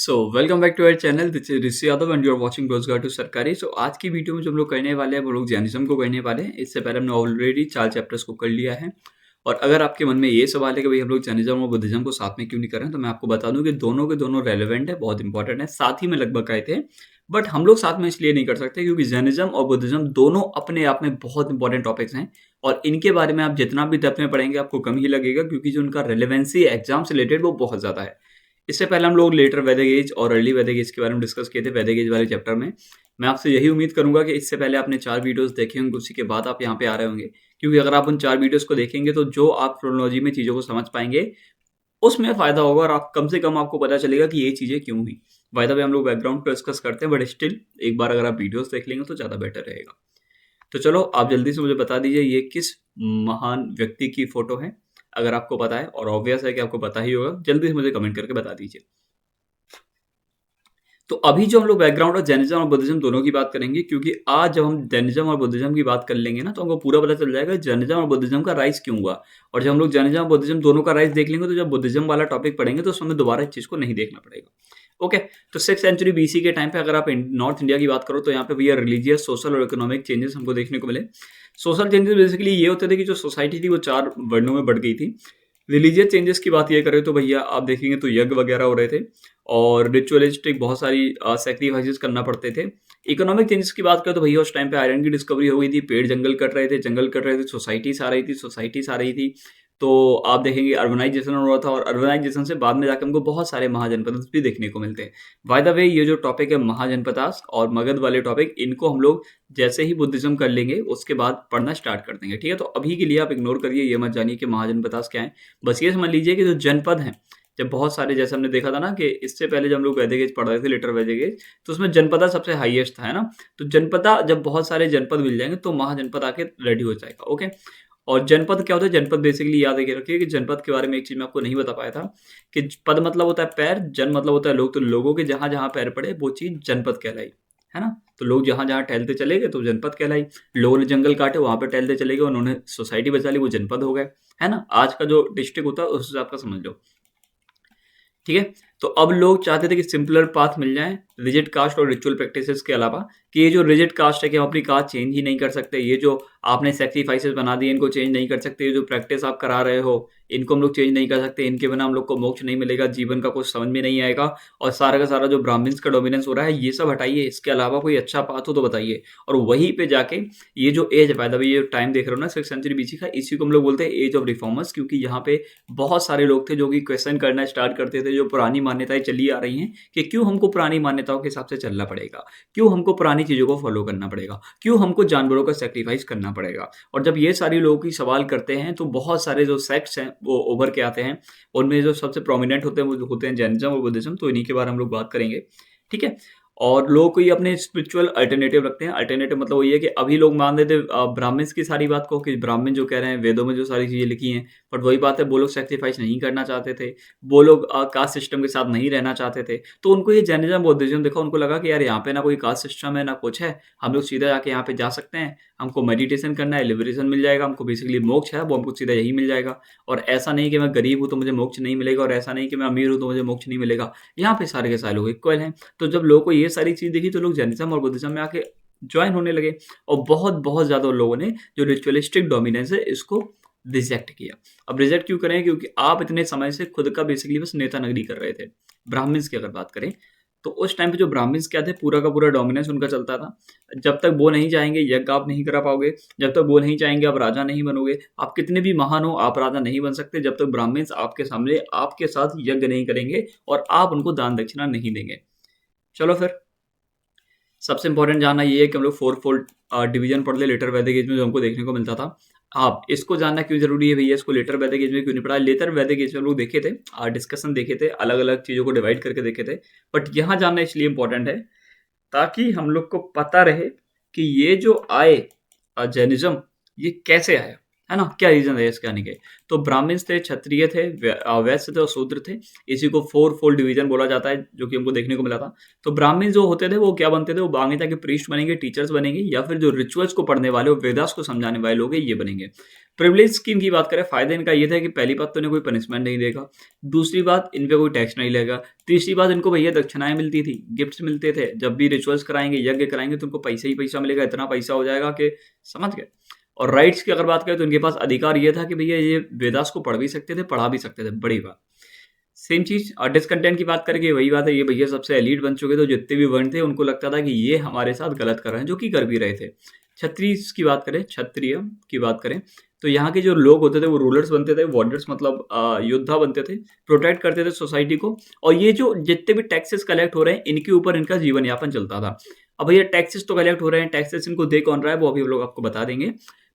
Welcome back to our channel. This is Rishi Yadav and you are watching Rojgar to Sarkari. आज की video में जो हम लोग करने वाले हैं वो लोग जैनिज्म को करने वाले हैं। इससे पहले हमने ऑलरेडी 4 चैप्टर्स को कर लिया है। और अगर आपके मन में ये सवाल है कि भाई हम लोग जैनिज्म और बुद्धिज्म को साथ में क्यों नहीं कर रहे हैं, तो मैं आपको बता दूं कि दोनों के दोनों रेलेवेंट है, बहुत इंपॉर्टेंट है, साथ ही में लगभग आए थे। बट हम लोग साथ में इसलिए नहीं कर सकते क्योंकि जैनिज्म और बुद्धिज्म दोनों अपने आप में बहुत इंपॉर्टेंट टॉपिक्स हैं। और इनके बारे में आप जितना भी डेप्थ में पढ़ेंगे आपको कम ही लगेगा, क्योंकि जो उनका रेलेवेंसी एग्जाम से रिलेटेड वो बहुत ज्यादा है। इससे पहले हम लोग लेटर वैदिक एज और अर्ली वैदिक एज के बारे में डिस्कस किए थे वैदिक एज वाले चैप्टर में। मैं आपसे यही उम्मीद करूंगा कि इससे पहले आपने 4 वीडियोस देखे होंगे, उसी के बाद आप यहाँ पे आ रहे होंगे। क्योंकि अगर आप उन 4 वीडियोस को देखेंगे तो जो आप क्रोनोलॉजी में चीज़ों को समझ पाएंगे उसमें फायदा होगा, और आप कम से कम आपको पता चलेगा कि ये चीज़ें क्यों हुई। बाय द वे हम लोग बैकग्राउंड पर डिस्कस करते हैं, बट स्टिल एक बार अगर आप वीडियोस देख लेंगे तो ज़्यादा बेटर रहेगा। तो चलो आप जल्दी से मुझे बता दीजिए ये किस महान व्यक्ति की फोटो है। अगर आपको पता है, और ऑब्वियस है कि आपको पता ही होगा, जल्दी से मुझे कमेंट करके बता दीजिए। तो अभी जो हम लोग बैकग्राउंड और जैनिज्म और बुद्धिज्म दोनों की बात करेंगे, क्योंकि आज जब हम जैनिज्म और बुद्धिज्म की बात कर लेंगे ना तो हमको पूरा पता चल जाएगा जैनिज्म और बुद्धिज्म का राइज क्यों हुआ। और जब हम लोग जैनिज्म और बुद्धिज्म दोनों का राइज देख लेंगे तो जब बुद्धिज्म वाला टॉपिक पढ़ेंगे तो उसमें दोबारा इस चीज को नहीं देखना पड़ेगा। ओके। तो 6th सेंचुरी बीसी के टाइम पे अगर आप नॉर्थ इंडिया की बात करो तो यहाँ पे भैया रिलीजियस, सोशल और इकोनॉमिक चेंजेस हमको देखने को मिले। सोशल चेंजेस बेसिकली ये होते थे कि जो सोसाइटी थी वो 4 वर्णों में बढ़ गई थी। रिलीजियस चेंजेस की बात ये करें तो भैया आप देखेंगे तो यज्ञ वगैरह हो रहे थे, और रिचुअलिस्टिक बहुत सारी सेक्रीफाइसेस करना पड़ते थे। इकोनॉमिक चेंजेस की बात करें तो भैया उस टाइम पे आयरन की डिस्कवरी हो गई थी, पेड़ जंगल कट रहे थे, सोसाइटीज आ रही थी। तो आप देखेंगे अर्बनाइजेशन हो रहा था, और अर्बनाइजेशन से बाद में जाकर हमको बहुत सारे महाजनपद भी देखने को मिलते हैं। बाय द वे ये जो टॉपिक है महाजनपदास और मगध वाले टॉपिक, इनको हम लोग जैसे ही बुद्धिज्म कर लेंगे उसके बाद पढ़ना स्टार्ट कर देंगे। ठीक है, तो अभी के लिए आप इग्नोर करिए, ये मत जानिए कि महाजनपदास क्या है। बस ये समझ लीजिए कि जो जनपद हैं, जब बहुत सारे, जैसे हमने देखा था ना कि इससे पहले जब हम लोग वैदिक एज पढ़ रहे थे, लेटर वैदिक एज, तो उसमें जनपदा सबसे हाईएस्ट था, है ना। तो जनपदा, जब बहुत सारे जनपद मिल जाएंगे तो महाजनपद आके रेडी हो जाएगा। ओके। और जनपद क्या होता है? जनपद बेसिकली याद रखिए कि जनपद के बारे में एक चीज मैं आपको नहीं बता पाया था कि पद मतलब होता है पैर, जन मतलब होता है लोग, तो लोगों के जहां जहां पैर पड़े वो चीज जनपद कहलाई, है ना। तो लोग जहां जहां टहलते चले गए तो जनपद कहलाई। लोगों ने जंगल काटे, वहां पे टहलते चले गए, उन्होंने सोसाइटी बचा ली, वो जनपद हो गए, है ना। आज का जो डिस्ट्रिक्ट होता है उस हिसाब का समझ लो। ठीक है। तो अब लोग चाहते थे कि सिंपलर पाथ मिल जाए रिजिड कास्ट और रिचुअल प्रैक्टिसेस के अलावा, कि ये जो रिजिड कास्ट है कि हम अपनी कास्ट चेंज ही नहीं कर सकते, ये जो आपने सेक्रीफाइसेस बना दिए इनको चेंज नहीं कर सकते, ये जो प्रैक्टिस आप करा रहे हो इनको हम लोग चेंज नहीं कर सकते, इनके बिना हम लोग को मोक्ष नहीं मिलेगा, जीवन का कुछ समझ में नहीं आएगा, और सारा का सारा जो ब्राह्मण्स का डोमिनेंस हो रहा है ये सब हटाइए, इसके अलावा कोई अच्छा पाथ हो तो बताइए। और वहीं पे जाके ये जो एज है, पैदा ये टाइम देख रहे हो ना 6th सेंचुरी बीसी का, इसी को हम लोग बोलते हैं एज ऑफ रिफॉर्मर्स, क्योंकि यहाँ पे बहुत सारे लोग थे जो कि क्वेश्चन करना स्टार्ट करते थे जो पुरानी मान्यताएं चली आ रही हैं, कि क्यों हमको पुरानी मान्यताओं के हिसाब से चलना पड़ेगा, क्यों हमको पुरानी चीजों को फॉलो करना पड़ेगा, क्यों हमको जानवरों का सेक्रीफाइस करना पड़ेगा। और जब ये सारे लोग की सवाल करते हैं तो बहुत सारे जो सेक्ट्स हैं वो उभर के आते हैं। उनमें जो सबसे प्रोमिनेंट होते हैं वो होते हैं जैनिज्म और बुद्धिज्म, तो इन्हीं के बारे में हम लोग बात करेंगे। ठीक है। और लोग कोई अपने स्पिरिचुअल अल्टरनेटिव रखते हैं। अल्टरनेटिव मतलब वो ये है कि अभी लोग मान देते ब्राह्मण्स की सारी बात को, कि ब्राह्मण जो कह रहे हैं वेदों में जो सारी चीजें लिखी हैं, बट वही बात है वो लोग सेक्रीफाइस नहीं करना चाहते थे, वो लोग कास्ट सिस्टम के साथ नहीं रहना चाहते थे। तो उनको ये जैनिज्म बुद्धिज्म देखा, उनको लगा कि यार यहाँ पे ना कोई कास्ट सिस्टम है ना कुछ है, हम लोग सीधा जाके यहाँ पे जा सकते हैं, हमको मेडिटेशन करना है, लिबरेशन मिल जाएगा, हमको बेसिकली मोक्ष है वो हमको सीधा यही मिल जाएगा। और ऐसा नहीं कि मैं गरीब हूँ तो मुझे मोक्ष नहीं मिलेगा, और ऐसा नहीं कि मैं अमीर हूँ तो मुझे मोक्ष नहीं मिलेगा, यहाँ पे सारे के सारे लोग इक्वल हैं। तो जब लोगों को ये सारी चीज देखी तो लोग जैनिज्म और बुद्धिज्म में आके ज्वाइन होने लगे, और बहुत बहुत ज्यादा लोगों ने जो रिचुअलिस्टिक डोमिनेंस है इसको रिजेक्ट किया। अब रिजेक्ट क्यों करें? क्योंकि आप इतने समय से खुद का बेसिकली बस नेता नगरी कर रहे थे। ब्राह्मण्स की अगर बात करें तो उस टाइम पे जो ब्राह्मण्स क्या थे, पूरा का पूरा डोमिनेंस उनका चलता था। जब तक वो नहीं चाहेंगे यज्ञ आप नहीं करा पाओगे, जब तक वो नहीं चाहेंगे आप राजा नहीं बनोगे, आप कितने भी महान हो आप राजा नहीं बन सकते जब तक ब्राह्मण्स आपके सामने आपके साथ यज्ञ नहीं करेंगे और आप उनको दान दक्षिणा नहीं देंगे। चलो फिर सबसे इंपॉर्टेंट जानना ये है कि हम लोग 4-फोल्ड डिवीजन पढ़ ले लेटर वैदिक एज में, जो हमको देखने को मिलता था। आप इसको जानना क्यों जरूरी है भैया, इसको लेटर वैदिक एज में क्यों नहीं पढ़ा? लेटर वैदिक एज में हम लोग देखे थे, डिस्कशन देखे थे, अलग अलग चीजों को डिवाइड करके देखे थे। बट यहाँ जानना इसलिए इंपॉर्टेंट है ताकि हम लोग को पता रहे कि ये जो आए जैनिज्म ये कैसे आया, है ना? क्या रीज़न है इसके आने के? तो ब्राह्मण्स थे, क्षत्रिय थे, वैश्य थे और शूद्र थे। इसी को फोर फोल्ड डिवीज़न बोला जाता है, जो कि हमको देखने को मिला था। तो ब्राह्मण जो होते थे वो क्या बनते थे? वो आगे जाके प्रीस्ट बनेंगे, टीचर्स बनेंगे, या फिर जो रिचुअल्स को पढ़ने वाले और वेदास को समझाने वाले लोग हैं, ये बनेंगे। प्रिविलेज स्कीम की बात करें, फ़ायदा इनका ये था कि पहली बात तो इन्हें कोई पनिशमेंट नहीं देगा, दूसरी बात इन पे कोई टैक्स नहीं लगेगा, तीसरी बात इनको भैया दक्षिणाएँ मिलती थी, गिफ्ट्स मिलते थे। जब भी रिचुअल्स कराएँगे, यज्ञ कराएँगे तो उनको पैसा ही पैसा मिलेगा, इतना पैसा हो जाएगा कि समझ गए। और राइट्स की अगर बात करें तो इनके पास अधिकार ये था कि भैया ये वेदास को पढ़ भी सकते थे, पढ़ा भी सकते थे, बड़ी बात। सेम चीज़ और डिसकंटेंट की बात करेंगे, वही बात है, ये भैया सबसे एलीट बन चुके थे, जितने भी वर्ण थे उनको लगता था कि ये हमारे साथ गलत कर रहे हैं, जो कि कर भी रहे थे। क्षत्रिय की बात करें, क्षत्रिय की बात करें तो यहाँ के जो लोग होते थे वो रूलर्स बनते थे, वॉर्डर्स मतलब योद्धा बनते थे, प्रोटेक्ट करते थे सोसाइटी को। और ये जो जितने भी टैक्सेस कलेक्ट हो रहे हैं, इनके ऊपर इनका जीवन यापन चलता था। अब भैया टैक्सेस तो कलेक्ट हो रहे हैं, टैक्सेस इनको दे कौन रहा है वो अभी हम लोग आपको बता देंगे।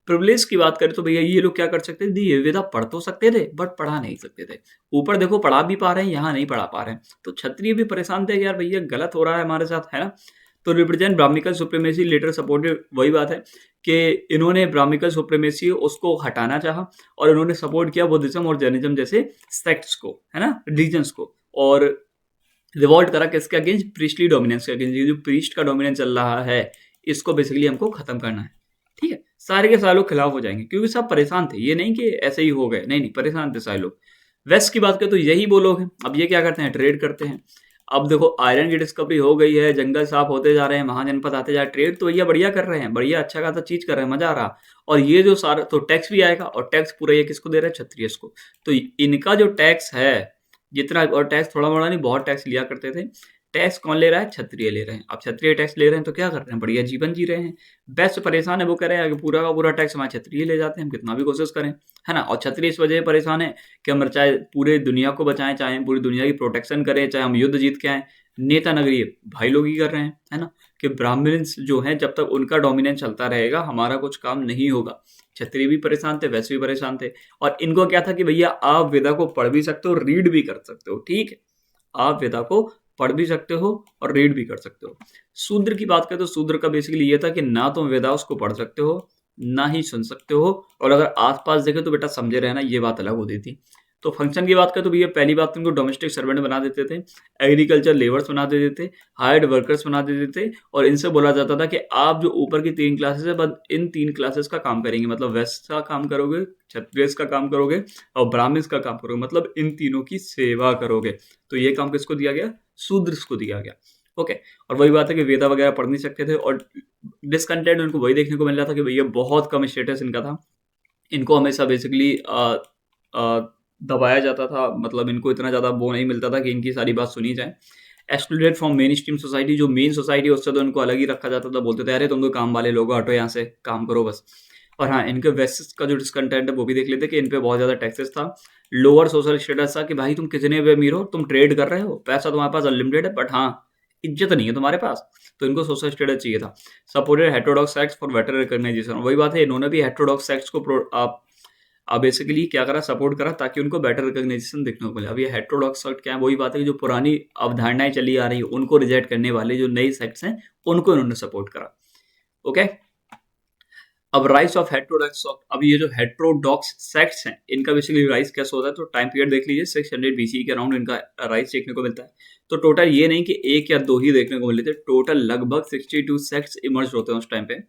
प्रिविलेज की बात करें तो भैया ये लोग क्या कर सकते थे? ये वेदा पढ़ तो सकते थे बट पढ़ा नहीं सकते थे। ऊपर देखो पढ़ा भी पा रहे हैं, यहाँ नहीं पढ़ा पा रहे हैं। तो क्षत्रिय भी परेशान थे कि यार भैया गलत हो रहा है हमारे साथ, है ना? तो रिप्रेजेंट ब्राह्मिकल सुप्रीमेसी लेटर सपोर्टेड, वही बात है कि इन्होंने ब्राह्मिकल सुप्रीमेसी उसको हटाना चाहा और इन्होंने सपोर्ट किया बुद्धिज्म और जैनिज्म जैसे सेक्ट्स को, है ना, रिलीजन्स को। और रिवॉल्ट करा किसके अगेंस्ट? प्रीस्टली डोमिनेंस के अगेंस्ट। ये जो प्रीस्ट का डोमिनेंस चल रहा है इसको बेसिकली हमको खत्म करना है। ठीक है, सारे के सारे लोग खिलाफ हो जाएंगे क्योंकि सब परेशान थे, ये नहीं कि ऐसे ही हो गए, नहीं नहीं, परेशान थे सारे लोग। वेस्ट की बात करें तो यही वो लोग हैं। अब ये क्या करते हैं? ट्रेड करते हैं। अब देखो आयरन की डिस्कवरी हो गई है, जंगल साफ होते जा रहे हैं, महाजनपद आते जा रहे हैं, ट्रेड तो भैया बढ़िया कर रहे हैं, बढ़िया अच्छा खासा चीज कर रहे हैं, मजा आ रहा। और ये जो सारा तो टैक्स भी आएगा, और टैक्स पूरा ये किसको दे रहा है? क्षत्रिय को। तो इनका जो टैक्स है जितना, और टैक्स थोड़ा मोड़ा नहीं, बहुत टैक्स लिया करते थे। टैक्स कौन ले रहा है? क्षत्रिय ले रहे हैं। अब क्षत्रिय टैक्स ले रहे हैं तो क्या कर रहे हैं? बढ़िया जीवन जी रहे हैं। बेस्ट परेशान है, वो कह रहे हैं कि पूरा का पूरा टैक्स हमारे क्षत्रिय ले जाते हैं, हम कितना भी कोशिश करें, है ना। और क्षत्रिय इस वजह से परेशान है कि हम चाहे पूरे दुनिया को बचाएं, चाहे पूरी दुनिया की प्रोटेक्शन करें, चाहे हम युद्ध जीत के आए, नेता नगरीय भाई लोग ही कर रहे हैं, है ना। कि ब्राह्मण्स जो हैं जब तक उनका डोमिनेंस चलता रहेगा हमारा कुछ काम नहीं होगा। क्षत्रिय भी परेशान थे, वैसे भी परेशान थे। और इनको क्या था कि भैया आप वेदा को पढ़ भी सकते हो, रीड भी कर सकते हो, ठीक है, आप वेदा को पढ़ भी सकते हो और रीड भी कर सकते हो। शूद्र की बात करें तो शूद्र का बेसिकली ये था कि ना तुम वेदास को पढ़ सकते हो, ना ही सुन सकते हो, और अगर आसपास देखे तो बेटा समझे रहना, ये बात अलग होती थी। तो फंक्शन की बात करें तो भैया पहली बात तुमको डोमेस्टिक सर्वेंट बना देते थे, एग्रीकल्चर लेबर्स बना देते थे, हायर्ड वर्कर्स बना देते थे, और इनसे बोला जाता था कि आप जो ऊपर की 3 क्लासेस है बस इन 3 क्लासेस का काम करेंगे, मतलब वेस्ट का काम करोगे, क्षत्रिय का काम करोगे और ब्राह्मण का काम करोगे, मतलब इन तीनों की सेवा करोगे। तो ये काम किसको दिया गया? शूद्र को दिया गया। ओके। और वही बात है कि वेदा वगैरह पढ़ नहीं सकते थे, और डिसकंटेंट उनको वही देखने को मिल रहा था कि भैया बहुत कम स्टेटस इनका था, इनको हमेशा बेसिकली दबाया जाता था, मतलब इनको इतना ज़्यादा वो नहीं मिलता था कि इनकी सारी बात सुनी जाए। Excluded from main stream society, जो मेन सोसाइटी उससे तो इनको अलग ही रखा जाता था, बोलते थे अरे तुम तो काम वाले लोग, हटो यहाँ से, काम करो बस। और हाँ, इनके वेस्ट का जो डिसकंटेंट है वो भी देख लेते कि इन पे बहुत ज़्यादा टैक्सेस था। लोअर सोशल स्टेटस था कि भाई तुम कितने भी अमीर हो, तुम ट्रेड कर रहे हो, पैसा तुम्हारे पास अनलिमिटेड है, बट हाँ इज्जत नहीं है तुम्हारे पास, तो इनको सोशल स्टेटस चाहिए था। Supported heterodox sects for better recognisation, वही बात है, इन्होंने भी हेटेरोडॉक्स सेक्स को बेसिकली क्या करा? सपोर्ट करा, ताकि उनको बेटर रिकॉग्नाइजेशन देखने को मिले। अब ये हेटेरोडॉक्स सेक्ट क्या है? वही बात है कि जो पुरानी अवधारणाएं चली आ रही है उनको रिजेक्ट करने वाले जो नई सेक्ट्स हैं उनको इन्होंने सपोर्ट करा। ओके। अब राइज ऑफ हेटेरोडॉक्स, अब ये जो हेटेरोडॉक्स सेक्ट्स हैं इनका बेसिकली राइज कैसे होता है? तो टाइम पीरियड देख लीजिए, 600 BC के अराउंड इनका राइज देखने को मिलता है। तो टोटल ये नहीं कि एक या दो ही देखने को मिले थे, टोटल लगभग 62 सेक्ट्स इमर्ज होते हैं उस टाइम पे।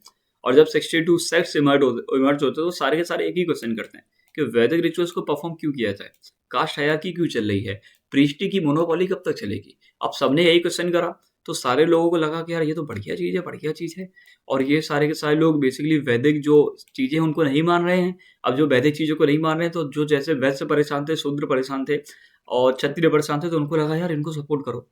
और जब 62 सेक्ट्स इमर्ज होते हैं तो सारे के सारे एक ही क्वेश्चन करते हैं कि वैदिक रिचुअल्स को परफॉर्म क्यों किया जाए, कास्ट हायरार्की क्यों चल रही है, प्रीस्टी की मोनोपोली कब तक चलेगी। अब सबने यही क्वेश्चन करा तो सारे लोगों को लगा कि यार ये तो बढ़िया चीज़ है, बढ़िया चीज़ है। और ये सारे के सारे लोग बेसिकली वैदिक जो चीज़ें उनको नहीं मान रहे हैं। अब जो वैदिक चीज़ों को नहीं मान रहे हैं तो जो जैसे वैश्य परेशान थे, शूद्र परेशान थे और क्षत्रिय परेशान थे, तो उनको लगा यार इनको सपोर्ट करो,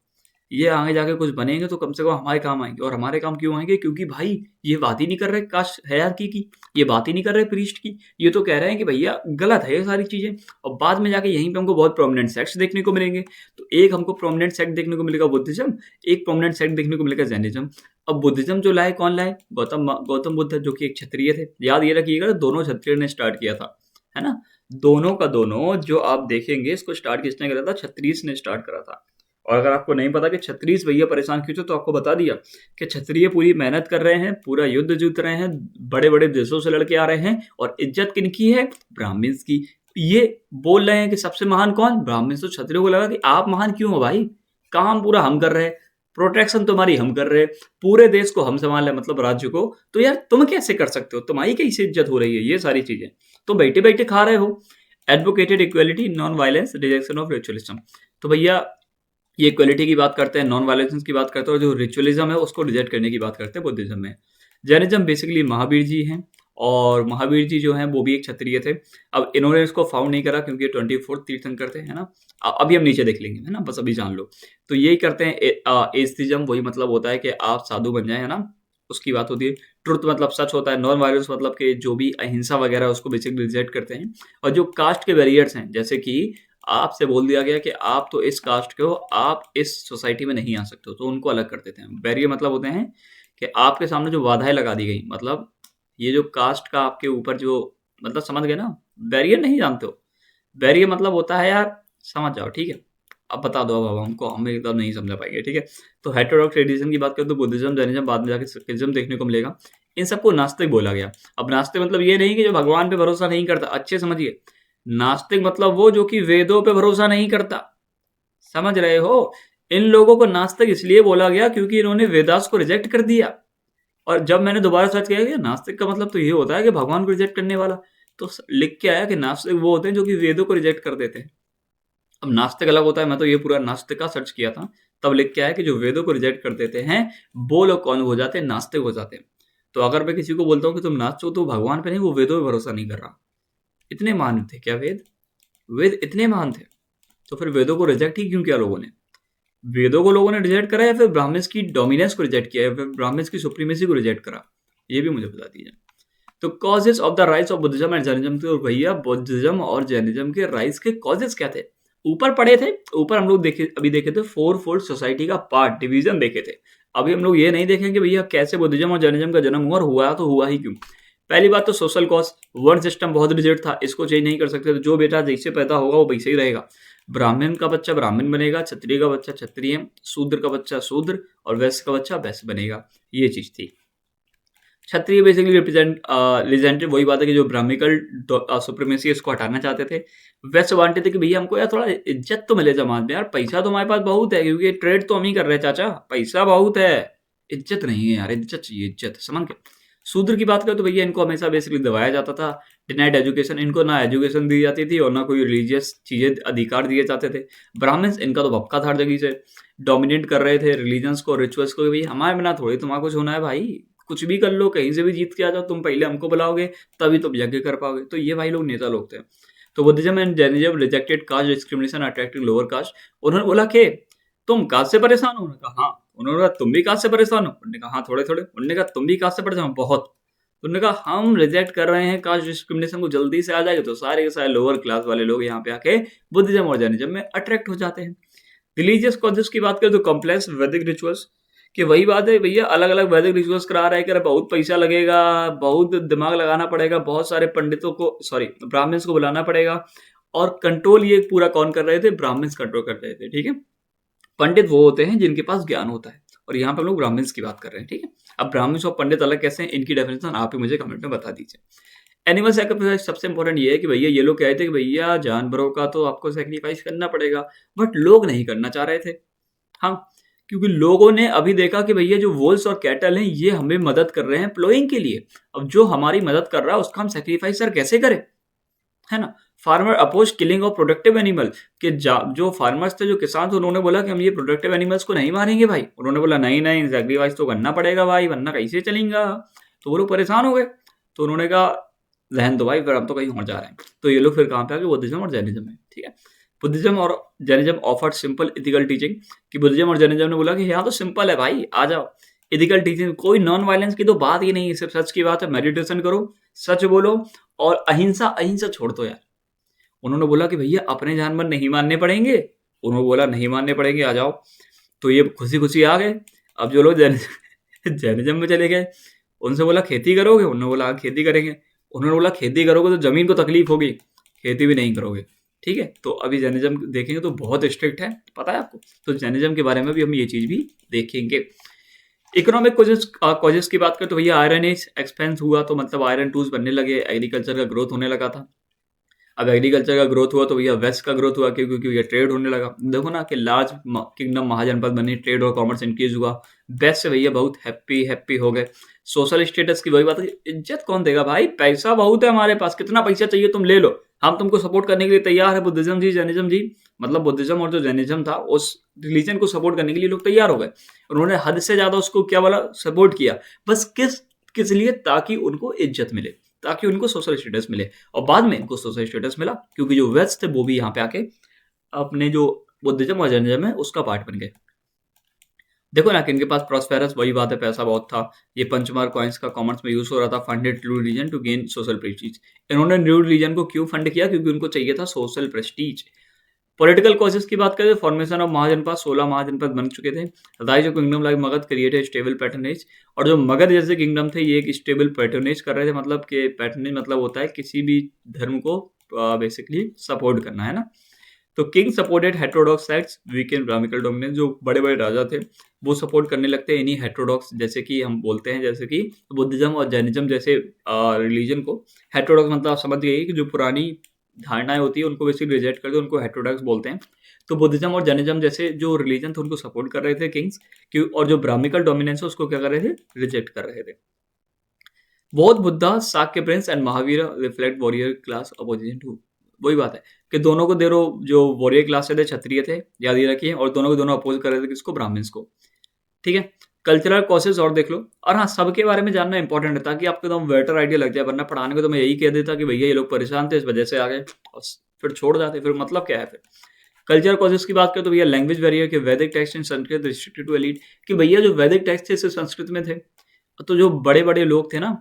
ये आगे जाके कुछ बनेंगे तो कम से कम हमारे काम आएंगे। और हमारे काम क्यों आएंगे? क्योंकि भाई ये बात ही नहीं कर रहे कास्ट हायरार्की की, ये बात ही नहीं कर रहे प्रीस्ट की, ये तो कह रहे हैं कि भैया गलत है ये सारी चीज़ें। और बाद में जाके यहीं पे हमको बहुत प्रोमिनेंट सेक्ट्स देखने को मिलेंगे। तो एक हमको प्रोमिनेंट सेक्ट देखने को मिलेगा बुद्धिज्म, एक प्रोमिनेंट सेक्ट देखने को मिलेगा जैनिज्म। अब बुद्धिज्म जो लाए, कौन लाए? गौतम बुद्ध, जो कि एक क्षत्रिय थे। याद ये रखिएगा, दोनों क्षत्रिय ने स्टार्ट किया था, है ना। दोनों का दोनों जो आप देखेंगे इसको स्टार्ट किसने करा था? क्षत्रिय ने स्टार्ट करा था। और अगर आपको नहीं पता कि क्षत्रिय भैया परेशान क्यों थे, तो आपको बता दिया कि क्षत्रिय पूरी मेहनत कर रहे हैं, पूरा युद्ध जीत रहे हैं, बड़े बड़े देशों से लड़के आ रहे हैं, और इज्जत किनकी है? ब्राह्मण्स की। ये बोल रहे हैं कि सबसे महान कौन? ब्राह्मण। तो क्षत्रियो को लगा कि आप महान क्यों हो भाई? काम पूरा हम कर रहे हैं, प्रोटेक्शन तुम्हारी हम कर रहे हैं, पूरे देश को हम संभाल रहे हैं, मतलब राज्य को, तो यार तुम कैसे कर सकते हो? तुम्हारी कैसे इज्जत हो रही है? ये सारी चीजें तो बैठे बैठे खा रहे हो। Advocated equality, non violence, rejection of ritualism. तो भैया ये इक्वेलिटी की बात करते हैं, नॉन वायलेंस की बात करते हैं, और जो रिचुअलिज्म है उसको रिजेक्ट करने की बात करते हैं बुद्धिज्म में। जैनिज्म बेसिकली महावीर जी हैं, और महावीर जी जो हैं वो भी एक क्षत्रिय थे। अब इन्होंने इसको फाउंड नहीं करा क्योंकि 24 तीर्थंकर थे, है ना। अभी हम नीचे देख लेंगे, है ना, बस अभी जान लो। तो यही करते हैं एथिज्म, वही मतलब होता है कि आप साधु बन जाए, है ना, उसकी बात होती है। ट्रुथ मतलब सच होता है। नॉन वायलेंस मतलब कि जो भी अहिंसा वगैरह है उसको बेसिकली रिजेक्ट करते हैं। और जो कास्ट के बैरियर्स हैं, जैसे कि आपसे बोल दिया गया कि आप तो इस कास्ट के हो, आप इस सोसाइटी में नहीं आ सकते हो, तो उनको अलग कर देते हैं। बैरियर मतलब होते हैं कि आपके सामने जो बाधाएं लगा दी गई, मतलब ये जो कास्ट का आपके ऊपर जो, मतलब समझ गए ना, बैरियर नहीं जानते हो? बैरियर मतलब होता है यार, समझ जाओ, ठीक है। अब बता दो, अब हमको हम एकदम नहीं समझा पाएंगे, ठीक है। तो हेटेरोडॉक्स रिलीजन की बात करें तो बुद्धिज्म, जैनिज्म, बाद में जाके सिखिज्म देखने को मिलेगा। इन सबको नास्तिक बोला गया। अब नास्तिक मतलब ये नहीं कि जो भगवान पे भरोसा नहीं करता, अच्छे समझिए। नास्तिक मतलब वो जो कि वेदों पे भरोसा नहीं करता, समझ रहे हो। इन लोगों को नास्तिक इसलिए बोला गया क्योंकि इन्होंने वेदास को रिजेक्ट कर दिया। और जब मैंने दोबारा सर्च किया कि नास्तिक का मतलब तो ये होता है कि भगवान को रिजेक्ट करने वाला, तो लिख के आया कि नास्तिक वो होते हैं जो कि वेदों को रिजेक्ट कर देते हैं। अब नास्तिक अलग होता है, मैं तो ये पूरा नास्तिक का सर्च किया था, तब लिख के आया कि जो वेदों को रिजेक्ट कर देते हैं वो लोग कौन हो जाते हैं? नास्तिक हो जाते हैं। तो अगर मैं किसी को बोलता हूँ कि तुम नास्तिक हो, तो भगवान पे नहीं, वो वेदों पे भरोसा नहीं कर रहा। इतने महान थे क्या वेद? वेद इतने महान थे, तो फिर वेदों को रिजेक्ट ही क्यों किया लोगों ने? वेदों को लोगों ने रिजेक्ट करा, या फिर ब्राह्मण्स की डोमिनेंस को रिजेक्ट किया, या फिर ब्राह्मण्स की सुप्रीमेसी को रिजेक्ट करा? ये भी मुझे बता दीजिए। तो causes of the rise of Buddhism and Jainism, तो भैया बुद्धिज्म और जैनिज्म के राइज के कॉजेस क्या थे? ऊपर पढ़े थे, ऊपर हम लोग देखे, अभी देखे थे फोर फोल्ड सोसाइटी का पार्ट डिवीजन देखे थे। अभी हम लोग ये नहीं देखेंगे भैया कैसे बुद्धिज्म और जैनिज्म का जन्म हुआ, और हुआ तो हुआ ही क्यों। पहली बात तो सोशल कॉज, वर्ण सिस्टम बहुत रिजिड था, इसको चेंज नहीं कर सकते, तो जो बेटा जैसे पैदा होगा वो वैसे ही रहेगा। ब्राह्मण का बच्चा ब्राह्मण बनेगा, क्षत्रिय का बच्चा क्षत्रिय, शूद्र का बच्चा शूद्र, और वैश्य का बच्चा वैश्य बनेगा। ये चीज थी। क्षत्रिय बेसिकली रिप्रेजेंटेड, वही बात है कि जो ब्राह्मिकल सुप्रीमेसी इसको हटाना चाहते थे। वैसे वांटे थे कि भैया हमको यार थोड़ा इज्जत तो मिले समाज में, यार पैसा तो हमारे पास बहुत है, क्योंकि ट्रेड तो हम ही कर रहे हैं चाचा, पैसा बहुत है, इज्जत नहीं है यार, इज्जत चाहिए, इज्जत, समझ के। शूद्र की बात करें तो भैया इनको हमेशा बेसिकली दबाया जाता था, डिनाइड एजुकेशन, इनको ना एजुकेशन दी जाती थी और ना कोई रिलीजियस चीजें अधिकार दिए जाते थे। ब्राह्मण्स, इनका तो भपका था हर जगह से, डोमिनेट कर रहे थे रिलीजन्स को, रिचुअल्स को, भाई हमारे बिना थोड़ी तुम्हारा कुछ होना है भाई, कुछ भी कर लो, कहीं से भी जीत के आ जाओ, तुम पहले हमको बुलाओगे तभी तुम यज्ञ कर पाओगे। तो ये भाई लोग नेता लोग थे। तो Buddhism and Jainism rejected caste discrimination, attracting lower caste. उन्होंने बोला कि तुम कास्ट से परेशान हो? उन्होंने कहा हाँ। उन्होंने कहा तुम भी कास्ट से परेशान हो? उन्होंने कहा हाँ थोड़े थोड़े। उन्होंने कहा तुम भी कास्ट से परेशान हो? बहुत। उन्होंने कहा हम रिजेक्ट कर रहे हैं कास्ट डिस्क्रिमिनेशन को, जल्दी से आ जाएगा। तो सारे के सारे लोअर क्लास वाले लोग यहाँ पे आके बुद्धिज्म और जैनिज्म में अट्रैक्ट हो जाते हैं। रिलीजियस कॉजेस की बात करें तो कॉम्प्लेक्स वैदिक रिचुअल्स, कि वही बात है भैया, अलग अलग वैदिक रिचुअल्स करा रहे हैं, बहुत पैसा लगेगा, बहुत दिमाग लगाना पड़ेगा, बहुत सारे पंडितों को, सॉरी ब्राह्मण्स को बुलाना पड़ेगा, और कंट्रोल ये पूरा कौन कर रहे थे? ब्राह्मण्स कंट्रोल कर रहे थे, ठीक है। पंडित वो होते हैं जिनके पास ज्ञान होता है, और यहाँ पर हम लोग ब्राह्मण्स की बात कर रहे हैं, ठीक है। अब ब्राह्मण्स और पंडित अलग कैसे हैं, इनकी डेफिनेशन आप ही मुझे कमेंट में बता दीजिए। एनिमल सैक्रिफाइस, सबसे इंपॉर्टेंट ये है कि भैया ये लोग कहते हैं कि भैया जानवरों का तो आपको सैक्रिफाइस करना पड़ेगा, बट लोग नहीं करना चाह रहे थे। हाँ, क्योंकि लोगों ने अभी देखा कि भैया जो वोल्स और कैटल हैं ये हमें मदद कर रहे हैं प्लोइंग के लिए, अब जो हमारी मदद कर रहा है उसका हम सैक्रिफाइस सर कैसे करें, है ना। Farmer oppose killing of productive animal, कि जो फार्मर्स थे, जो किसान थे, उन्होंने बोला कि हम ये प्रोडक्टिव एनिमल्स को नहीं मारेंगे भाई। उन्होंने बोला नहीं नहीं, सैक्रिफाइस तो करना पड़ेगा भाई, वरना कैसे चलेगा। तो वो लोग परेशान हो गए, तो उन्होंने कहा रहन दो भाई, फिर हम तो कहीं और जा रहे हैं। तो ये लोग फिर कहाँ पे आ गए? बुद्धिज्म और जैनिज्म में, ठीक है। बुद्धिज्म और Jainism offered simple ethical teaching, कि बुद्धिज्म और जैनिज्म ने बोला कि यहाँ तो सिंपल है भाई, आ जाओ। इथिकल टीचिंग, कोई नॉन वायलेंस की तो बात ही नहीं है, सिर्फ सच की बात है, मेडिटेशन करो, सच बोलो, और अहिंसा, अहिंसा छोड़ दो यार। उन्होंने बोला कि भैया अपने जानवर नहीं मानने पड़ेंगे, उन्होंने बोला नहीं मानने पड़ेंगे, आ जाओ। तो ये खुशी खुशी आ गए। अब जो लोग जैनिज्म में चले गए, उनसे बोला खेती करोगे? उन्होंने बोला हाँ खेती करेंगे। उन्होंने बोला खेती करोगे तो जमीन को तकलीफ होगी, खेती भी नहीं करोगे। ठीक है, तो अभी जैनिज्म देखेंगे तो बहुत स्ट्रिक्ट है, पता है आपको। तो जैनिज्म के बारे में भी हम ये चीज़ भी देखेंगे। इकोनॉमिक कॉजेस की बात करें तो भैया आयरन एज एक्सपेंस हुआ, तो मतलब आयरन टूल्स बनने लगे, एग्रीकल्चर का ग्रोथ होने लगा था। अब एग्रीकल्चर का ग्रोथ हुआ तो भैया वेस्ट का ग्रोथ हुआ, क्योंकि क्योंकि ये ट्रेड होने लगा। देखो ना कि लार्ज किंगडम महाजनपद बनी, ट्रेड और कॉमर्स इंक्रीज हुआ, वेस्ट से भैया बहुत हैप्पी हैप्पी हो गए। सोशल स्टेटस की वही बात है, इज्जत कौन देगा भाई, पैसा बहुत है हमारे पास, कितना पैसा चाहिए तुम ले लो, हम तुमको सपोर्ट करने के लिए तैयार है। बुद्धिज्म जी, जैनिज्म जी, मतलब बुद्धिज्म और जो जैनिज्म था उस रिलीजन को सपोर्ट करने के लिए लोग तैयार हो गए। उन्होंने हद से ज्यादा उसको क्या बोला, सपोर्ट किया। बस किस किस लिए, ताकि उनको इज्जत मिले, ताकि उनको सोशल स्टेटस मिले। और बाद में इनको सोशल स्टेटस मिला, क्योंकि जो वेस्ट थे वो भी यहाँ पे आके अपने जो बुद्धिज्म और जैनिज्म है उसका पार्ट बन गए। देखो ना कि इनके पास प्रॉस्पेरस, वही बात है, पैसा बहुत था। ये पंचमार कॉइन्स का कॉमर्स में यूज हो रहा था, funded new religion to gain social prestige. इन्होंने न्यू रिलीजन को क्यों फंड किया, क्योंकि उनको चाहिए था सोशल प्रेस्टीज। पॉलिटिकल कॉजेस की बात करें, फॉर्मेशन ऑफ महाजनपद, 16 महाजनपद बन चुके थे। Rise of kingdom like Magadh created stable patronage. और जो मगध जैसे किंगडम थे ये एक स्टेबल पैटर्नेज कर रहे थे, मतलब कि पैटर्नेज मतलब होता है किसी भी धर्म को बेसिकली सपोर्ट करना, है ना। तो king supported heterodox sects, weakened brahmical dominance. जो बड़े बड़े राजा थे वो सपोर्ट करने लगते हैं इन्हीं हेटेरोडॉक्स, जैसे कि हम बोलते हैं, जैसे कि बुद्धिज्म और जैनिज्म जैसे रिलीजन को। हेटेरोडॉक्स मतलब आप समझ गए कि जो पुरानी धारणाएं होती है उनको बेसिकली रिजेक्ट करते हैं, उनको हेटेरोडॉक्स बोलते हैं। तो बुद्धिज्म और जैनिज्म जैसे जो रिलीजन थे उनको सपोर्ट कर रहे थे किंग्स, क्यों, और जो ब्राह्मिकल डोमिनेंस है उसको क्या कर रहे थे, रिजेक्ट कर रहे थे। बौद्ध Buddha Shakya prince and Mahavira reflect warrior class opposition to. वही बात है कि दोनों को दे रो, जो वॉरियर क्लास से थे क्षत्रिय थे, याद ही रखिए, और दोनों को दोनों अपोज कर रहे थे किसको, ब्राह्मण्स को। ठीक है, कल्चरल कॉसेज और देख लो। और हाँ, सबके बारे में जानना इंपॉर्टेंट है, ताकि आपको एकदम बेटर आइडिया लग जाए, वरना पढ़ाने को तो मैं यही कह देता कि भैया ये लोग परेशान थे इस वजह से आ गए, और फिर छोड़ जाते, फिर मतलब क्या है फिर। कल्चर कॉजेस की बात करें तो भैया लैंग्वेज बैरियर के, Vedic text in Sanskrit restricted to elite, कि भैया जो वैदिक टेक्स्ट थे सिर्फ संस्कृत में थे, तो जो बड़े बड़े लोग थे ना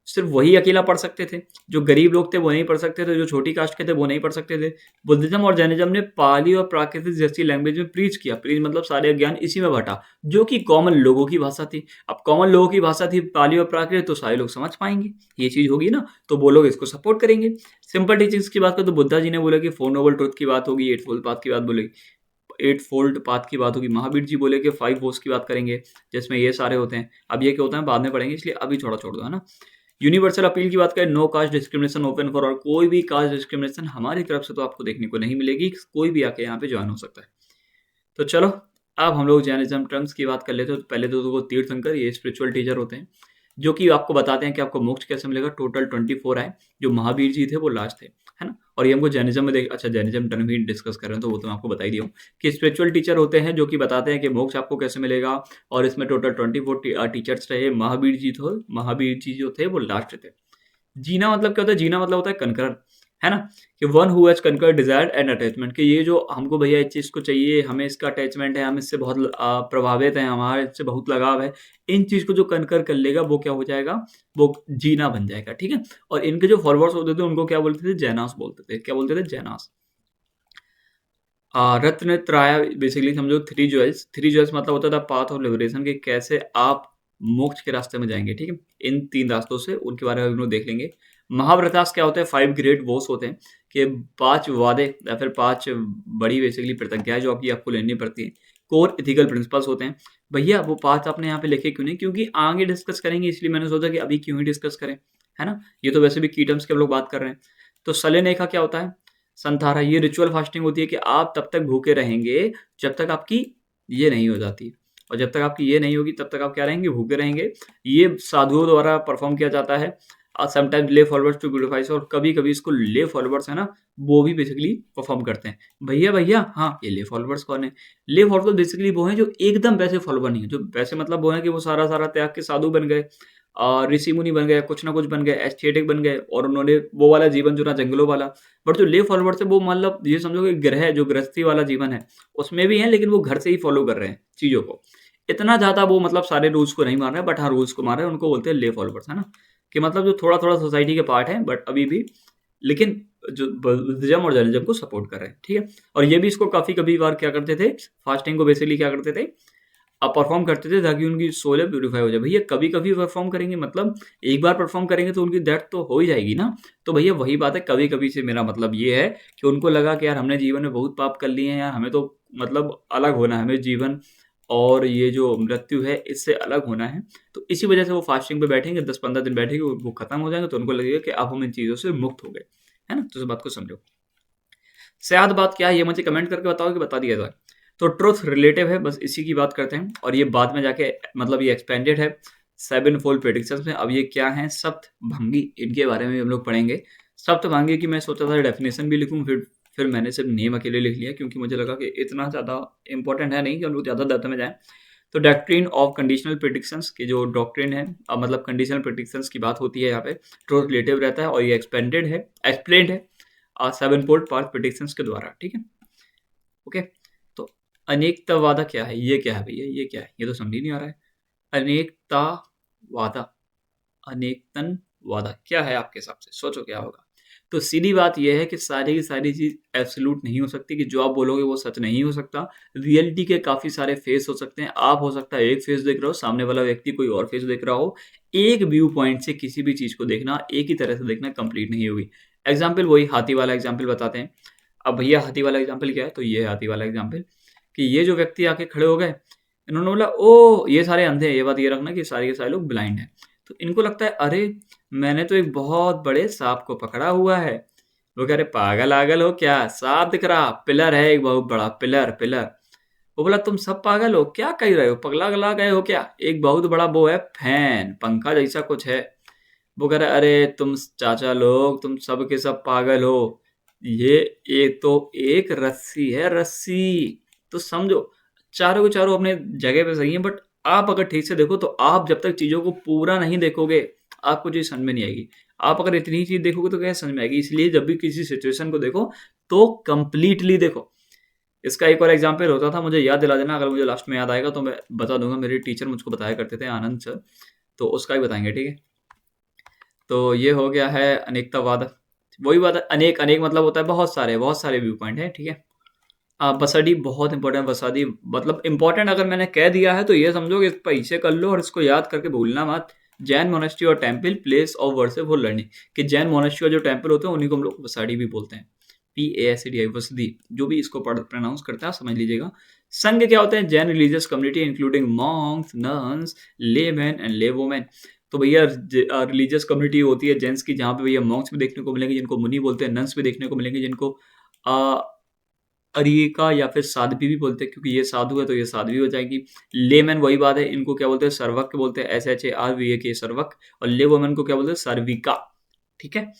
सिर्फ वही अकेला पढ़ सकते थे, जो गरीब लोग थे वो नहीं पढ़ सकते थे, जो छोटी कास्ट के थे वो नहीं पढ़ सकते थे। बुद्धिज्म और जैनिज्म ने पाली और प्राकृतिक जैसी लैंग्वेज में प्रीच किया, प्रीच मतलब सारे ज्ञान इसी में बांटा, जो कि कॉमन लोगों की भाषा थी। अब कॉमन लोगों की भाषा थी पाली और प्राकृत, तो सारे लोग समझ पाएंगे, ये चीज होगी ना, तो वो लोग इसको सपोर्ट करेंगे। सिंपल टीचिंग्स की बात करें तो बुद्धा जी ने बोला कि 4 नोबल ट्रुथ की बात होगी, 8 फोल्ड पाथ की बात बोलेगी, 8 फोल्ड पाथ की बात होगी। महावीर जी बोले कि 5 वोस की बात करेंगे, जिसमें ये सारे होते हैं। अब ये क्या होता है बाद में पढ़ेंगे, इसलिए अभी थोड़ा छोड़ दो, है ना। यूनिवर्सल अपील की बात करें, no caste discrimination open for all, कोई भी कास्ट डिस्क्रिमिनेशन हमारी तरफ से तो आपको देखने को नहीं मिलेगी, कोई भी आके यहाँ पे ज्वाइन हो सकता है। तो चलो अब हम लोग जैनिज्म टर्म्स की बात कर लेते हैं। तो पहले तो वो तीर्थंकर, ये स्पिरिचुअल टीचर होते हैं, जो कि आपको बताते हैं कि आपको मोक्ष कैसे मिलेगा। टोटल 24 आए, जो महावीर जी थे वो लास्ट थे, है ना। और ये हमको जैनिज्म में देख, अच्छा जैनिज्म टर्म भी डिस्कस कर रहे हैं तो वो तो मैं आपको बता ही दिया हूँ कि स्पिरिचुअल टीचर होते हैं जो कि बताते हैं कि मोक्ष आपको कैसे मिलेगा। और इसमें टोटल 24 टीचर्स रहे। महावीर जी जो थे वो लास्ट थे। जीना मतलब क्या होता है, जीना मतलब होता है कनकर, है ना, कि one who has conquer desire and attachment, कि ये जो हमको भैया इस चीज को चाहिए, हमें इसका अटैचमेंट है, हम इससे बहुत प्रभावित हैं, हमारे इससे बहुत लगाव है, इन चीज को जो कनकर कर लेगा वो क्या हो जाएगा, वो जीना बन जाएगा। ठीक है, और इनके जो फॉलोअर्स होते थे उनको क्या बोलते थे, जैनास बोलते थे। क्या बोलते थे, जैनास। रत्न त्राय बेसिकली समझो 3 ज्वेल्स। 3 ज्वेल्स मतलब होता था पाथ ऑफ लिबरेशन, कि कैसे आप मोक्ष के रास्ते में जाएंगे। ठीक है, इन 3 रास्तों से, उनके बारे में हम लोग देख लेंगे। महाव्रतास क्या होता है, 5 ग्रेट वोस होते हैं, कि 5 वादे या फिर 5 बड़ी बेसिकली प्रतिज्ञा जो आपको लेनी पड़ती है। कोर इथिकल प्रिंसिपल्स होते हैं। भैया वो 5 आपने यहाँ पे लिखे क्यों नहीं, क्योंकि आगे डिस्कस करेंगे, इसलिए मैंने सोचा कि अभी क्यों ही डिस्कस करें, है ना। ये तो वैसे भी की टर्म्स के हम लोग बात कर रहे हैं। तो सलेनेका क्या होता है, संथारा, ये रिचुअल फास्टिंग होती है कि आप तब तक भूखे रहेंगे जब तक आपकी ये नहीं हो जाती, और जब तक आपकी ये नहीं होगी तब तक आप क्या रहेंगे, भूखे रहेंगे। ये साधुओं द्वारा परफॉर्म किया जाता है। समटाइम्स ले फॉलोअर्स टू ग्लूरिफाइस, और कभी कभी इसको ले फॉलोअर्स है ना वो भी बेसिकली परफॉर्म करते हैं। भैया भैया हाँ, ये ले फॉलोअर्स कौन है, ले फॉलोअर्स बेसिकली वो हैं जो एकदम वैसे फॉलोअर नहीं है, जो वैसे मतलब वो है कि वो सारा सारा त्याग के साधु बन गए, ऋषि मुनि बन गए, कुछ ना कुछ बन गए, एस्थेटिक बन गए, और उन्होंने वो वाला जीवन चुना जंगलों वाला। बट जो ले फॉलोअर्स है वो मतलब ये समझो कि ग्रह जो गृहस्थी वाला जीवन है उसमें भी है, लेकिन वो घर से ही फॉलो कर रहे हैं चीजों को। इतना ज्यादा वो मतलब सारे रूल्स को नहीं मान रहे, बट हाँ रूल्स को मान रहे हैं, उनको बोलते हैं ले फॉलोअर्स, है ना। कि मतलब जो थोड़ा थोड़ा सोसाइटी के पार्ट है बट अभी भी, लेकिन जो बुद्धिज्म और जैनिज्म को सपोर्ट कर रहे हैं। ठीक है, और ये भी इसको काफी कभी बार क्या करते थे, फास्टिंग को बेसिकली क्या करते थे, अब परफॉर्म करते थे ताकि उनकी सोल है प्यूरीफाई हो जाए। भैया कभी कभी परफॉर्म करेंगे, मतलब एक बार परफॉर्म करेंगे तो उनकी डेथ तो हो ही जाएगी ना। तो भैया वही बात है, कभी कभी से मेरा मतलब ये है कि उनको लगा कि यार हमने जीवन में बहुत पाप कर लिए हैं यार, हमें तो मतलब अलग होना है, हमें जीवन और ये जो मृत्यु है इससे अलग होना है। तो इसी वजह से वो फास्टिंग पे बैठेंगे, 10-15 दिन बैठेंगे, वो खत्म हो जाएंगे तो उनको लगेगा कि अब हम इन चीज़ों से मुक्त हो गए, है ना। तो इस बात को समझो। शायद बात क्या है ये मुझे कमेंट करके बताओ कि बता दिया जाए। तो ट्रुथ रिलेटिव है, बस इसी की बात करते हैं, और ये बाद में जाके मतलब ये एक्सपेंडेड है 7 फोल्ड प्रेडिक्शंस में। अब ये क्या है, सप्त भंगी, इनके बारे में भी हम लोग पढ़ेंगे। सप्त भंगी की मैं सोचा था डेफिनेशन भी लिखूं, फिर मैंने सिर्फ नेम अकेले लिख लिया क्योंकि मुझे लगा कि इतना ज़्यादा इंपॉर्टेंट है नहीं कि हम लोग ज़्यादा डेप्थ में जाएं। तो डॉक्ट्रिन ऑफ कंडीशनल प्रेडिक्शंस की जो डॉक्ट्रिन है, मतलब कंडीशनल प्रेडिक्शंस की बात होती है यहाँ पे, ट्रुथ रिलेटिव रहता है और ये एक्सपेंडेड है, एक्सप्लेन्ड है 7 फोल्ड पाथ प्रेडिक्शंस के द्वारा, ठीक है। ओके, तो अनेकतावादा क्या है, ये क्या है भैया, ये क्या है, ये तो समझ ही नहीं आ रहा है। अनेकतावादा, अनेकतन वादा क्या है आपके हिसाब से, सोचो क्या होगा। तो सीधी बात यह है कि सारी की सारी चीज एब्सोल्यूट नहीं हो सकती, कि जो आप बोलोगे वो सच नहीं हो सकता। रियलिटी के काफी सारे फेस हो सकते हैं। आप हो सकता है एक फेस देख रहे हो, सामने वाला व्यक्ति कोई और फेस देख रहा हो। एक व्यू पॉइंट से किसी भी चीज को देखना, एक ही तरह से देखना कंप्लीट नहीं होगी। एग्जाम्पल वही हाथी वाला एग्जाम्पल बताते हैं। अब भैया हाथी वाला एग्जाम्पल क्या है, तो ये है हाथी वाला एग्जाम्पल कि ये जो व्यक्ति आके खड़े हो गए, इन्होंने बोला ओ ये सारे अंधे हैं। ये बात ये रखना कि सारे के सारे लोग ब्लाइंड हैं। तो इनको लगता है अरे मैंने तो एक बहुत बड़े सांप को पकड़ा हुआ है। वो कह रहे पागल आगल हो क्या, सांप दिख रहा, पिलर है एक बहुत बड़ा, पिलर पिलर। वो बोला तुम सब पागल हो क्या, कह रहे हो, पगला गला गए हो क्या, एक बहुत बड़ा वो है फैन, पंखा जैसा कुछ है। वो कह रहा अरे तुम चाचा लोग तुम सब के सब पागल हो, ये तो एक रस्सी है, रस्सी। तो समझो चारों के चारों अपने जगह पे सही है, बट आप अगर ठीक से देखो तो आप जब तक चीजों को पूरा नहीं देखोगे आपको चीज समझ में नहीं आएगी। आप अगर इतनी ही चीज देखोगे तो कैसे समझ में आएगी। इसलिए जब भी किसी सिचुएशन को देखो तो कंप्लीटली देखो। इसका एक और एग्जाम्पल होता था, मुझे याद दिला देना, अगर मुझे लास्ट में याद आएगा तो मैं बता दूंगा। मेरे टीचर मुझको बताया करते थे, आनंद सर, तो उसका ही बताएंगे, ठीक है। तो ये हो गया है अनेकतावाद। वही बात है, अनेक अनेक मतलब होता है बहुत सारे व्यू पॉइंट है, ठीक है। बसडी बहुत इंपॉर्टेंट, बसडी मतलब इंपॉर्टेंट अगर मैंने कह दिया है तो ये समझो कि इस पर इसे कर लो और इसको याद करके भूलना मत। जैन मोनेस्ट्री और temple place of worship for learning, कि जैन मोनेस्ट्री और जो टेम्पल होते हैं उन्हीं को हम लोग बसाड़ी भी बोलते हैं। PASADI वसदी, जो भी इसको प्रोनाउंस करता है समझ लीजिएगा। संघ क्या होते हैं, Jain religious community including Monks, nuns, layman and ले वोमेन। तो भैया रिलीजियस कम्युनिटी होती है जेंट्स की, जहाँ पे भैया मॉन्क्स भी देखने को मिलेंगे जिनको मुनि बोलते हैं, नन्स भी देखने को मिलेंगे जिनको अरियका या फिर साध्वी भी बोलते हैं, क्योंकि ये साधु है तो ये साध्वी हो जाएगी। लेमैन वही बात है, इनको क्या बोलते हैं, सर्वक बोलते हैं, SHARVAK सर्वक। और ले वोमेन को क्या बोलते हैं, सर्विका, ठीक है।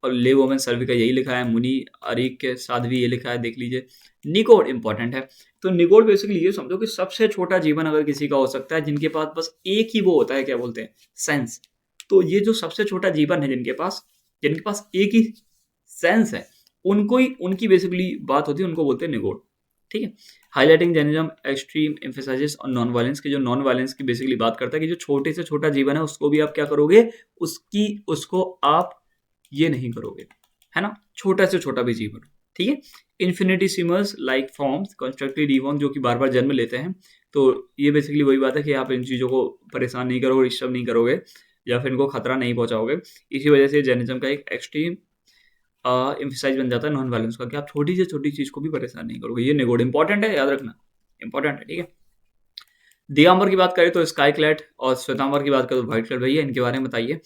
और ले वोमेन सर्विका यही लिखा है, मुनि अरिक के साध्वी ये लिखा है, देख लीजिए। निगोड इंपॉर्टेंट है। तो निगोड बेसिकली ये समझो कि सबसे छोटा जीवन अगर किसी का हो सकता है जिनके पास बस एक ही वो होता है, क्या बोलते हैं, सेंस। तो ये जो सबसे छोटा जीवन है जिनके पास एक ही सेंस है, उनको ही उनकी बेसिकली बात होती है, उनको बोलते हैं निगोड, ठीक है। हाईलाइटिंग जैनिज्म एक्सट्रीम एम्फेसाइजेस और नॉन वायलेंस की, जो नॉन वायलेंस की बेसिकली बात करता है कि जो छोटे से छोटा जीवन है उसको भी आप क्या करोगे, उसको आप ये नहीं करोगे, है ना, छोटा से छोटा भी जीवन, ठीक है। इन्फिनिटीसिमल्स लाइक फॉर्म्स कंस्ट्रक्टिव रिवॉन्ग, जो कि बार बार जन्म लेते हैं। तो ये बेसिकली वही बात है कि आप इन चीज़ों को परेशान नहीं करोगे, डिस्टर्ब नहीं करोगे, या फिर इनको खतरा नहीं पहुंचाओगे। इसी वजह से जैनिज्म का एक एक्सट्रीम एम्फेसाइज बन जाता है नॉन वायलेंस का, कि आप छोटी से छोटी चीज को भी परेशान नहीं करोगे। ये निगोड इंपॉर्टेंट है, याद रखना, इंपॉर्टेंट है, ठीक है। दिगंबर की बात करें तो स्काई क्लैड, और श्वेतांबर की बात करें तो व्हाइट क्लैड। भैया इनके बारे में बताइए,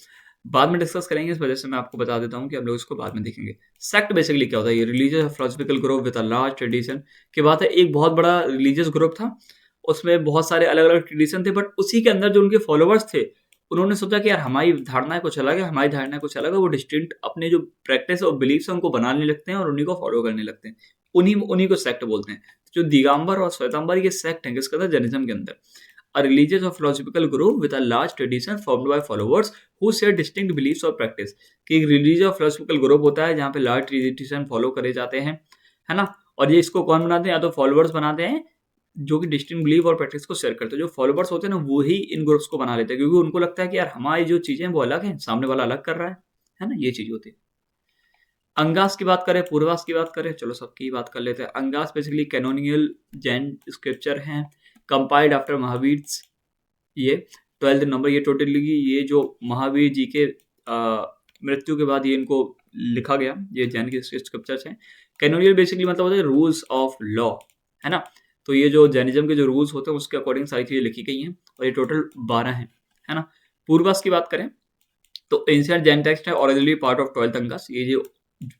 बाद में डिस्कस करेंगे, इस वजह से मैं आपको बता देता हूँ कि हम लोग इसको बाद में देखेंगे। सेक्ट बेसिकली क्या होता है, ये religious philosophical group with a large tradition की बात है। एक बहुत बड़ा रिलीजियस ग्रुप था, उसमें बहुत सारे अलग अलग ट्रेडिशन थे, बट उसी के अंदर जो उनके फॉलोअर्स थे उन्होंने सोचा कि यार हमारी धारणा कुछ अलग है, हमारी धारणा कुछ अलग है। वो डिस्टिंक्ट अपने जो प्रैक्टिस और बिलीफ्स है उनको बनाने लगते हैं और उन्हीं को फॉलो करने लगते हैं, उन्हीं को सेक्ट बोलते हैं। जो दिगंबर और श्वेतांबर ये सेक्ट है किसके अंदर, जैनिज्म के अंदर। A religious or philosophical group with a large tradition formed by followers who share distinct beliefs or practice। कि एक religious और philosophical group होता है जहाँ पे large tradition follow करे जाते हैं, है ना। और ये इसको कौन बनाते हैं, या तो followers बनाते हैं जो कि distinct belief और practice को शेयर करते हैं। जो followers होते हैं ना वो ही इन ग्रुप्स को बना लेते हैं, क्योंकि उनको लगता है कि यार हमारी जो चीजें वो अलग हैं, सामने वाला अलग कर रहा है ना, ये चीज होती है। अंगास की बात करें, पूर्वास की बात करें, चलो सबकी बात कर लेते हैं। अंगास बेसिकली कैनोनियल जैन स्क्रिप्चर हैं, कंपाइल्ड आफ्टर महावीर, ये 12th नंबर, ये टोटली ये जो महावीर जी के मृत्यु के बाद ये इनको लिखा गया, ये जैन के स्क्रिप्चर्स हैं। कैनोनियल बेसिकली मतलब होता है रूल्स ऑफ लॉ, है ना। तो ये जो जैनिज्म के जो रूल्स होते हैं उसके अकॉर्डिंग सारी चीजें लिखी गई हैं, और ये टोटल 12 हैं, है ना। पूर्वास की बात करें तो एंशिएंट जैन टेक्स्ट है, originally part of 12th angas. ये जो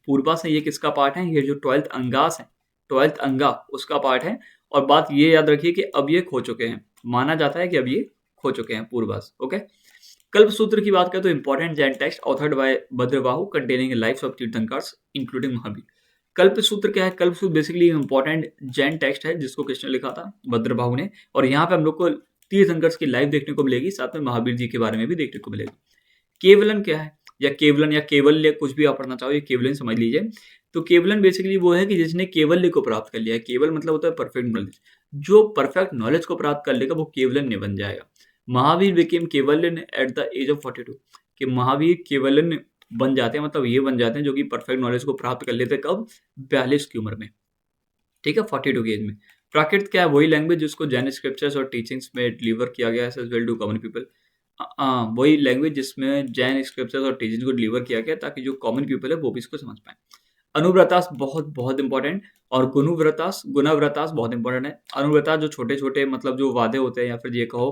पूर्वास है ये किसका पार्ट है, ये जो 12th अंगास है, 12th अंगा उसका पार्ट है। और बात ये याद रखिए कि अब ये खो चुके हैं, माना जाता है कि अब ये खो चुके हैं पूर्वास। ओके, कल्प सूत्र की बात करें तो important Jain text authored by Bhadrabahu containing lives of tirthankars including Mahavir. Kalpa Sutra क्या है, कल्प सूत्र बेसिकली इंपॉर्टेंट जैन टेक्स्ट है जिसको किसने लिखा था, भद्रबाहु ने। और यहाँ पे हम लोग को तीर्थंकर्स की लाइफ देखने को मिलेगी, साथ में महावीर जी के बारे में भी देखने को मिलेगी। केवलन क्या है, या केवलन या केवल्य, कुछ भी आप पढ़ना चाहो, ये केवलन समझ लीजिए। तो केवलन बेसिकली वो है कि जिसने केवल्य को प्राप्त कर लिया है। केवल मतलब होता है परफेक्ट नॉलेज, जो परफेक्ट नॉलेज को प्राप्त कर लेगा वो केवलन्य बन जाएगा। Mahavir became kevalya at the age of 42, कि महावीर केवल्य बन जाते हैं, मतलब ये बन जाते हैं जो कि परफेक्ट नॉलेज को प्राप्त कर लेते हैं कब, 42 की उम्र में, ठीक है, 42 की एज में। प्राकृत क्या है, वही लैंग्वेज जिसको जैन स्क्रिप्चर्स और टीचिंग्स में डिलीवर किया गया है, वेल टू कॉमन पीपल। वही लैंग्वेज जिसमें जैन स्क्रिप्चर्स और टीचिंग्स को डिलीवर किया गया ताकि जो कॉमन पीपल है वो भी इसको समझ पाए। अनुव्रतास बहुत बहुत इंपॉर्टेंट, और गुणव्रतास, गुणव्रतास बहुत इंपॉर्टेंट है। अनुव्रतास जो छोटे छोटे मतलब जो वादे होते हैं, या फिर ये कहो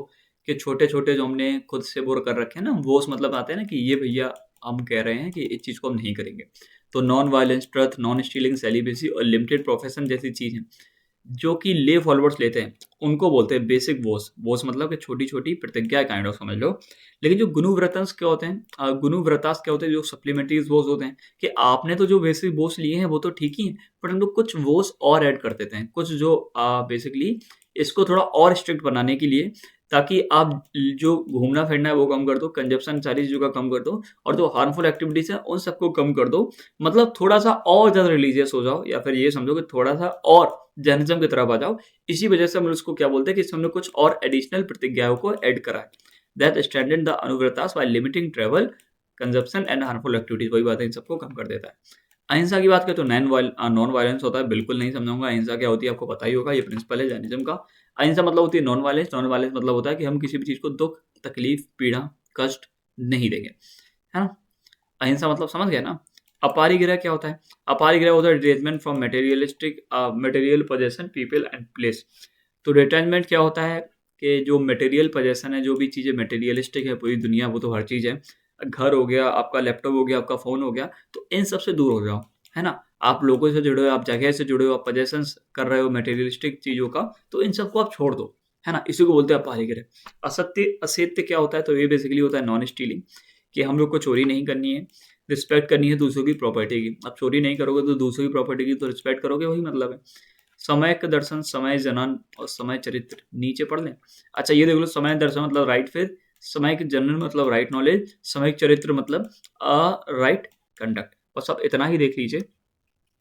कि छोटे छोटे जो हमने खुद से बोर कर रखे हैं ना, वो मतलब आते हैं ना कि ये भैया हम कह रहे हैं कि इस चीज़ को हम नहीं करेंगे। तो non violence, truth, non stealing, celibacy और लिमिटेड प्रोफेशन जैसी चीज़ हैं जो कि ले फॉलोअर्स लेते हैं, उनको बोलते हैं बेसिक वोस। वोस मतलब कि छोटी छोटी प्रतिज्ञा काइंड ऑफ समझ लो। लेकिन जो गुणव्रतास क्या होते हैं, गुणव्रतास क्या होते हैं, जो सप्लीमेंट्री वोस होते हैं, कि आपने तो जो बेसिक वोस लिए हैं वो तो ठीक ही है, बट हम लोग कुछ वोस और ऐड कर देते हैं, कुछ जो बेसिकली इसको थोड़ा और स्ट्रिक्ट बनाने के लिए, ताकि आप जो घूमना फिरना है वो कम कर दो, कंजप्शन सारी चीज़ों का कम कर दो, और जो हार्मफुल एक्टिविटीज है उन सबको कम कर दो। मतलब थोड़ा सा और ज़्यादा रिलीजियस हो जाओ, या फिर ये समझो कि थोड़ा सा और जैनिज्म की तरफ आ जाओ। इसी वजह से हम उसको क्या बोलते हैं कि इसमें हमने कुछ और एडिशनल प्रतिज्ञाओं को ऐड करा है। That standard the anuvratas by limiting travel, consumption and harmful activities, वही बात है, इन सबको कम कर देता है। अहिंसा की बात करें तो नॉन वायलेंस होता है, बिल्कुल नहीं समझाऊंगा अहिंसा क्या होती है, आपको पता ही होगा, ये प्रिंसिपल है जैनिज्म का। अहिंसा मतलब होती है नॉन वायलेंस, नॉन वायलेंस मतलब होता है कि हम किसी भी चीज़ को दुख, तकलीफ, पीड़ा, कष्ट नहीं देंगे, है ना। अहिंसा मतलब समझ गए ना। अपारिग्रह क्या होता है, अपारिग्रह होता है detachment from material possession, people and place. तो डिटैचमेंट क्या होता है कि जो मटेरियल पोजेशन है, जो भी चीज़ें मटेरियलिस्टिक है पूरी दुनिया, वो तो हर चीज़ है, घर हो गया, आपका लैपटॉप हो गया, आपका फ़ोन हो गया, तो इन सब से दूर हो जाओ, है ना। आप लोगों से जुड़े हो, आप जगह से जुड़े हो, आप पोजेशंस कर रहे हो मटेरियलिस्टिक चीज़ों का, तो इन सबको आप छोड़ दो, है ना। इसी को बोलते हैं अपारिग्रह। असत्य असत्य क्या होता है, तो ये बेसिकली होता है नॉन स्टीलिंग, कि हम लोग को चोरी नहीं करनी है, रिस्पेक्ट करनी है दूसरों की प्रॉपर्टी की। अब चोरी नहीं करोगे तो दूसरों की प्रॉपर्टी की तो रिस्पेक्ट करोगे, वही मतलब है। समय का दर्शन, समय जनन और समय चरित्र, नीचे पढ़ लें। अच्छा ये देख लो, समय दर्शन मतलब राइट फेथ, समय के जनन मतलब राइट नॉलेज, समय चरित्र मतलब राइट कंडक्ट। बस आप इतना ही देख लीजिए,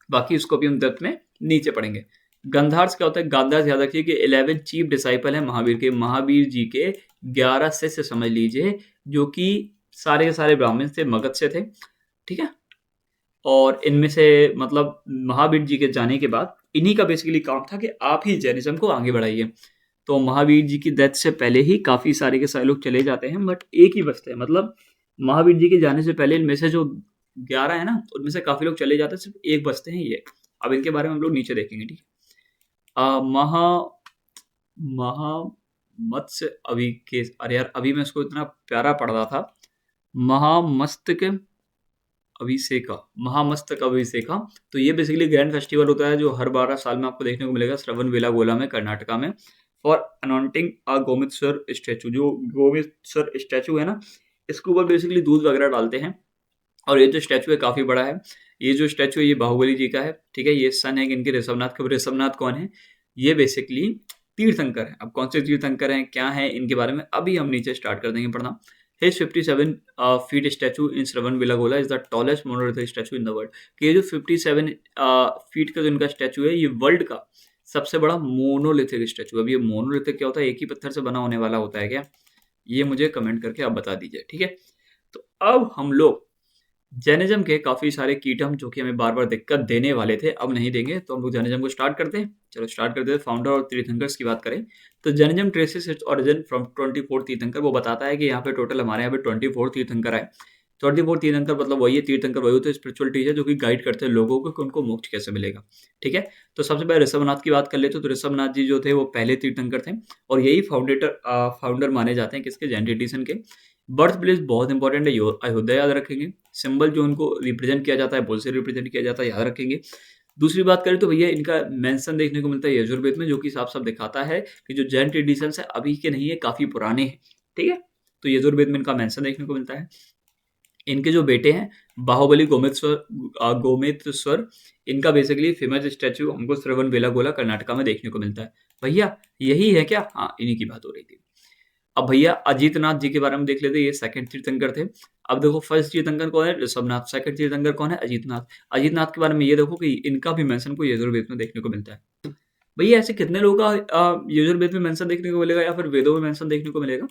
बाकी इसको भी हम डेप्थ में नीचे पढ़ेंगे। गंधार्स क्या होता है, गांधार्स याद रखिए कि 11 चीफ डिसाइपल है महावीर के, महावीर जी के 11 शिष्य समझ लीजिए, जो कि सारे के सारे ब्राह्मण थे, मगध से थे, ठीक है। और इनमें से मतलब महावीर जी के जाने के बाद इन्हीं का बेसिकली काम था कि आप ही जैनिज्म को आगे बढ़ाइए। तो महावीर जी की डेथ से पहले ही काफ़ी सारे के सारे लोग चले जाते हैं, बट एक ही बचते हैं। मतलब महावीर जी के जाने से पहले इनमें से जो 11 है ना, उनमें से काफ़ी लोग चले जाते हैं, सिर्फ एक बचते हैं ये। अब इनके बारे में हम लोग नीचे देखेंगे, ठीक है। महा मत्स्य अभी के, अरे यार अभी मैं इसको इतना प्यारा पढ़ रहा था, महामस्तक अभिषेका, महामस्तक अभिषेका। तो ये बेसिकली ग्रैंड फेस्टिवल होता है जो हर 12 साल में आपको देखने को मिलेगा श्रवण बेलागोला में, कर्नाटका में, फॉर अनॉइंटिंग अ गोमितस्वर स्टैचू। जो गोमितस्वर स्टैचू है ना, इसके ऊपर बेसिकली दूध वगैरह डालते हैं। और ये जो स्टैचू है काफ़ी बड़ा है। ये जो स्टैचू है ये बाहुबली जी का है, ठीक है। ये सन है इनके ऋषभनाथ का। ऋषभनाथ कौन है, ये बेसिकली तीर्थंकर है। अब कौन से तीर्थंकर हैं, क्या है, इनके बारे में अभी हम नीचे स्टार्ट कर देंगे पढ़ना। His 57 feet statue in Shravanbellagola is the tallest monolithic statue in the world। कि ये जो 57 फीट का जो इनका स्टैचू है, ये वर्ल्ड का सबसे बड़ा मोनोलिथिक स्टैचू है। अब ये मोनोलिथिक क्या होता है, एक ही पत्थर से बना होने वाला होता है क्या, ये मुझे कमेंट करके आप बता दीजिए, ठीक है। तो अब हम लोग जैनिज्म के काफ़ी सारे कीटम जो कि हमें बार-बार दिक्कत देने वाले थे, अब नहीं देंगे, तो हम लोग जैनिज्म को स्टार्ट करते हैं। चलो स्टार्ट करते हैं। फाउंडर और तीर्थंकर्स की बात करें, तो Jainism traces its origin from 24 तीर्थंकर। वो बताता है कि यहाँ पे टोटल हमारे यहाँ पे 24 तीर्थंकर आए। 24 तीर्थंकर मतलब वही है, तीर्थंकर वही होते हैं स्पिरिचुअल टीचर जो कि गाइड करते हैं लोगों को कि उनको मोक्ष कैसे मिलेगा। ठीक है? तो सबसे पहले ऋषभनाथ की बात कर लेते हैं, तो ऋषभनाथ जी जो थे वो पहले तीर्थंकर थे और यही फाउंडर माने जाते हैं किसके? जैन ट्रेडिशन के। बर्थ प्लेस बहुत इंपॉर्टेंट है, अयोध्या याद रखेंगे। सिंबल जो उनको रिप्रेजेंट किया जाता है, बुल से रिप्रेजेंट किया जाता है, याद रखेंगे। दूसरी बात करें तो भैया इनका मेंशन देखने को मिलता है यजुर्वेद में, जो कि साफ-साफ दिखाता है कि जो जैन ट्रेडिशंस है अभी के नहीं है, काफ़ी पुराने हैं। ठीक है? तो यजुर्वेद में इनका मेंशन देखने को मिलता है। इनके जो बेटे हैं बाहुबली गोमेतस्वर, इनका बेसिकली फेमस स्टैचू हमको श्रवणबेलागोला कर्नाटका में देखने को मिलता है। भैया यही है क्या? हाँ, इन्हीं की बात हो रही थी। अब भैया अजीतनाथ जी के बारे में देख लेते हैं, ये सेकंड तीर्थंकर थे। अब देखो फर्स्ट तीर्थंकर कौन है? ऋषभनाथ। सेकंड तीर्थंकर कौन है? अजीतनाथ। अजीतनाथ के बारे में ये देखो कि इनका भी मेंशन को यजुर्वेद में देखने को मिलता है। भैया ऐसे कितने लोगों का यजुर्वेद में मेंशन देखने को मिलेगा या फिर वेदों में मेंशन देखने को मिलेगा?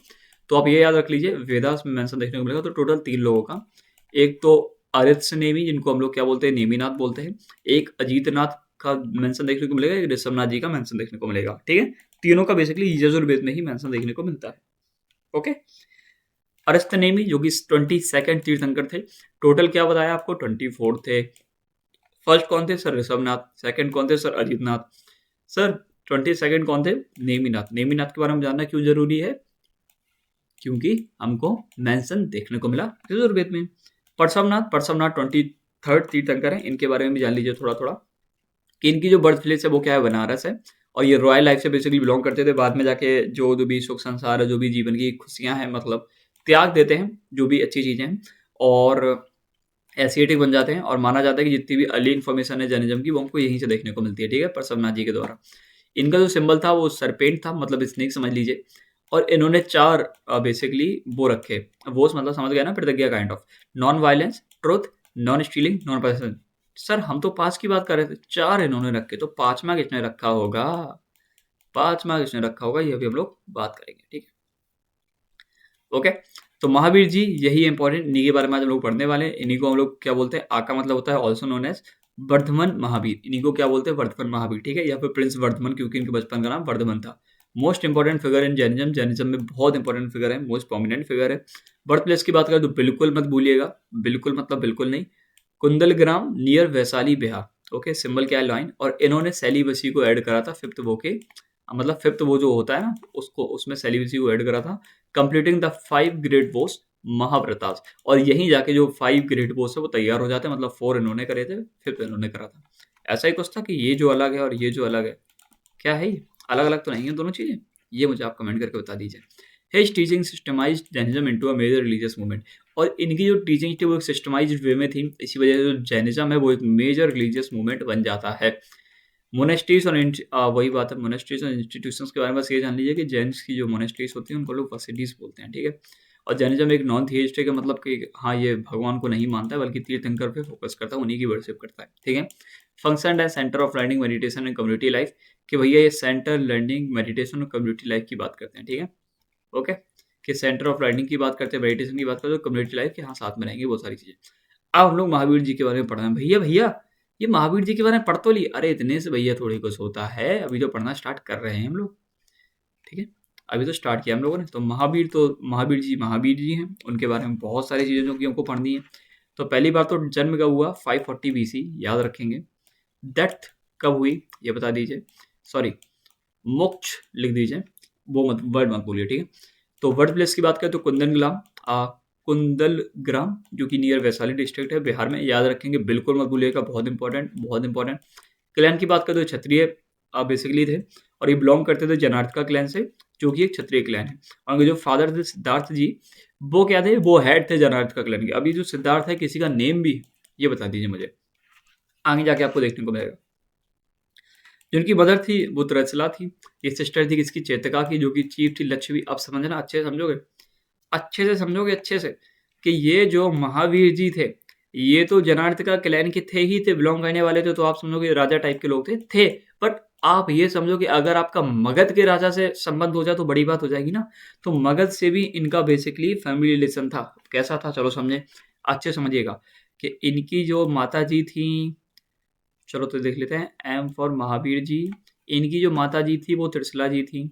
तो आप ये याद रख लीजिए, वेदास में मेंशन देखने को मिलेगा तो टोटल 3 लोगों का। एक तो अरित्सनेमी जिनको हम लोग क्या बोलते हैं? नेमिनाथ बोलते हैं। एक अजीतनाथ का मेंशन देखने को मिलेगा, एक ऋषभनाथ जी का मेंशन देखने को मिलेगा। ठीक है? तीनों का बेसिकली यजुर्वेद में ही मेंशन देखने को मिलता है। ओके? अरिस्तनेमी जो कि 22nd तीर्थंकर थे। टोटल क्या बताया आपको? 24 थे। फर्स्ट कौन थे? सर ऋषभनाथ। सेकंड कौन थे? सर अजीतनाथ। सर 22nd कौन थे? नेमिनाथ। नेमिनाथ के बारे में जानना क्यों जरूरी है? क्योंकि हमको मेंशन देखने को मिला यजुर्वेद में। परसवनाथ 23rd तीर्थंकर है, इनके बारे में भी जान लीजिए थोड़ा थोड़ा कि इनकी जो बर्थ प्लेस है वो क्या है? बनारस है और ये रॉयल लाइफ से बेसिकली बिलोंग करते थे। बाद में जाके जो भी सुख संसार है, जो भी जीवन की खुशियां हैं, मतलब त्याग देते हैं जो भी अच्छी चीजें हैं और एसिएटिक बन जाते हैं और माना जाता है कि जितनी भी अर्ली इन्फॉर्मेशन है जर्नलिज्म की वो हमको यहीं से देखने को मिलती है। ठीक है? परसवनाथ जी के द्वारा इनका जो सिंबल था वो सरपेंट था, मतलब स्नेक समझ लीजिए। और इन्होंने 4 बेसिकली वो रखे, वो मतलब समझ गया ना, प्रतिज्ञा kind of non violence, truth, non stealing, non possession. Sir हम तो 5 की बात कर रहे थे, 4 इन्होंने रखे, तो 5वां किसने रखा होगा? 5वां किसने रखा होगा ये भी हम लोग बात करेंगे। ठीक है? ओके। तो महावीर जी यही इंपॉर्टेंट, इन्हीं के बारे में आज हम लोग पढ़ने वाले हैं। इन्हीं को हम लोग क्या बोलते हैं? आका मतलब होता है also known as Vardhaman Mahavira. इन्हीं को क्या बोलते हैं? वर्धमान महावीर। ठीक है? या फिर प्रिंस वर्धमान, क्योंकि इनके बचपन का नाम वर्धमान था। Most important figure in Jainism, Jainism में बहुत इंपॉर्टेंट फिगर है, मोस्ट प्रोमिनेंट फिगर है। बर्थ प्लेस की बात करें तो बिल्कुल मत भूलिएगा, बिल्कुल मतलब बिल्कुल नहीं, Kundalgram near Vaishali Bihar. Okay? Symbol क्या है? लाइन। और इन्होंने सेलिबसी को ऐड करा था फिफ्थ वो के, मतलब फिफ्थ वो जो होता है ना उसको, उसमें सेलिबसी को ऐड करा था। कंप्लीटिंग द 5 ग्रेट वॉर्स महाव्रतास, और यहीं जाके जो 5 ग्रेट वॉर्स है वो तैयार हो जाते हैं, मतलब 4 इन्होंने करे थे, फिफ्थ इन्होंने करा था। ऐसा ही कुछ था कि ये जो अलग है और ये जो अलग है, क्या है ये? अलग अलग तो नहीं है दोनों चीजें? ये मुझे आप कमेंट करके बता दीजिए। His teaching systematised Jainism into a major religious movement, और इनकी जो टीचिंग थी वो एक सिस्टमाइज्ड वे में थी, इसी वजह से जो जैनिज्म है वो एक मेजर रिलीजियस मूवमेंट बन जाता है। मोनेस्ट्रीज और वही बात है, मोनेस्ट्रीज और इंस्टीट्यूशंस के बारे में बस ये जान लीजिए कि जैन्स की जो मोनेस्ट्रीज होती हैं उनको लोग वर्सिटीज बोलते हैं। ठीक है? और जैनिज्म एक नॉन थिएस्टिक है, मतलब कि हाँ ये भगवान को नहीं मानता है बल्कि तीर्थंकर पे फोकस करता है, उन्हीं की वर्शिप करता है। ठीक है? Function as centre of learning, meditation and community life, कि भैया ये सेंटर लर्निंग, मेडिटेशन और कम्युनिटी लाइफ की बात करते हैं। ठीक है? ओके? कि सेंटर ऑफ लर्निंग की बात करते हैं, मेडिटेशन की बात करते हैं, कम्युनिटी लाइफ के हाँ साथ में रहेंगे बहुत सारी चीजें। अब हम लोग महावीर जी के बारे में पढ़ रहे हैं। भैया भैया ये महावीर जी के बारे में पढ़ तो ली, अरे इतने से भैया थोड़ी कुछ होता है, अभी तो पढ़ना स्टार्ट कर रहे हैं हम लोग। ठीक है? अभी तो स्टार्ट किया हम लोगों ने। तो महावीर जी हैं, उनके बारे में बहुत सारी चीज़ें जो कि हमको पढ़नी है। तो पहली बार तो जन्म कब हुआ? 540 BC, याद रखेंगे। डेथ कब हुई ये बता दीजिए, सॉरी मोक्ष लिख दीजिए, वो मत वर्ड मत बोलिए। ठीक है? तो वर्ड प्लेस की बात करें तो कुंदलग्राम जो कि नियर वैशाली डिस्ट्रिक्ट है बिहार में, याद रखेंगे, बिल्कुल मत भूलिएगा, बहुत इंपॉर्टेंट, बहुत इंपॉर्टेंट। क्लैन की बात करें तो क्षत्रिय बेसिकली थे और ये बिलोंग करते थे जनार्थिका क्लैन से, जो कि एक क्षत्रिय क्लैन है। और उनके जो फादर थे सिद्धार्थ जी, वो क्या थे? वो हेड थे जनार्थिका क्लैन के। अभी जो सिद्धार्थ है किसी का नेम भी ये बता दीजिए मुझे, आगे जाके आपको देखने को मिलेगा। जिनकी मदर थी वो त्रैसला थी, ये सिस्टर थी किसकी? चेतका की, जो कि चीफ थी लक्ष्मी। अब समझना, अच्छे से समझोगे, अच्छे से समझोगे, अच्छे से, कि ये जो महावीर जी थे ये तो जनार्थिका क्लैन के थे ही थे, बिलोंग करने वाले थे, तो आप समझोगे राजा टाइप के लोग थे। बट आप ये समझो कि अगर आपका मगध के राजा से संबंध हो जाए तो बड़ी बात हो जाएगी ना। तो मगध से भी इनका बेसिकली फैमिली रिलेशन था। कैसा था? चलो समझे, अच्छे समझिएगा कि इनकी जो माता जी थी, चलो तो देख लेते हैं, एम फॉर महावीर जी। इनकी जो माता जी थी वो त्रिशला जी थी,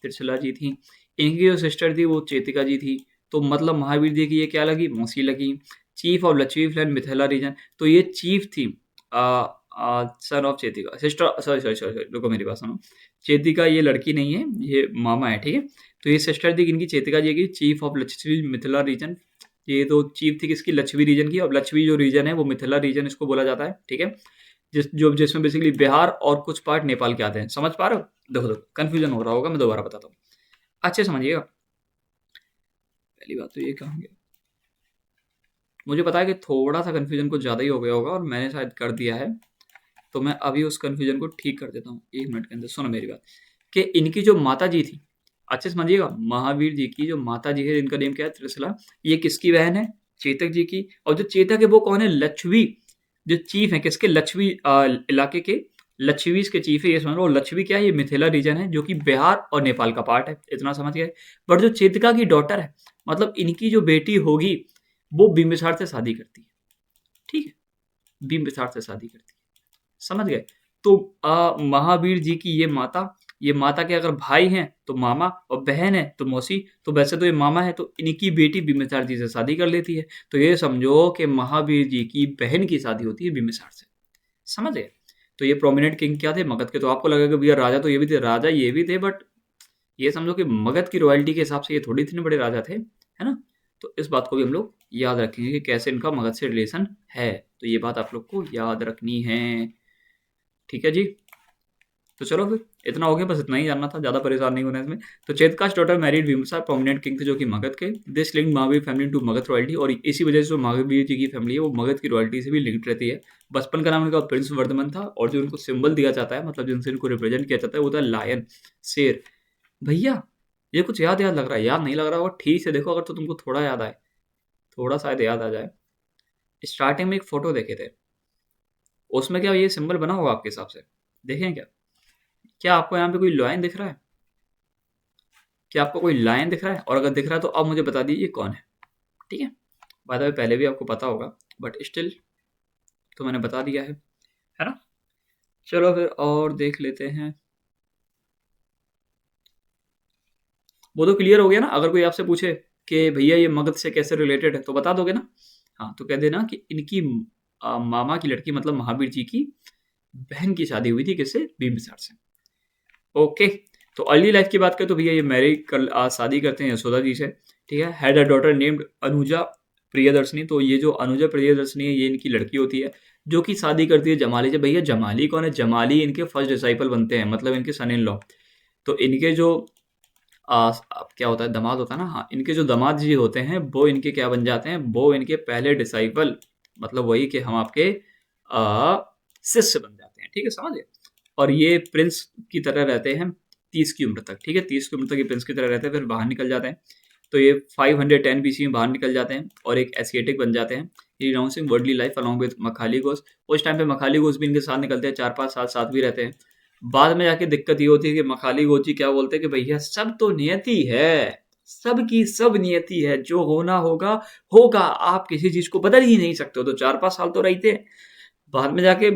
त्रिशला जी थी। इनकी जो सिस्टर थी वो चेतिका जी थी। तो मतलब महावीर जी की ये क्या लगी, मौसी लगी। Chief of Lakshadweep Mithila region, तो ये चीफ थी, son of Chetika, sister, sorry sorry sorry, रुको मेरी बात सुनो। चेतिका ये लड़की नहीं है, ये मामा है, ठीक है। तो ये सिस्टर थी इनकी, चेतिका जी की, chief of Lakshadweep Mithila region. ये तो चीफ थी किसकी, लक्षवी रीजन की। और लक्षवी जो रीजन है वो मिथिला रीजन इसको बोला जाता है, ठीक है। जिसमें बेसिकली बिहार और कुछ पार्ट नेपाल के आते हैं। समझ पा रहे हो? देखो देखो कंफ्यूजन हो रहा होगा, मैं दोबारा बताता हूँ, अच्छे समझिएगा। पहली बात तो ये कहूँगी, मुझे पता है कि थोड़ा सा कंफ्यूजन कुछ ज़्यादा ही हो गया होगा और मैंने शायद कर दिया है, तो मैं अभी उस कंफ्यूजन को ठीक कर देता हूँ 1 मिनट के अंदर। सुनो मेरी बात, कि इनकी जो माता जी थी, अच्छे से समझिएगा, महावीर जी की जो माता जी है, इनका नेम क्या है, त्रिशला। ये किसकी बहन है, चेतक जी की। और जो चेतक है वो कौन है, लक्षवी, जो चीफ है किसके, लक्षवी इलाके के, लक्षवी के चीफ है, ये समझ लो। लक्षवी क्या है, ये मिथिला रीजन है जो कि बिहार और नेपाल का पार्ट है, इतना समझ गए। बट जो चेतिका की डॉटर है, मतलब इनकी जो बेटी होगी, वो बिंबिसार से शादी करती है, ठीक है, बिंबिसार से शादी करती है, समझ गए। तो महावीर जी की ये माता के अगर भाई हैं तो मामा, और बहन है तो मौसी। तो वैसे तो ये मामा है, तो इनकी बेटी बिंबिसार जी से शादी कर लेती है। तो ये समझो कि महावीर जी की बहन की शादी होती है बिंबिसार से, समझ गए। तो ये प्रोमिनेंट किंग क्या थे, मगध के। तो आपको लगेगा भैया राजा तो ये भी थे, राजा ये भी थे, बट ये समझो कि मगध की रॉयल्टी के हिसाब से ये थोड़ी इतने बड़े राजा थे, है ना। तो इस बात को भी हम लोग याद रखेंगे कि कैसे इनका मगध से रिलेशन है। तो ये बात आप लोग को याद रखनी है, ठीक है जी। तो चलो फिर इतना हो गया, बस इतना ही जानना था, ज़्यादा परेशान नहीं होना इसमें। तो Chetaka's daughter married Bimbisara, prominent king थे जो कि मगध के। This link Mahavir family to Magadh royalty, और इसी वजह से जो महावीर जी की फैमिली है वो मगध की रॉयल्टी से भी लिंक्ड रहती है। बचपन का नाम इनका प्रिंस वर्धमान था, और जो इनको सिंबल दिया जाता है, मतलब जिनसे इनको रिप्रेजेंट किया जाता है, वो था लायन, शेर। भैया ये कुछ याद याद लग रहा है, याद नहीं लग रहा होगा, ठीक से देखो अगर तो तुमको थोड़ा याद आए, थोड़ा शायद याद आ जाए। स्टार्टिंग में एक फोटो देखे थे, उसमें क्या ये सिंबल बना होगा आपके हिसाब से, देखें क्या? क्या आपको यहाँ पे कोई लाइन दिख रहा है? क्या आपको कोई लाइन दिख रहा है? और अगर दिख रहा है तो अब मुझे बता दीजिए कौन है, ठीक है। बाय द वे पहले भी आपको पता होगा, बट स्टिल तो मैंने बता दिया है ना। चलो फिर और देख लेते हैं। वो तो क्लियर हो गया ना। अगर कोई आपसे पूछे कि भैया ये मगध से कैसे रिलेटेड है, तो बता दोगे ना। हाँ, तो कह देना कि इनकी मामा की लड़की, मतलब महावीर जी की बहन की शादी हुई थी किससे, बिंबिसार से। ओके। तो अर्ली लाइफ की बात करें तो भैया ये मैरिज कर शादी करते हैं यशोदा जी से, ठीक है। Had a daughter named Anuja Priyadarshini. तो ये जो अनुजा प्रियदर्शनी है, ये इनकी लड़की होती है जो कि शादी करती है जमाली से। भैया जमाली कौन है? जमाली इनके फर्स्ट डिसाइपल बनते हैं, मतलब इनके सन इन लॉ। तो इनके जो क्या होता है, दामाद होता है ना, हाँ, इनके जो दामाद जी होते हैं वो इनके क्या बन जाते हैं, वो इनके पहले डिसाइपल, मतलब वही कि हम आपके शिष्य बन जाते हैं, ठीक है, समझ गए। और ये प्रिंस की तरह रहते हैं 30 की उम्र तक, ठीक है, 30 की उम्र तक ये प्रिंस की तरह रहते हैं, फिर बाहर निकल जाते हैं। तो ये 510 BC में बाहर निकल जाते हैं और एक एशिएटिक बन जाते हैं, renouncing worldly life along with Makhali Ghosh. उस टाइम पे मखाली घोष भी इनके साथ निकलते हैं, 4-5 साल साथ भी रहते हैं। बाद में जाके दिक्कत ये होती है कि मखाली घोष जी क्या बोलते हैं कि भैया सब तो नियति है, सबकी सब नियति है, जो होना होगा होगा, आप किसी चीज को बदल ही नहीं सकते हो। तो 4-5 साल तो रहते हैं। बाद में जाके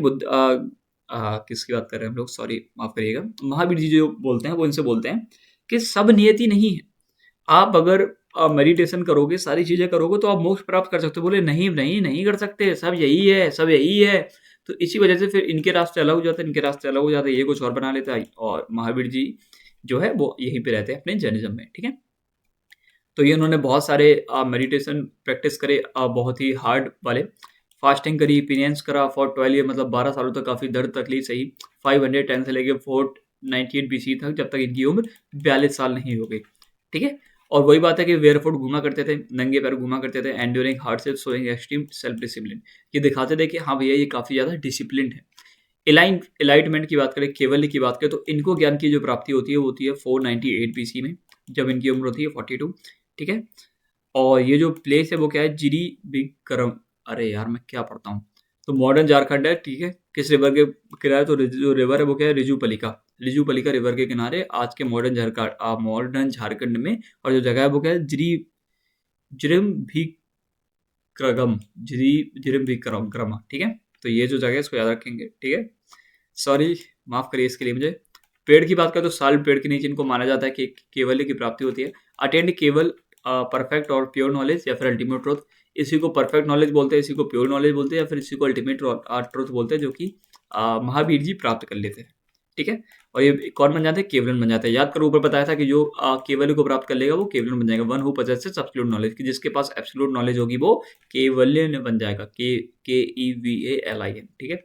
किसकी बात कर रहे हैं हम लोग, सॉरी माफ करिएगा, महावीर जी जो बोलते हैं वो इनसे बोलते हैं कि सब नियति नहीं है। आप अगर मेडिटेशन करोगे, सारी चीजें करोगे तो आप मोक्ष प्राप्त कर सकते हो। बोले नहीं नहीं नहीं कर सकते, सब यही है, सब यही है। तो इसी वजह से फिर इनके रास्ते अलग हो जाते हैं, इनके रास्ते अलग हो जाते हैं, ये कुछ और बना लेता है, और महावीर जी जो है वो यहीं पे रहते हैं अपने जैनिज्म में, ठीक है। तो ये उन्होंने बहुत सारे मेडिटेशन प्रैक्टिस करे, बहुत ही हार्ड वाले, फास्टिंग करी, पिनियंस करा फॉर 12 ईयर, मतलब 12 सालों तक काफ़ी दर्द तकलीफ सही, 510 से लेके 498 BC तक, जब तक इनकी उम्र 42 साल नहीं हो गई, ठीक है। और वही बात है कि वेयरफुट घूमा करते थे, नंगे पैर घूमा करते थे, enduring hardship, showing extreme self discipline. ये दिखाते थे कि हाँ भैया ये काफ़ी ज़्यादा डिसिप्लिन है। एलाइटमेंट की बात करें, केवल्य की बात करें, तो इनको ज्ञान की जो प्राप्ति होती है वो होती है 498 BC में, जब इनकी उम्र होती है 42, ठीक है। और ये जो प्लेस है वो क्या है, जिरी बिक्रम, अरे यार मैं क्या पढ़ता हूँ। तो मॉडर्न झारखंड है, ठीक है। किस रिवर के किनारे? तो जो रिवर है वो क्या है, रिजुपलिका, रिजुपलिका रिवर के किनारे आज के मॉडर्न झारखंड में। और जो जगह है वो क्या है, जिरी जिरम भी क्रगम, जिरिम विक्रम, ठीक है। तो ये जो जगह है इसको याद रखेंगे, ठीक है। सॉरी, माफ करिए इसके लिए मुझे। पेड़ की बात करें तो साल पेड़ के नीचे इनको माना जाता है कि केवल्य की प्राप्ति होती है। अटेंड केवल परफेक्ट और प्योर नॉलेज या फिर अल्टीमेट ट्रुथ। इसी को परफेक्ट नॉलेज बोलते हैं, इसी को प्योर नॉलेज बोलते हैं, या फिर इसी को अल्टीमेट ट्रुथ बोलते हैं, जो कि महावीर जी प्राप्त कर लेते हैं, ठीक है। और ये कौन बन जाते हैं? केवलन बन जाते हैं। याद करो, ऊपर बताया था कि जो केवल्य को प्राप्त कर लेगा वो केवलन बन जाएगा। One who possesses absolute knowledge, कि जिसके पास एब्सोल्यूट नॉलेज होगी वो केवल्य बन जाएगा। KEVALIN, ठीक है।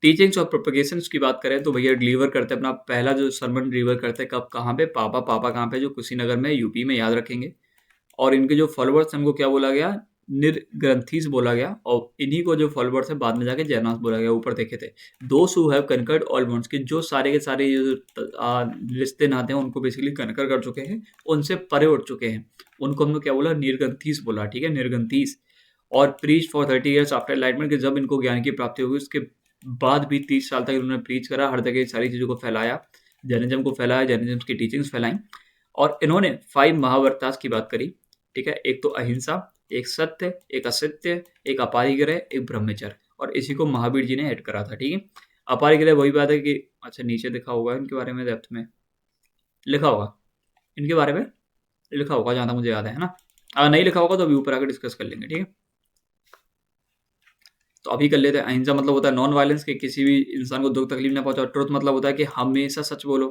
टीचिंग्स और प्रोपगेशंस की बात करें तो भैया डिलीवर करते हैं अपना पहला जो सरमन डिलीवर करते हैं कब, कहाँ पे? पापा कहाँ पे? जो कुशीनगर में, यूपी में, याद रखेंगे। और इनके जो फॉलोअर्स हैं उनको क्या बोला गया? निर्ग्रंथीस बोला गया। और इन्हीं को जो फॉलोअर्स है बाद में जाके जैनास बोला गया। ऊपर देखे थे, those who have conquered all wants, के जो सारे के सारे जो रिश्ते नाते हैं उनको बेसिकली कनकर कर चुके हैं, उनसे परे उठ चुके हैं, उनको हमने क्या बोला? निर्ग्रंथीस बोला, ठीक है, निर्ग्रंथीस। और preach for 30 years after enlightenment, कि जब इनको ज्ञान की प्राप्ति होगी उसके बाद भी 30 साल तक इन्होंने प्रीच करा, हर जगह सारी चीज़ों को फैलाया, जैनिज्म को फैलाया, जैनिज्म की टीचिंग्स फैलाई। और इन्होंने 5 महावर्तास की बात करी, ठीक है। एक तो अहिंसा, एक सत्य, एक असत्य, एक अपारिग्रह, एक ब्रह्मचर्य। और इसी को महावीर जी ने ऐड करा था, ठीक है। अपारिग्रह वही बात है कि, अच्छा नीचे लिखा होगा इनके बारे में, डेप्थ में लिखा होगा इनके बारे में, लिखा होगा जहाँ तक मुझे याद है ना। अगर नहीं लिखा होगा तो अभी ऊपर आकर डिस्कस कर लेंगे, ठीक है। तो अभी कर लेते हैं। अहिंसा मतलब होता है नॉन वायलेंस, के किसी भी इंसान को दुख तकलीफ ना पहुंचाओ। ट्रुथ मतलब होता है कि हमेशा सच बोलो,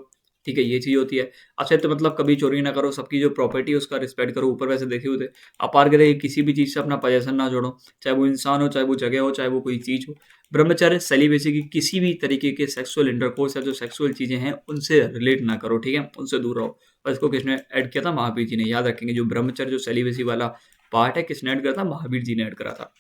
ठीक है, ये चीज होती है। असत्य मतलब कभी चोरी ना करो, सबकी जो प्रॉपर्टी है उसका रिस्पेक्ट करो, ऊपर वैसे देखे हुए थे। अपारग्रह, किसी भी चीज से अपना पोजेशन ना जोड़ो, चाहे वो इंसान हो, चाहे वो जगह हो, चाहे वो कोई चीज हो। ब्रह्मचर्य, सेलिबेसी, की किसी भी तरीके के सेक्सुअल इंटरकोर्स या जो सेक्सुअल चीजें हैं उनसे रिलेट ना करो, ठीक है, उनसे दूर रहो। और इसको किसने ऐड किया था? महावीर जी ने, याद रखेंगे। जो ब्रह्मचर्य, जो सेलिबेसी वाला पार्ट है, किसने ऐड करा था? महावीर जी ने ऐड करा था।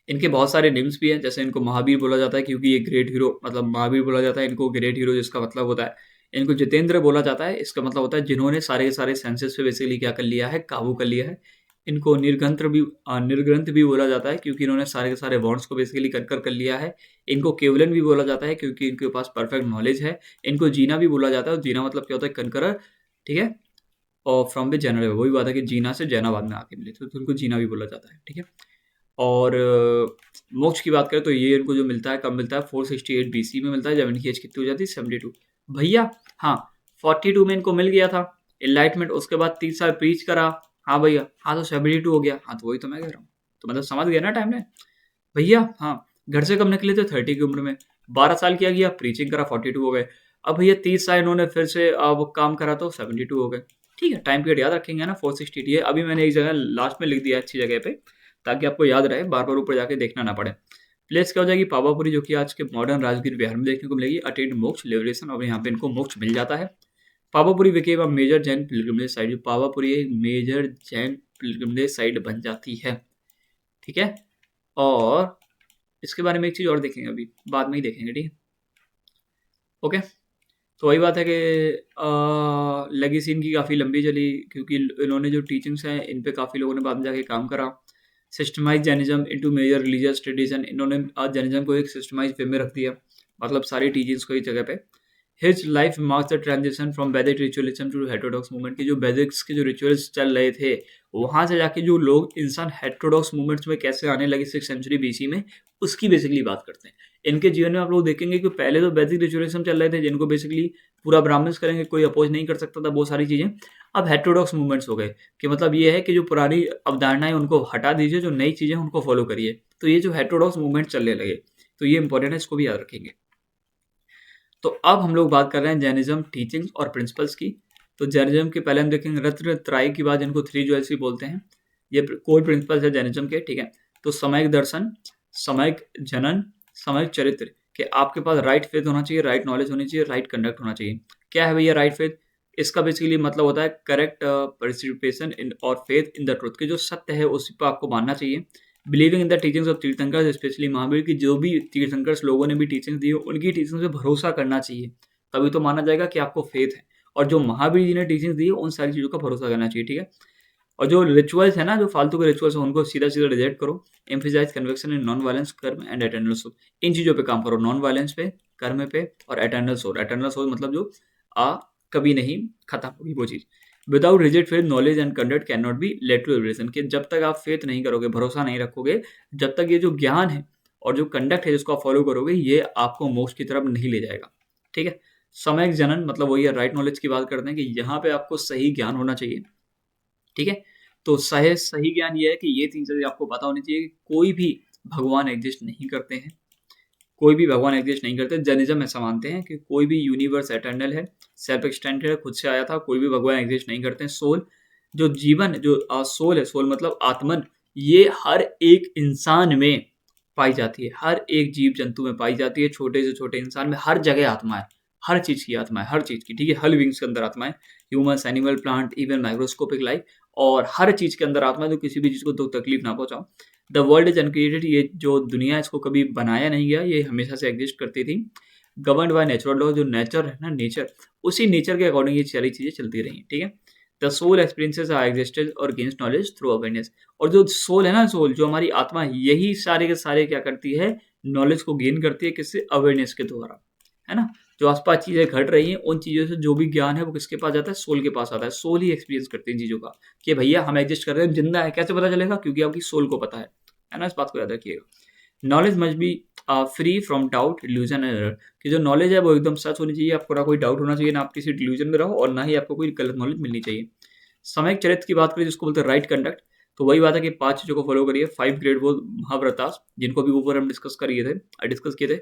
इनके बहुत सारे नेम्स भी हैं, जैसे इनको महावीर बोला जाता है क्योंकि ये ग्रेट हीरो, मतलब महावीर बोला जाता है इनको, ग्रेट हीरो जिसका मतलब होता है। इनको जितेंद्र बोला जाता है, इसका मतलब होता है जिन्होंने सारे के सारे सेंसेस पे बेसिकली क्या कर लिया है? काबू कर लिया है। इनको निर्ग्रंथ भी बोला जाता है क्योंकि इन्होंने सारे के सारे वर्ड्स को बेसिकली कर लिया है। इनको केवलन भी बोला जाता है क्योंकि इनके पास परफेक्ट नॉलेज है। इनको जीना भी बोला जाता है, और जीना मतलब क्या होता है? कनकरर, ठीक है। और फ्रॉम द जनरल, वही बात है कि जीना से जैना बाद में आके मिले, तो इनको जीना भी बोला जाता है, ठीक है। और मोक्ष की बात करें तो ये इनको जो मिलता है, कब मिलता है? 468 BC में मिलता है, जब इनकी एज कितनी हो जाती है? 72। भैया हाँ, 42 में इनको मिल गया था एनलाइटमेंट, उसके बाद 30 साल प्रीच करा। हाँ भैया, हाँ तो 72 हो गया। हाँ तो वही तो मैं कह रहा हूँ, तो मतलब समझ गया ना टाइम ने भैया। हाँ, घर से कब निकले थे? 30 की उम्र में। 12 साल किया गया, प्रीचिंग करा, 42 हो गए। अब भैया 30 साल इन्होंने फिर से अब काम करा तो 72 हो गए, ठीक है। टाइम पीरियड याद रखेंगे ना, 468। ये अभी मैंने एक जगह लास्ट में लिख दिया अच्छी जगह पे, ताकि आपको याद रहे, बार बार ऊपर जाके देखना ना पड़े। प्लेस क्या हो जाएगी? पावापुरी, जो कि आज के मॉडर्न राजगीर बिहार में देखने को मिलेगी। अटेंड मोक्ष लिबरेशन, और यहाँ पे इनको मोक्ष मिल जाता है। Pawapuri became a major Jain pilgrimage site, Pawapuri एक मेजर जैन पिलग्रिमेज साइट बन जाती है, ठीक है। और इसके बारे में एक चीज और देखेंगे, अभी बाद में ही देखेंगे, ठीक है, ओके। तो वही बात है कि लेगेसी इनकी काफ़ी लंबी चली, क्योंकि इन्होंने जो टीचिंग्स हैं इन पे काफ़ी लोगों ने बाद में जाके काम करा। Systematise Jainism into major religious tradition, इन्होंने आज जैनिज्म को एक सिस्टमाइज वे में रख दिया, मतलब सारी टीचिंग्स को एक जगह पे। His life marks the transition from वैदिक रिचुअलिज्म टू हेटेरोडॉक्स मूवमेंट, की जो वैदिक्स के जो रिचुअल्स चल रहे थे वहां से जाके जो लोग इंसान हेटेरोडॉक्स मूवमेंट्स में कैसे आने लगे 6th सेंचुरी BC में, उसकी बेसिकली बात करते हैं। इनके जीवन में आप लोग देखेंगे कि पहले तो वैदिक रिचुअलिज्म चल रहे थे जिनको बेसिकली पूरा ब्राह्मण्स करेंगे, कोई अपोज नहीं कर सकता था, बहुत सारी चीजें। अब हेटेरोडॉक्स मूवमेंट्स हो गए, कि मतलब ये है कि जो पुरानी अवधारणाएं उनको हटा दीजिए, जो नई चीजें उनको फॉलो करिए। तो ये जो हेटेरोडॉक्स मूवमेंट चलने लगे, तो ये इंपॉर्टेंट है, इसको भी याद रखेंगे। तो अब हम लोग बात कर रहे हैं जैनिज्म टीचिंग्स और प्रिंसिपल्स की। तो जैनिज्म के पहले हम देखेंगे रत्न त्राई की बात, जिनको 3 ज्वेल्स भी बोलते हैं। ये कोर प्रिंसिपल्स है जैनिज्म के, ठीक है। तो सामयिक दर्शन, सामयिक जनन, सामयिक चरित्र, कि आपके पास राइट फेथ होना चाहिए, राइट नॉलेज होनी चाहिए, राइट कंडक्ट होना चाहिए। क्या है भैया राइट फेथ? इसका बेसिकली मतलब होता है करेक्ट पार्टिसिपेशन इन और फेथ इन द ट्रुथ, के जो सत्य है उसी पर आपको मानना चाहिए। Believing in the teachings of tirthankars, specially Mahavir की जो भी तीर्थंकर्स लोगों ने भी टीचिंग्स दी उनकी टीचिंग्स पे भरोसा करना चाहिए, तभी तो माना जाएगा कि आपको फेथ है। और जो महावीर जी ने टीचिंग्स दी है उन सारी चीज़ों का भरोसा करना चाहिए, ठीक है। और जो रिचुअल्स है ना, जो फालतू के रिचुअल्स है उनको सीधा सीधा रिजेक्ट करो। Emphasise conviction in non violence, karma and eternal soul, इन चीज़ों पे काम करो, नॉन वायलेंस पे, कर्म पे, और एटर्नल सोल। एटर्नल सोल मतलब जो कभी नहीं खत्म होगी वो चीज़। Without rigid faith knowledge and conduct cannot be led to liberation, कि जब तक आप फेथ नहीं करोगे, भरोसा नहीं रखोगे, जब तक ये जो ज्ञान है और जो कंडक्ट है जिसको आप फॉलो करोगे, ये आपको मोक्ष की तरफ नहीं ले जाएगा। ठीक है, सम्यक जनन मतलब वही है, राइट नॉलेज की बात करते हैं कि यहाँ पे आपको सही ज्ञान होना चाहिए। ठीक है, तो सही सही ज्ञान ये है कि ये तीन चीजें आपको पता होनी चाहिए कि कोई भी भगवान एग्जिस्ट नहीं करते हैं, कोई भी भगवान एग्जिस्ट नहीं करते। जैनिज्म ऐसा मानते हैं कि कोई भी यूनिवर्स एटर्नल है, सेल्फ एक्सटेंडेड है, खुद से आया था, कोई भी भगवान एग्जिस्ट नहीं करते हैं। सोल जो जीवन जो सोल है, सोल मतलब आत्मन, ये हर एक इंसान में पाई जाती है, हर एक जीव जंतु में पाई जाती है, छोटे से छोटे इंसान में हर जगह आत्मा है, हर चीज की आत्मा है, हर चीज की। ठीक है, हर विंग्स के अंदर आत्मा है, humans, animal, plant, even microscopic life, और हर चीज के अंदर आत्मा है, तो किसी भी चीज को दुख तकलीफ ना पहुंचाओ। द वर्ल्ड इज अनक्रिएटेड, ये जो दुनिया है इसको कभी बनाया नहीं गया, ये हमेशा से एग्जिस्ट करती थी। गवर्नड बाय नेचुरल लॉ, जो नेचर है ना, नेचर, उसी नेचर के अकॉर्डिंग ये सारी चीजें चलती रही। ठीक है, the soul experiences are existed और गेन्स नॉलेज थ्रू अवेयरनेस, और जो सोल है ना, सोल जो हमारी आत्मा है, यही सारे के सारे क्या करती है, नॉलेज को गेन करती है, किससे, अवेयरनेस के द्वारा, है ना। जो आसपास चीजें घट रही हैं, उन चीजों से जो भी ज्ञान है वो किसके पास जाता है, सोल के पास आता है। सोल ही एक्सपीरियंस करती है चीजों का, कि भैया हम एग्जिस्ट कर रहे हैं, जिंदा है, कैसे पता चलेगा, क्योंकि आपकी सोल को पता है ना, इस बात को याद रखिएगा। Knowledge must be free from doubt, illusion and error, कि जो नॉलेज है वो एकदम सच होनी चाहिए, आपको ना कोई डाउट होना चाहिए, ना आप किसी डिल्यूजन में रहो, और ना ही आपको कोई गलत नॉलेज मिलनी चाहिए। समयक चरित्र की बात करें जिसको बोलते हैं राइट कंडक्ट, तो वही बात है कि 5 चीजों को फॉलो करिए, 5 ग्रेट वो महाव्रतास, जिनको भी ऊपर हम डिस्कस किए थे।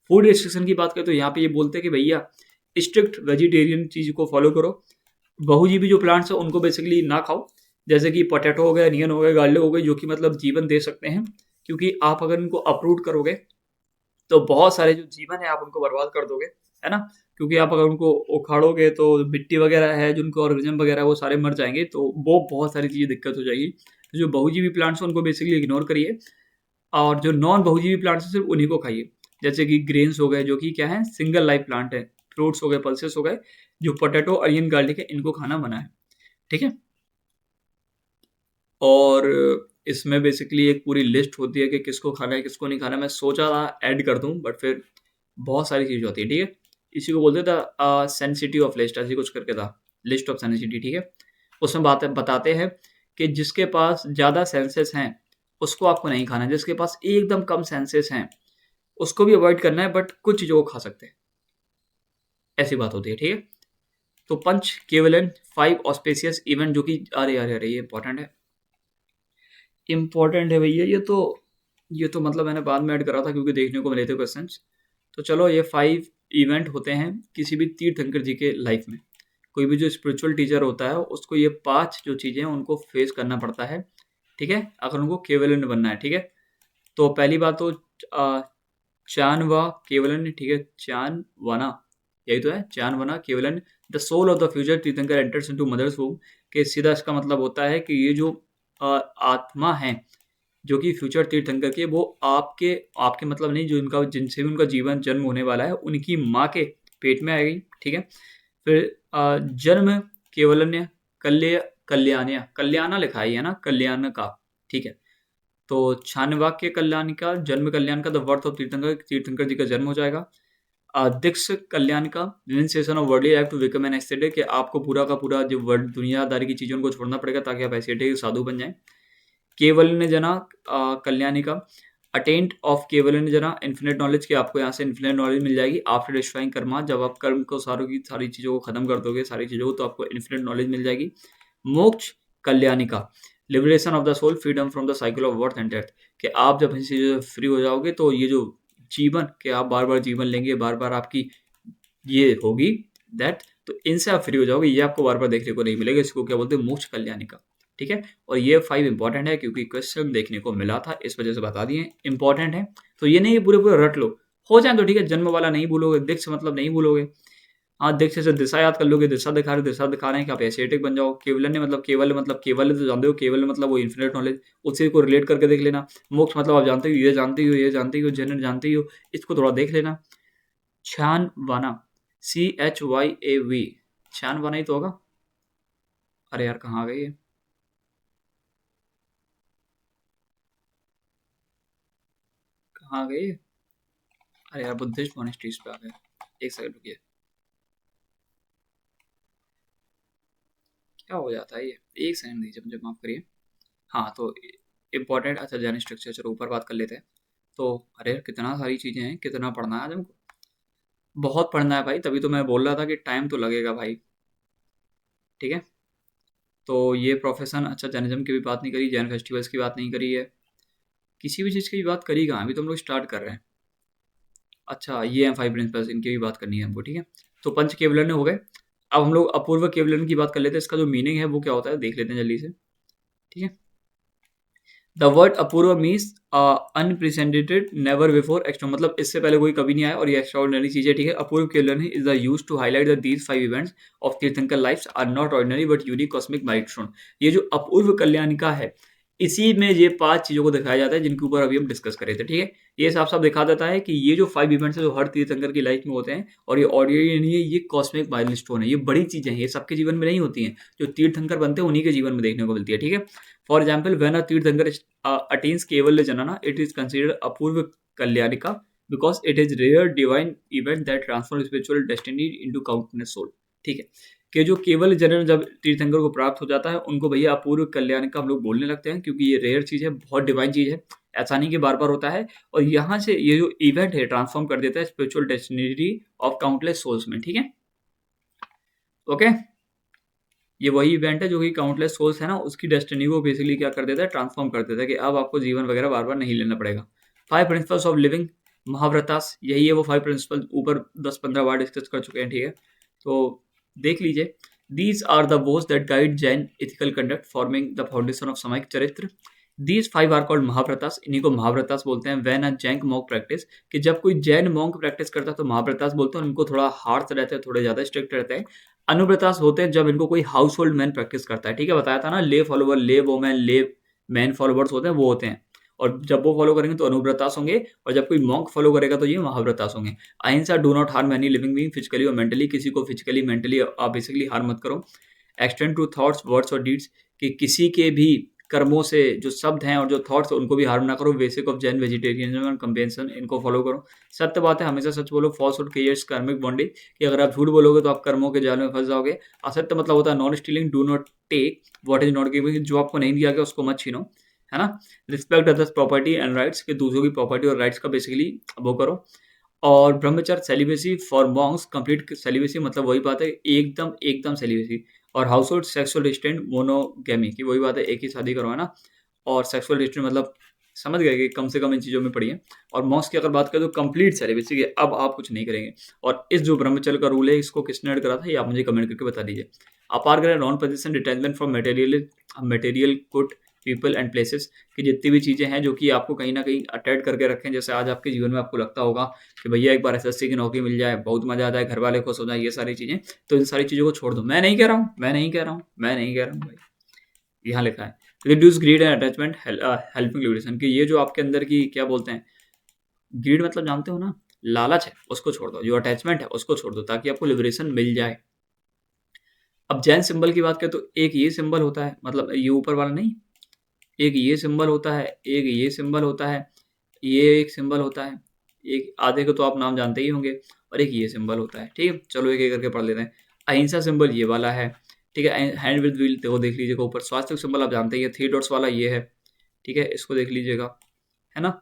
फूड रिस्ट्रिक्शन की बात करें तो यहाँ पे ये बोलते हैं कि भैया स्ट्रिक्ट वेजिटेरियन चीज को फॉलो करो, बहुजीवी जो प्लांट्स है उनको बेसिकली ना खाओ, जैसे कि पोटैटो हो गया, अनियन हो गया, गार्लिक हो गए, जो कि मतलब जीवन दे सकते हैं, क्योंकि आप अगर इनको अप्रूट करोगे तो बहुत सारे जो जीवन है आप उनको बर्बाद कर दोगे, है ना। क्योंकि आप अगर उनको उखाड़ोगे तो मिट्टी वगैरह है, जो उनको ऑर्गेनिज्म वगैरह है, वो सारे मर जाएंगे, तो वो बहुत सारी चीजें दिक्कत हो जाएगी। तो जो बहुजीवी प्लांट्स हैं उनको बेसिकली इग्नोर करिए, और जो नॉन बहुजीवी प्लांट्स हैं सिर्फ उन्हीं को खाइए, जैसे कि ग्रेन्स हो गए, जो कि क्या है, सिंगल लाइफ प्लांट है, फ्रूट्स हो गए, पल्सेस हो गए, जो पोटैटो, अनियन, गार्लिक है, इनको खाना मना है। ठीक है, और इसमें बेसिकली एक पूरी लिस्ट होती है कि किसको खाना है किसको नहीं खाना। मैं सोचा था ऐड कर दूं, बट फिर बहुत सारी चीज़ होती है। ठीक है, इसी को बोलते था सेंसिटी ऑफ लिस्ट, ऐसी कुछ करके था, लिस्ट ऑफ सेंसिटी। ठीक है, उसमें बात बताते हैं कि जिसके पास ज़्यादा सेंसेस हैं उसको आपको नहीं खाना है, जिसके पास एकदम कम सेंसेस हैं उसको भी अवॉइड करना है, बट कुछ चीज़ों को खा सकते हैं, ऐसी बात होती है। ठीक है, तो पंच केवलन 5 ऑस्पेसियस इवेंट, जो कि अरे अरे अरे ये इंपॉर्टेंट है, इंपॉर्टेंट है भैया, ये तो मतलब मैंने बाद में ऐड करा था क्योंकि देखने को मिले थे क्वेश्चंस। तो चलो, ये 5 इवेंट होते हैं किसी भी तीर्थंकर जी के लाइफ में। कोई भी जो स्पिरिचुअल टीचर होता है उसको ये 5 जो चीज़ें हैं उनको फेस करना पड़ता है। ठीक है, अगर उनको केवलन बनना है। ठीक है, तो पहली बात तो चानवा केवलन। ठीक है, चानवाना, यही तो है, चानवाना केवलन। The soul of the future tirthankar enters into mother's womb, के सीधा इसका मतलब होता है कि ये जो आत्मा है जो कि फ्यूचर तीर्थंकर की है, वो आपके आपके मतलब नहीं, जो इनका जिनसे भी उनका जीवन जन्म होने वाला है उनकी माँ के पेट में आएगी। ठीक है, फिर जन्म केवलन्य, कल्याण्य, कल्याणा लिखा है ना, कल्याण का। ठीक है, तो छानवाक्य कल्याण का, जन्म कल्याण का, द वर्थ ऑफ तीर्थंकर, तीर्थंकर जी का जन्म हो जाएगा। दीक्ष कल्याण का, realisation of worldly life to become an ascetic, कि आपको पूरा का पूरा जो वर्ल्ड दुनियादारी की चीज़ों को छोड़ना पड़ेगा ताकि आप एस्थेटिक साधु बन जाएं। केवल जना कल्याणी का, अटेंट ऑफ केवल जना इन्फिनिट नॉलेज, की आपको यहाँ से इन्फिनिट नॉलेज मिल जाएगी आफ्टर डिस्ट्रॉइंग कर्मा, जब आप कर्म को सारों की सारी चीज़ों को खत्म कर दोगे, सारी चीज़ों को, तो आपको इन्फिनिट नॉलेज मिल जाएगी। मोक्ष कल्याणी का, liberation of the soul, freedom from the cycle of birth and death, कि आप जब इन चीज़ों से फ्री हो जाओगे तो ये जो जीवन के आप बार बार जीवन लेंगे, बार बार आपकी ये होगी दैट, तो इनसे आप फ्री हो जाओगे, ये आपको बार बार देखने को नहीं मिलेगा, इसको क्या बोलते हैं, मोक्ष कल्याणी का। ठीक है, और ये 5 इंपॉर्टेंट है क्योंकि क्वेश्चन देखने को मिला था, इस वजह से बता दिए इंपॉर्टेंट है। तो ये नहीं पूरे पूरे रट लो, हो जाए तो ठीक है, जन्म वाला नहीं भूलोगे, दीक्ष मतलब नहीं भूलोगे, हाँ दीक्ष से दिशा याद कर लोगे, दिशा दिखा रहे हैं कि आप एसेटिक बन जाओ। केवल मतलब केवल तो जानते हो, केवल मतलब वो इन्फिनिट नॉलेज, उसी को रिलेट करके देख लेना। मोक्ष मतलब आप जानते हो, ये जानते हो, ये जानते हो, जनरल जानते हो, इसको थोड़ा देख लेना। छान वाना, CHYAV, छान वाना ही तो होगा। अरे यार कहाँ आ गई है, कहाँ आ गई है? अरे यार बुद्धिस्ट मॉनेस्ट्रीज पे आ गए, एक सेकंड रुकिए। क्या हो जाता है ये, एक सेकंड दीजिए मुझे, माफ़ करिए। हाँ, तो इम्पोर्टेंट, अच्छा जन स्ट्रक्चर, चलो ऊपर बात कर लेते हैं। तो अरे कितना सारी चीज़ें हैं, कितना पढ़ना है आज हमको, बहुत पढ़ना है भाई, तभी तो मैं बोल रहा था कि टाइम तो लगेगा भाई। ठीक है, तो ये प्रोफेशन, अच्छा जैनिज्म की भी बात नहीं करी, जैन फेस्टिवल्स की बात नहीं करी है, किसी भी चीज़ की भी बात करी कहाँ, अभी तो हम लोग स्टार्ट कर रहे हैं। अच्छा ये हैं 5 प्रिंसिपल्स, इनकी भी बात करनी है हमको, ठीक है। तो पंच केवलन हो गए। अब हम लोग अपूर्व केवलन की बात कर लेते हैं, इसका जो मीनिंग है वो क्या होता है देख लेते हैं जल्दी से, ठीक है। The word Apurva means unprecedented, never before extra, मतलब इससे पहले कोई कभी नहीं आया और ये एक्स्ट्राऑर्डिनरी चीज है, ठीक है। अपूर्व केवलन is the use to highlight that these 5 events of tirthankar lifes are not ordinary but unique cosmic milestone. ये जो अपूर्व कल्याणिका है, इसी में ये 5 चीजों को दिखाया जाता है जिनके ऊपर अभी हम डिस्कस कर रहे थे, ठीक है। ये साफ साफ दिखा देता है कि ये जो 5 इवेंट्स है जो हर तीर्थंकर की लाइफ में होते हैं, और ये ऑर्डिनरी नहीं है, ये कॉस्मिक माइलस्टोन है, ये बड़ी चीजें हैं, ये सबके जीवन में नहीं होती हैं, जो तीर्थंकर बनते हैं उन्हीं के जीवन में देखने को मिलती है, ठीक है। फॉर एग्जाम्पल व्हेन अ तीर्थंकर attains Kevalya Janana, it is considered Apurva Kalyanika because it is rare divine event that transforms spiritual destiny into countless soul। ठीक है, कि जो केवल जनन जब तीर्थंकर को प्राप्त हो जाता है उनको भैया अपूर्व कल्याणिका हम लोग बोलने लगते हैं, क्योंकि ये रेयर चीज़ है, बहुत डिवाइन चीज़ है, ऐसा नहीं कि बार बार होता है। और यहाँ से ये जो इवेंट है ट्रांसफॉर्म कर देता है spiritual destiny of countless souls में, ठीक है। ओके, ये वही इवेंट है जो कि काउंटलेस सोल्स है ना, उसकी डेस्टिनी को बेसिकली क्या कर देता है, ट्रांसफॉर्म कर देता है, कि अब आपको जीवन वगैरह बार बार नहीं लेना पड़ेगा। 5 प्रिंसिपल्स ऑफ लिविंग महाव्रतास, यही है वो 5 प्रिंसिपल, ऊपर 10-15 बार डिस्कस कर चुके हैं, ठीक है। तो देख लीजिए, these are the vows that guide Jain ethical conduct forming the foundation of samayik charitra. These 5 are called महाव्रतास, इन्हीं को महाव्रतास बोलते हैं। When a Jain monk practice, कि जब कोई जैन मॉन्क प्रैक्टिस करता है तो महाव्रतास बोलते हैं, उनको थोड़ा हार्श रहते हैं, थोड़े ज्यादा स्ट्रिक्ट रहते हैं। अनुव्रतास होते हैं जब इनको कोई हाउस होल्ड मैन प्रैक्टिस करता है, ठीक है, बताया था ना, ले फॉलोवर, ले वोमैन, ले मैन फॉलोवर्स होते हैं, वो होते हैं। और जब वो फॉलो करेंगे तो अनुव्रतास होंगे, और जब कोई मॉन्क फॉलो करेगा तो ये महाव्रतास होंगे। अहिंसा, do not harm any living being physically और मेंटली, किसी को फिजिकली मेंटली आप बेसिकली हार्म मत करो। एक्सटेंड टू थॉट्स वर्ड्स और डीड्स, कि किसी के भी कर्मों से जो शब्द हैं और जो थॉट्स उनको भी हार्म ना करो। Basic of Jain vegetarianism and compassion, इनको फॉलो करो। सत्य बात है, हमेशा सच बोलो। फॉल्सहुड क्रिएट्स कार्मिक बॉन्डेज, कि अगर आप झूठ बोलोगे तो आप कर्मों के जाल में फंस जाओगे। असत्य मतलब होता है non stealing, do not take what is not given, जो आपको नहीं दिया गया उसको मत छीनो, है ना। Respect others property and rights, के दूसरों की प्रॉपर्टी और राइट्स का बेसिकली वो करो। और ब्रह्मचर्य celibacy for Monks, complete celibacy, मतलब वही बात है, एकदम एकदम सेलिबेसी। और house hold sexual restraint monogamy, की वही बात है, एक ही शादी करो, है ना। और सेक्सुअल रिस्ट्रेंट मतलब समझ गए कि कम से कम इन चीज़ों में पढ़िए। और मॉन्क्स की अगर बात करें तो कंप्लीट सेलिबेसी, कि अब आप कुछ नहीं करेंगे। और इस जो ब्रह्मचर्य का रूल है, इसको किसने ऐड करा था, ये आप मुझे कमेंट करके बता दीजिए। अपार करें non position detachment from material good people and places, की जितनी भी चीज़ें हैं जो कि आपको कहीं ना कहीं अटैच करके रखें, जैसे आज आपके जीवन में आपको लगता होगा कि भैया एक बार एसएससी की नौकरी मिल जाए, बहुत मजा आ जाए, घर वाले खुश हो जाए, ये सारी चीज़ें, तो इन सारी चीज़ों को छोड़ दो। मैं नहीं कह रहा हूँ, मैं नहीं कह रहा हूँ, मैं नहीं कह रहा हूँ भाई, यहाँ लिखा है reduce grid and attachment helping liberation, कि ये जो आपके अंदर की क्या बोलते हैं, ग्रीड मतलब जानते हो ना, लालच है, उसको छोड़ दो। जो अटैचमेंट है उसको छोड़ दो, ताकि आपको लिबरेशन मिल जाए। अब जैन सिंबल की बात करें तो एक ये सिंबल होता है, मतलब ये ऊपर वाला नहीं, एक ये सिंबल होता है, एक ये सिंबल होता है, ये एक सिंबल होता है, एक आधे को तो आप नाम जानते ही होंगे, और एक ये सिंबल होता है, ठीक है। चलो एक एक करके पढ़ लेते हैं। अहिंसा सिंबल ये वाला है, ठीक है। हैंड विद व्हील वो देख लीजिएगा ऊपर। स्वास्थ्य सिंबल आप जानते ही है, 3 डॉट्स वाला ये है, ठीक है, इसको देख लीजिएगा, है ना।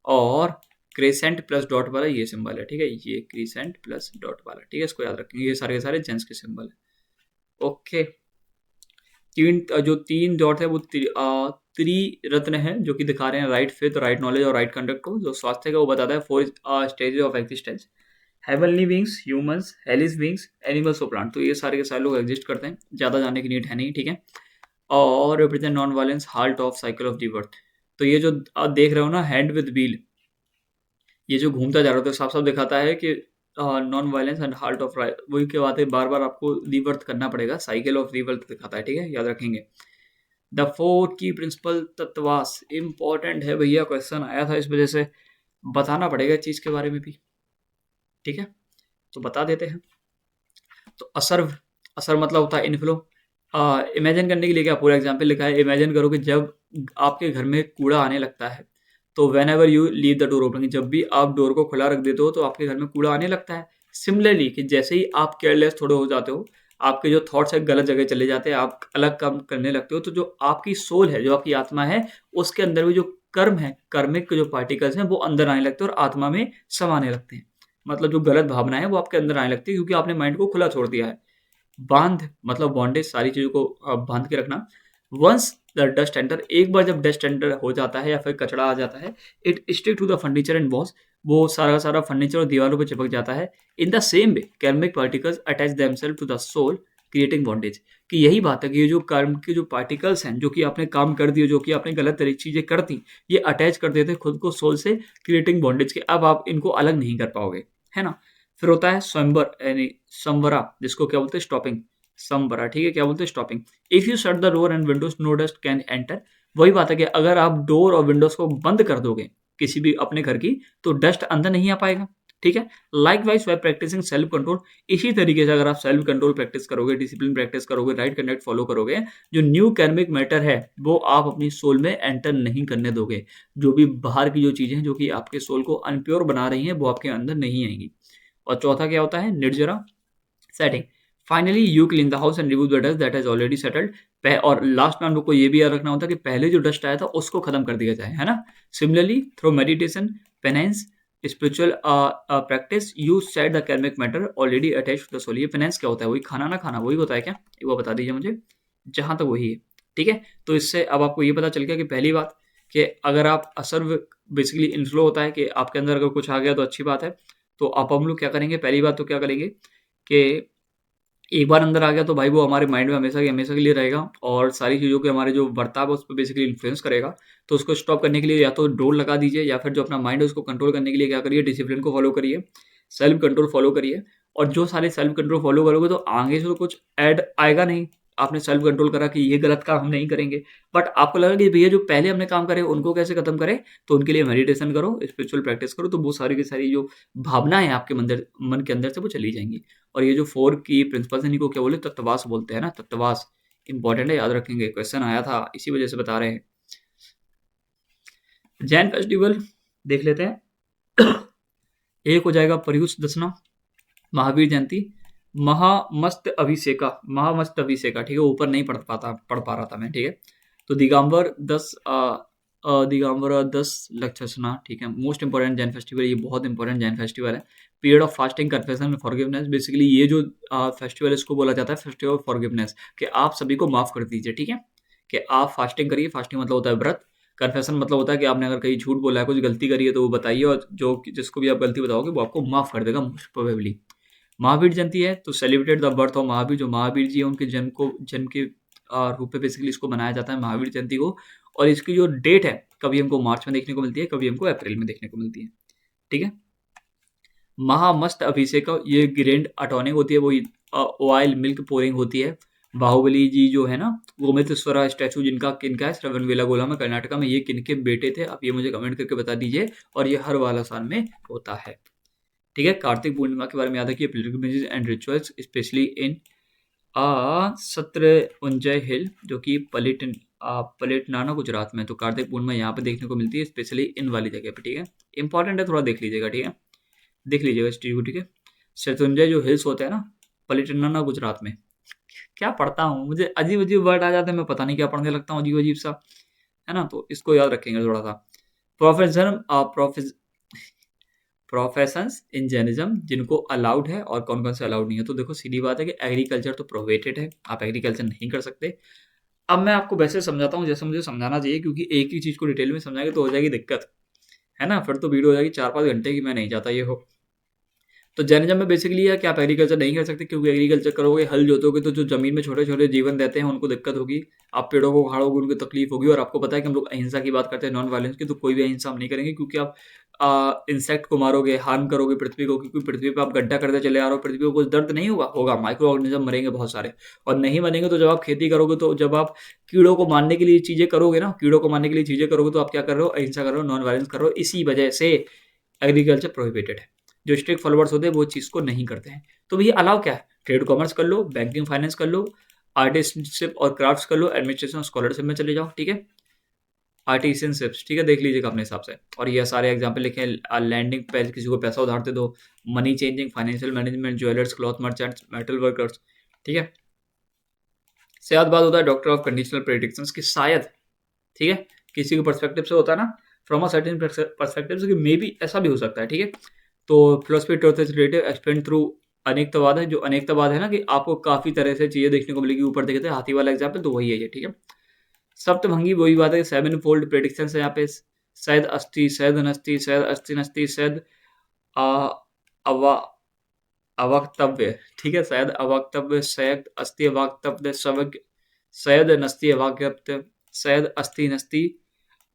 और क्रेसेंट प्लस डॉट वाला ये सिंबल है, ठीक है, ये क्रेसेंट प्लस डॉट वाला, ठीक है, इसको याद रखेंगे। ये सारे के सारे जेंट्स के सिंबल है। ओके, जो 3 डॉट है वो त्रिरत्न है, जो कि दिखा रहे हैं राइट फेथ, राइट नॉलेज और राइट कंडक्ट को। जो स्वास्थ्य का वो बताता है 4 stages of existence, heavenly beings, humans, hellish beings, animals और प्लांट। तो ये सारे के सारे लोग एग्जिस्ट करते हैं, ज़्यादा जानने की नीड है नहीं, ठीक है। और represent non violence, heart of cycle of the birth. तो ये जो आप देख रहे हो ना, हैंड विद व्हील, ये जो घूमता जा रहा है, तो साफ साफ दिखाता है कि non violence and heart of right, वही की बात है, बार बार आपको रीबर्थ करना पड़ेगा, साइकिल ऑफ रीबर्थ दिखाता है, ठीक है, याद रखेंगे। द 4 की प्रिंसिपल तत्वास, इंपॉर्टेंट है भैया, क्वेश्चन आया था, इस वजह से बताना पड़ेगा इस चीज़ के बारे में भी, ठीक है, तो बता देते हैं। तो असर, असर मतलब होता है इनफ्लो। इमेजिन करने के लिए क्या पूरा एग्जाम्पल लिखा है, इमेजिन करो कि जब आपके घर में कूड़ा आने लगता है, तो when ever you leave the door open, जब भी आप डोर को खुला रख देते हो तो आपके घर में कूड़ा आने लगता है। सिमिलरली, कि जैसे ही आप केयरलेस थोड़े हो जाते हो, आपके जो थॉट्स है गलत जगह चले जाते हैं, आप अलग काम करने लगते हो, तो जो आपकी सोल है, जो आपकी आत्मा है, उसके अंदर भी जो कर्म है, कर्मिक जो पार्टिकल्स हैं वो अंदर आने लगते हैं और आत्मा में समाने लगते हैं। मतलब जो गलत भावना है वो आपके अंदर आने लगती है, क्योंकि आपने माइंड को खुला छोड़ दिया है। बांध मतलब बॉन्डेज, सारी चीज़ों को बांध के रखना। वंस द डस्ट एंटर, एक बार जब डस्ट एंटर हो जाता है या फिर कचरा आ जाता है, it stick to the furniture and walls, वो सारा का सारा फर्नीचर और दीवारों पे चिपक जाता है। In the same way karmic particles attach themselves to the soul creating bondage. कि यही बात है कि ये जो कर्म के जो पार्टिकल्स हैं, जो कि आपने काम कर दिए, जो कि आपने गलत तरीके चीज़ें कर दी, ये अटैच कर देते हैं खुद को सोल से, क्रिएटिंग बॉन्डेज के। अब आप इनको अलग नहीं कर पाओगे, है ना। फिर होता है स्वयंवर यानी संवरा, जिसको क्या बोलते हैं स्टॉपिंग, संवरा, ठीक है, क्या बोलते हैं stopping. If you shut the door and windows no dust can enter. वही बात है कि अगर आप डोर और विंडोज को बंद कर दोगे किसी भी अपने घर की, तो डस्ट अंदर नहीं आ पाएगा, ठीक है। Likewise by practising self control, इसी तरीके से अगर आप सेल्फ कंट्रोल प्रैक्टिस करोगे, डिसिप्लिन प्रैक्टिस करोगे, राइट कंडक्ट फॉलो करोगे, जो न्यू कर्मिक मैटर है वो आप अपनी सोल में एंटर नहीं करने दोगे। जो भी बाहर की जो चीजें हैं जो कि आपके सोल को अनप्योर बना रही हैं, वो आपके अंदर नहीं आएंगी। और चौथा क्या होता है, nirjara setting. Finally you clean the house and remove the dust that has already settled. और लास्ट में हम लोग को ये भी याद रखना होता है कि पहले जो डस्ट आया था उसको खत्म कर दिया जाए, है ना। Similarly through meditation, penance, spiritual practice, you set the karmic matter already attach to the soul. ये पेनेंस क्या होता है, वही खाना ना खाना, वही होता है क्या, एक बार बता दीजिए मुझे, जहां तक वही है, ठीक है। तो इससे अब आपको ये पता चल गया कि पहली बात कि अगर आप असर्व, बेसिकली इनफ्लो होता है कि आपके अंदर अगर कुछ आ गया तो अच्छी बात है। तो आप हम लोग क्या करेंगे, पहली बात तो क्या करेंगे कि एक बार अंदर आ गया तो भाई वो हमारे माइंड में हमेशा के लिए रहेगा, और सारी चीज़ों के हमारे जो बर्ताव है उस पर बेसिकली इन्फ्लुएंस करेगा। तो उसको स्टॉप करने के लिए या तो डोर लगा दीजिए, या फिर जो अपना माइंड है उसको कंट्रोल करने के लिए क्या करिए, डिसिप्लिन को फॉलो करिए, सेल्फ कंट्रोल फॉलो करिए। और जो सारे सेल्फ कंट्रोल फॉलो करोगे तो आगे से तो कुछ ऐड आएगा नहीं। आपने सेल्फ कंट्रोल करा कि ये गलत काम हम नहीं करेंगे, बट आपको लगा कि भैया जो पहले हमने काम करे उनको कैसे खत्म करें, तो उनके लिए मेडिटेशन करो, स्पिरिचुअल प्रैक्टिस करो, तो वो सारी की सारी जो भावनाएं आपके मन के अंदर से वो चली जाएंगी। और ये जो 4 की प्रिंसिपल्स हैं इनको क्या बोले, तत्वास बोलते हैं ना, तत्वास इंपॉर्टेंट है, याद रखेंगे, क्वेश्चन आया था इसी वजह से बता रहे हैं। जैन फेस्टिवल देख लेते हैं। एक हो जाएगा प्रयुष दशना, महावीर जयंती, महामस्त अभिषेका, ठीक है, ऊपर नहीं पढ़ पा रहा था मैं, ठीक है। तो दिगंबर 10 लक्षसना, ठीक है, मोस्ट इंपॉर्टेंट जैन फेस्टिवल, ये बहुत इंपॉर्टेंट जैन फेस्टिवल है। Period of fasting, confession and forgiveness, basically ये जो फेस्टिवल है इसको बोला जाता है फेस्टिवल ऑफ फॉरगिवनेस, कि आप सभी को माफ कर दीजिए, ठीक है। कि आप फास्टिंग करिए, फास्टिंग मतलब होता है व्रत। कन्फेशन मतलब होता है कि आपने अगर कहीं झूठ बोला है, कुछ गलती करी है तो वो बताइए, और जो जिसको भी आप गलती बताओगे वो आपको माफ कर देगा मोस्ट प्रोबेबली। महावीर जयंती है तो celebrate the birth of Mahavir, जो महावीर जी है उनके जन्म के रूप में बेसिकली इसको मनाया जाता है महावीर जयंती को। और इसकी जो डेट है, कभी हमको मार्च में देखने को मिलती है, कभी हमको अप्रैल में देखने को मिलती है, ठीक है। महामस्त अभिषेक, ये ग्रैंड अटॉर्निंग होती है, वो ऑयल मिल्क पोरिंग होती है। बाहुबली जी जो है ना, गोमेतेश्वरा स्टैचू जिनका किनका है, श्रवणबेलागोला में, कर्नाटका में, ये किनके बेटे थे, आप ये मुझे कमेंट करके बता दीजिए। और ये हर वाला साल में होता है, ठीक है। कार्तिक पूर्णिमा के बारे में याद रखिए, पिलग्रिमेजेस एंड रिचुअल्स स्पेशली इन सत्रउंजय हिल, जो कि पलेटनाना गुजरात में। तो कार्तिक पूर्णिमा यहाँ पे देखने को मिलती है, स्पेशली इन वाली जगह पे, ठीक है। इंपॉर्टेंट है, थोड़ा देख लीजिएगा, ठीक है, देख लीजिएगा इस चीज को, ठीक है। शत्रुंजय जो हिल्स होते हैं ना, पलेटनाना गुजरात में। क्या पढ़ता हूँ, मुझे अजीब अजीब वर्ड आ जाते हैं, मैं पता नहीं क्या पढ़ने लगता हूँ अजीब अजीब सा, है ना। तो इसको याद रखेंगे थोड़ा सा। प्रोफेसर प्रोफेशंस इन जैनिज्म, जिनको अलाउड है और कौन कौन से अलाउड नहीं है। तो देखो सीधी बात है कि एग्रीकल्चर तो प्रोहिबिटेड है, आप एग्रीकल्चर नहीं कर सकते। अब मैं आपको वैसे समझाता हूँ जैसे मुझे समझाना चाहिए, क्योंकि एक ही चीज़ को डिटेल में समझाएंगे तो हो जाएगी दिक्कत, है ना। फिर तो वीडियो हो जाएगी 4-5 घंटे की, मैं नहीं चाहता ये हो। तो जैनिज्म में बेसिकली है कि आप एग्रीकल्चर नहीं कर सकते, क्योंकि एग्रीकल्चर करोगे, हल जोतोगे, तो जो जमीन में छोटे छोटे जीवन रहते हैं उनको दिक्कत होगी, आप पेड़ों को उखाड़ोगे उनको तकलीफ होगी। और आपको पता है कि हम लोग अहिंसा की बात करते हैं, नॉन वायलेंस की, तो कोई भी अहिंसा हम नहीं करेंगे, क्योंकि आप इंसेक्ट को मारोगे, हार्म करोगे पृथ्वी को, क्योंकि पृथ्वी पे आप गड्ढा करते चले आ रहे हो, पृथ्वी को कुछ दर्द नहीं होगा, माइक्रो ऑर्गेनिज्म मरेंगे बहुत सारे। और नहीं मरेंगे तो जब आप खेती करोगे, तो जब आप कीड़ों को मारने के लिए चीजें करोगे ना, कीड़ों को मारने के लिए चीजें करोगे, तो आप क्या कर रहे हो, अहिंसा कर रहे हो, नॉन वायलेंस कर रहे हो। इसी वजह से एग्रीकल्चर प्रोहिबिटेड है, जो स्ट्रिक्ट फॉलोअर्स होते हैं वो चीज़ को नहीं करते हैं। तो भैया अलाउ क्या है, ट्रेड कॉमर्स कर लो, बैंकिंग फाइनेंस कर लो, आर्टिस्टशिप और क्राफ्ट्स कर लो, एडमिनिस्ट्रेशन और स्कॉलरशिप में चले जाओ, ठीक है, आर्टिसनशिप्स, ठीक है, देख लीजिएगा अपने हिसाब से। और ये सारे एग्जाम्पल लिखे, लैंडिंग पे किसी को पैसा उधार दे दो, money changing, financial management, jewellers, cloth merchants, metal workers, ठीक है। शायद बात होता है डॉक्टर ऑफ कंडीशनल प्रेडिक्शंस की, शायद, ठीक है, किसी के पर्सपेक्टिव से होता है ना, फ्रॉम अ सर्टेन पर्सपेक्टिव से, मे बी ऐसा भी हो सकता है, ठीक है। तो philosophy truth is relative explain through Anekantavada है, जो अनेकतावाद है ना कि आपको काफी तरह से चीजें देखने को मिलेगी। ऊपर देखे थे हाथी वाला एग्जाम्पल, तो वही है ये, ठीक है। सप्तभंगी वही बात है, 7 फोल्ड प्रेडिक्शन है यहाँ पे, शायद अस्थि, शायद अनस्थि, शायद अस्थि नस्थि, शायद अवा अवक्तव्य, ठीक है, शायद अवक्तव्य, शायद अस्थि अवक्तव्य, शायद नस्ति अवाक्तव्य, शायद अस्थि नस्ति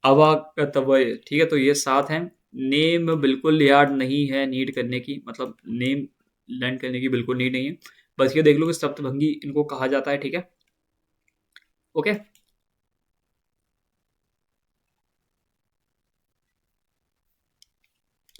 अवाक्तव्य, ठीक है। तो ये 7 हैं। नेम बिल्कुल याद नहीं है नीड करने की, मतलब नेम लर्न करने की बिल्कुल नीड नहीं है, बस ये देख लो कि सप्तभंगी इनको कहा जाता है, ठीक है, ओके।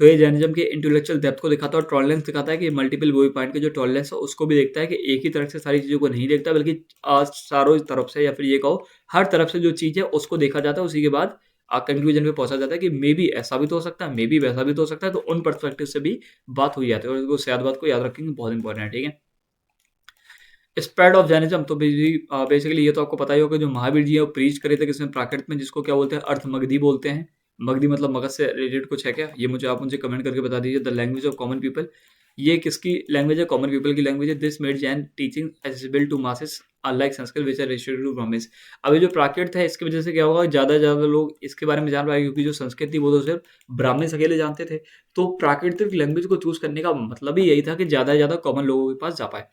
तो ये जैनिज्म के इंटेलेक्चुअल डेप्थ को दिखाता है और टॉलरेंस दिखाता है कि मल्टीपल व्यू पॉइंट के जो टॉलरेंस है उसको भी देखता है कि एक ही तरफ से सारी चीज़ों को नहीं देखता, बल्कि चारों तरफ से, या फिर ये कहो हर तरफ से जो चीज़ है उसको देखा जाता है। उसी के बाद कंक्लूजन पे पहुंचा जाता है कि मे बी ऐसा भी तो हो सकता है, मे बी वैसा भी तो हो सकता है। तो उन पर्सपेक्टिव से भी बात हुई जाती है, और उसको शायद बात को याद रखेंगे, बहुत इंपॉर्टेंट है, ठीक है। स्प्रेड ऑफ जैनिज्म, तो बेसिकली ये तो आपको पता ही होगा, जो महावीर जी है वो प्रीच करे थे किसमें, प्राकृत में, जिसको क्या बोलते हैं, अर्थ मगधी बोलते हैं। मगधी मतलब मगध से रिलेटेड कुछ है क्या, ये मुझे कमेंट करके बता दीजिए। The language of common people, ये किसकी लैंग्वेज है, कॉमन पीपल की लैंग्वेज है। This made Jain teaching accessible to masses unlike Sanskrit which are restricted to Brahmins. अभी जो प्राकृत है इसकी वजह से क्या होगा, ज़्यादा से ज़्यादा लोग इसके बारे में जान पाएंगे, क्योंकि जो संस्कृत थी वो तो सिर्फ ब्राह्मण अकेले जानते थे। तो प्राकृतिक लैंग्वेज को चूज करने का मतलब ही यही था कि ज़्यादा से ज़्यादा कॉमन लोगों के पास जा पाए।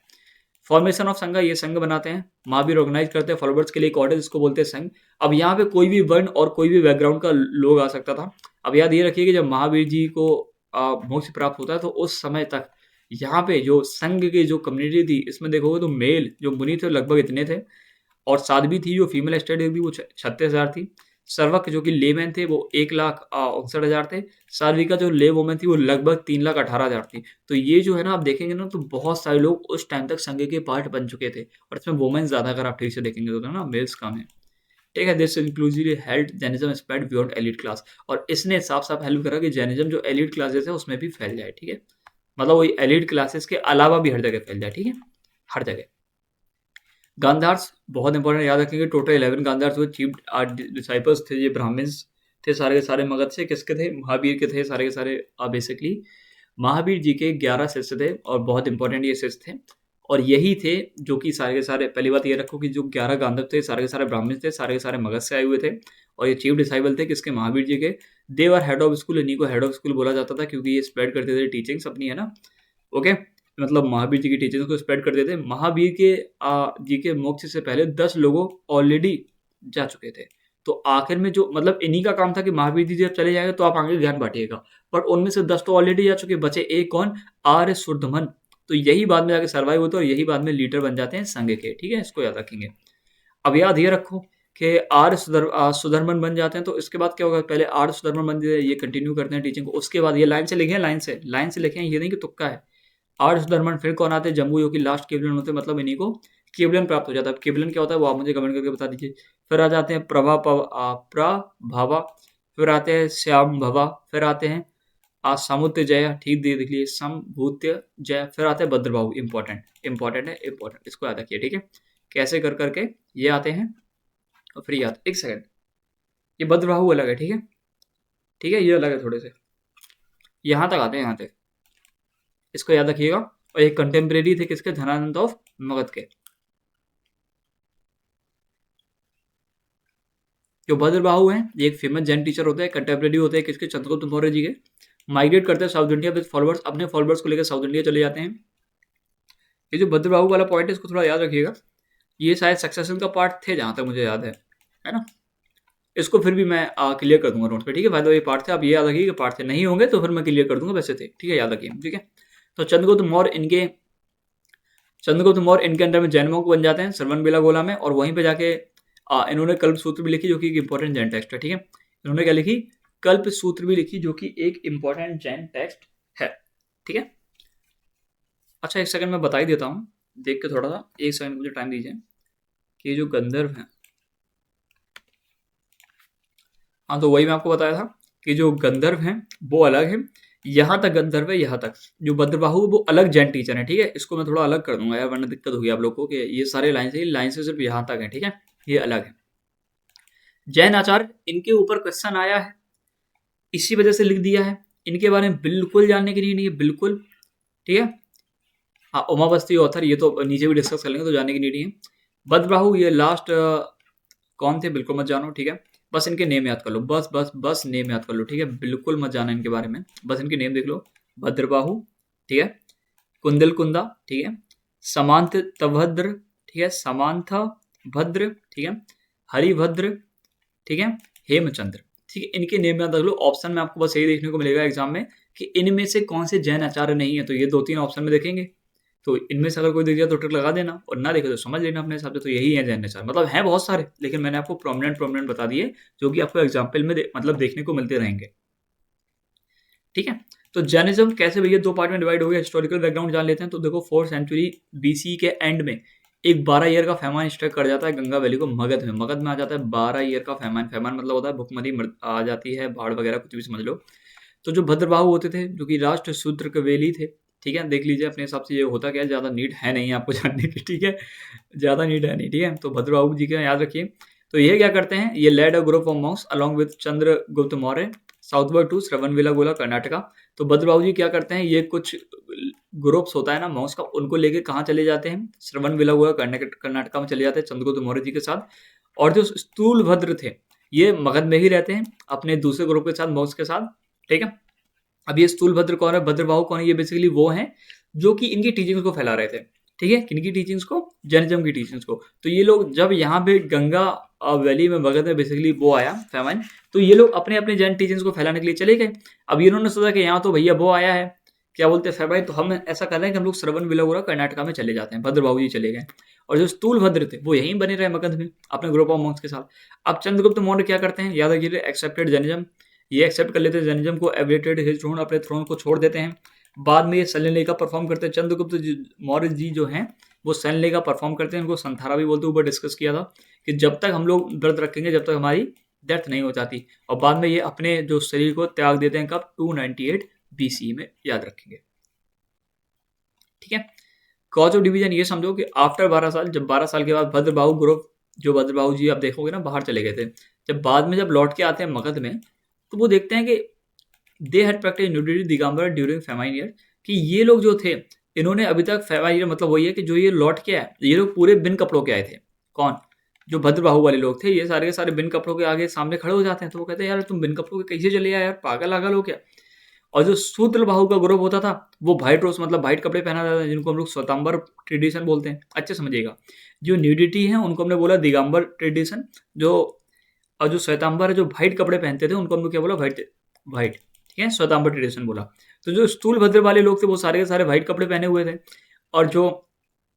फॉर्मेशन ऑफ संघ, ये संघ बनाते हैं, महावीर ऑर्गेनाइज करते हैं फॉलोवर्स के लिए एक ऑर्डर, जिसको बोलते हैं संघ। अब यहाँ पे कोई भी वर्ण और कोई भी बैकग्राउंड का लोग आ सकता था। अब याद ये रखिए कि जब महावीर जी को मोक्ष प्राप्त होता है तो उस समय तक यहाँ पे जो संघ की जो कम्युनिटी थी, इसमें देखोगे तो मेल जो मुनि थे लगभग इतने थे, और साध्वी थी जो फीमेल स्टडी थी वो 36,000 थी। सर्वक जो कि लेमैन थे वो 1,59,000 थे। साध्विका जो ले वोमेन थी वो लगभग 3,18,000 थी। तो ये जो है ना, आप देखेंगे ना तो बहुत सारे लोग उस टाइम तक संघ के पार्ट बन चुके थे, और इसमें वोमेन ज्यादा, अगर आप ठीक से देखेंगे तो ना मेल्स कम है, ठीक है। This inclusively help Jainism spread beyond elite class, और इसने साफ साफ हेल्प करा कि जैनिज्म जो एलिट क्लासेस है उसमें भी फैल जाए, ठीक है। मतलब वही एलिट क्लासेस के अलावा भी हर जगह फैल जाए, ठीक है, हर जगह। गांधार्स बहुत इंपॉर्टेंट, याद रखेंगे, टोटल 11 गांधार्स हुए, चीफ डिसाइपल्स थे, ये ब्राह्मण्स थे सारे के सारे। मगध से किसके थे, महावीर के थे सारे के सारे। बेसिकली महावीर जी के 11 शिष्य थे, और बहुत इंपॉर्टेंट ये शिष्य थे, और यही थे जो कि सारे के सारे, पहली बात ये रखो कि जो 11 गांधर्व थे सारे के सारे ब्राह्मण थे, सारे के सारे मगध से आए हुए थे, और ये चीफ डिसाइपल थे किसके, महावीर जी के। देवर हेड ऑफ स्कूल, इन्हीं को हेड ऑफ स्कूल बोला जाता था, क्योंकि ये स्प्रेड करते थे टीचिंग्स अपनी, है ना, ओके। मतलब महावीर जी की टीचिंग्स को स्प्रेड करते थे। महावीर के जी के मोक्ष से पहले 10 लोगों ऑलरेडी जा चुके थे। तो आखिर में जो, मतलब इन्हीं का काम था कि महावीर जी जब चले जाएंगे तो आप आगे ज्ञान बांटिएगा, पर उनमें से 10 तो ऑलरेडी जा चुके, बचे एक कौन, आर्य शुद्धमन। तो यही बाद में जाके सर्वाइव होते हैं, और यही बाद में लीडर बन जाते हैं संघ के, ठीक है, इसको याद रखेंगे। अब याद ये रखो कि आर्य सुधर्मन बन जाते हैं, तो इसके बाद क्या होगा, पहले आर्य सुधर्मन बन जाते हैं, ये कंटिन्यू करते हैं टीचिंग को, उसके बाद ये लाइन से लिखे, लाइन से लिखे, ये नहीं कि तुक्का है। आर्य सुधर्मन फिर कौन आते हैं, जम्बू, जो कि लास्ट केवलन होते हैं, मतलब इन्हीं को केवलन प्राप्त हो जाता है। केवलन क्या होता है वो आप मुझे कमेंट करके बता दीजिए। फिर आ जाते हैं प्रभावा, फिर आते हैं श्याम भवा, फिर आते हैं सामुत्य जय, ठीक दे देख लीजिए, समभूत्य जय, फिर आते हैं भद्रबाहु। इंपॉर्टेंट है, इंपॉर्टेंट, इसको याद रखिए, ठीक है। कैसे कर करके ये आते हैं, और फिर याद, एक सेकंड, ये भद्रबाहु अलग है, ठीक है, ठीक है, ये अलग है थोड़े से, यहाँ तक आते हैं, यहाँ तक, इसको याद रखिएगा। और एक कंटेम्प्रेरी थे किसके, धनानंद ऑफ मगध के। जो भद्रबाहु हैं ये एक फेमस जैन टीचर होते हैं, कंटेम्प्रेरी होते हैं किसके, चंद्रगुप्त मौर्य जी के। माइग्रेट करते हैं साउथ इंडिया विद फॉलोअर्स, अपने फॉलोअर्स को लेकर साउथ इंडिया चले जाते हैं। ये जो भद्रबाहु वाला पॉइंट है इसको थोड़ा याद रखिएगा, ये शायद सक्सेशन का पार्ट थे जहां तक मुझे याद है ना। इसको फिर भी मैं क्लियर कर दूंगा नोट्स पे, ठीक है। फायदा ये पार्ट थे, आप ये याद रखिए कि पार्ट थे, नहीं होंगे तो फिर मैं क्लियर कर दूंगा, वैसे थे, ठीक है, याद रखिए, ठीक है। तो चंद्रगुप्त मौर्य इनके अंडर में जैन monk बन जाते हैं श्रवण बेलागोला में, और वहीं पे जाके इन्होंने कल्प सूत्र भी लिखी, जो कि एक इंपॉर्टेंट जैन टेक्स्ट है, ठीक है। इन्होंने क्या लिखी, कल्प सूत्र भी लिखी, जो कि एक इंपॉर्टेंट जैन टेक्स्ट है, ठीक है। अच्छा, एक सेकंड मैं बता ही देता हूँ, देख के थोड़ा सा, एक सेकंड मुझे टाइम दीजिए, कि ये जो गंधर्व है, हाँ, तो वही मैं आपको बताया था कि जो गंधर्व हैं वो अलग है, यहाँ तक गंधर्व है, यहाँ तक। जो भद्रबाहु वो अलग जैन टीचर है, ठीक है। इसको मैं थोड़ा अलग कर दूंगा यार, वरना दिक्कत होगी आप लोग को कि ये सारे लाइन से सिर्फ यहाँ तक है, ठीक है, ये अलग है। जैन आचार्य, इनके ऊपर क्वेश्चन आया है, इसी वजह से लिख दिया है। इनके बारे में बिल्कुल जानने की नहीं है, बिल्कुल, ठीक है। हाँ, उमावस्ती ऑथर, ये तो नीचे भी डिस्कस कर लेंगे, तो जानने की नहीं है। भद्रबाहु ये लास्ट कौन थे बिल्कुल मत जानो, ठीक है। बस इनके नेम याद कर लो, बस बस बस नेम याद कर लो, ठीक है। बिल्कुल मत जाना इनके बारे में, बस इनके नेम देख लो। भद्रबाहु, ठीक है। कुंदल कुंदा, ठीक है। समांत तभद्र, ठीक है। समांथ भद्र, ठीक है। हरिभद्र, ठीक है। हेमचंद्र, ठीक है। इनके नेम याद रख लो। ऑप्शन में आपको बस यही देखने को मिलेगा एग्जाम में कि इनमें से कौन से जैन आचार्य नहीं है, तो ये 2-3 ऑप्शन में देखेंगे, तो इनमें से अगर कोई दिख जाए तो टिक लगा देना, और ना देखे तो समझ लेना अपने हिसाब से, तो यही है जैन आचार्य। मतलब हैं बहुत सारे, लेकिन मैंने आपको प्रोमिनेंट बता दिए, जो कि आपको एग्जाम्पल में मतलब देखने को मिलते रहेंगे, ठीक है। तो जैनिज्म कैसे भैया 2 पार्ट में डिवाइड हो गया, हिस्टोरिकल बैकग्राउंड जान लेते हैं। तो देखो 4th सेंचुरी बीसी के एंड में एक 12 ईयर का फैमान स्ट्राइक कर जाता है गंगा वैली को, मगध में आ जाता है 12 ईयर का फैमान। फैमान मतलब होता है भुखमरी आ जाती है, बाढ़ वगैरह कुछ भी समझ लो। तो जो भद्रबाहु होते थे, जो कि राष्ट्र शूद्र कवेली थे, ठीक है, देख लीजिए अपने हिसाब से ये होता क्या है, ज़्यादा नीड है नहीं आपको जानने की, ठीक है, ज़्यादा नीड है नहीं, ठीक है। तो भद्रबाहु जी का याद रखिए। तो ये क्या करते हैं, ये led a group of monks along with Chandragupta Maurya southward to Shravanabelagola Karnataka. तो भद्रबाहु जी क्या करते हैं, ये कुछ ग्रुप्स होता है ना मॉन्क्स का, उनको लेके कहाँ चले जाते हैं, श्रवणबेलागोला कर्नाटका में चले जाते हैं चंद्रगुप्त मौर्य जी के साथ। और जो स्थूलभद्र थे, ये मगध में ही रहते हैं अपने दूसरे ग्रुप के साथ, मॉन्क्स के साथ, ठीक है। अब ये स्थूलभद्र कौन है, भद्रबाहु कौन है, ये बेसिकली वो हैं जो कि इनकी टीचिंग्स को फैला रहे थे, ठीक है। किनकी टीचिंग्स को, जैनिज्म की टीचिंग्स को। तो ये लोग जब यहाँ पे गंगा वैली में मगध में बेसिकली वो आया फैमाइन, तो ये लोग अपने अपने जैन टीचिंग्स को फैलाने के लिए चले गए। अब इन्होंने सोचा कि यहाँ तो भैया वो आया है, क्या बोलते हैं फैमाइन, तो हम ऐसा कर रहे हैं कि हम लोग श्रवणबेलागोला कर्नाटका में चले जाते हैं। भद्रबाहु जी चले गए, और जो स्थूलभद्र थे वो यहीं बने रहे मगध में अपने ग्रुप ऑफ मॉन्क्स के साथ। अब चंद्रगुप्त मौर्य क्या करते हैं, याद रखिए, एक्सेप्टेड जैनिज्म, ये एक्सेप्ट कर लेते हैं जैनिज्म को, एविडेटेड हिज थ्रोन, अपने थ्रोन को छोड़ देते हैं। बाद में ये सैन्यलेखा परफॉर्म करते हैं। चंद्रगुप्त मौर्य जी जो हैं वो सैन्यलेखा परफॉर्म करते हैं, उनको संथारा भी बोलते हैं, ऊपर डिस्कस किया था कि जब तक हम लोग व्रत रखेंगे जब तक हमारी डेथ नहीं हो जाती। और बाद में ये अपने जो शरीर को त्याग देते हैं कब, 298 BC में, याद रखेंगे, ठीक है। कॉज ऑफ डिवीजन ये समझो कि आफ्टर 12 साल, जब 12 साल के बाद भद्रबाहु ग्रुप, जो भद्रबाहु जी आप देखोगे ना बाहर चले गए थे, जब बाद में जब लौट के आते हैं मगध में, तो वो देखते हैं कि they had practice nudity Digambar during famine year, कि ये लोग जो थे इन्होंने अभी तक फेमाइन ईयर, मतलब वही है कि जो ये लौट के आए, ये लोग पूरे बिन कपड़ों के आए थे। कौन, जो भद्रबाहु वाले लोग थे, ये सारे के सारे बिन कपड़ों के आगे सामने खड़े हो जाते हैं। तो वो कहते हैं यार तुम बिन कपड़ों के कैसे चले आए यार, पागल आगल हो क्या। और जो शूद्रबाहु का ग्रुप होता था वो वाइट रोज, मतलब वाइट कपड़े पहना जाता है, जिनको हम लोग स्वतंबर ट्रेडिशन बोलते हैं, अच्छे समझिएगा। जो न्यूडिटी है उनको हमने बोला दिगंबर ट्रेडिशन, जो और जो श्वेतांबर जो वाइट कपड़े पहनते थे उनको हम लोग क्या बोला, वाइट, ठीक है, श्वेतांबर ट्रेडिशन बोला। तो जो स्थूलभद्र वाले लोग थे वो सारे के सारे वाइट कपड़े पहने हुए थे, और जो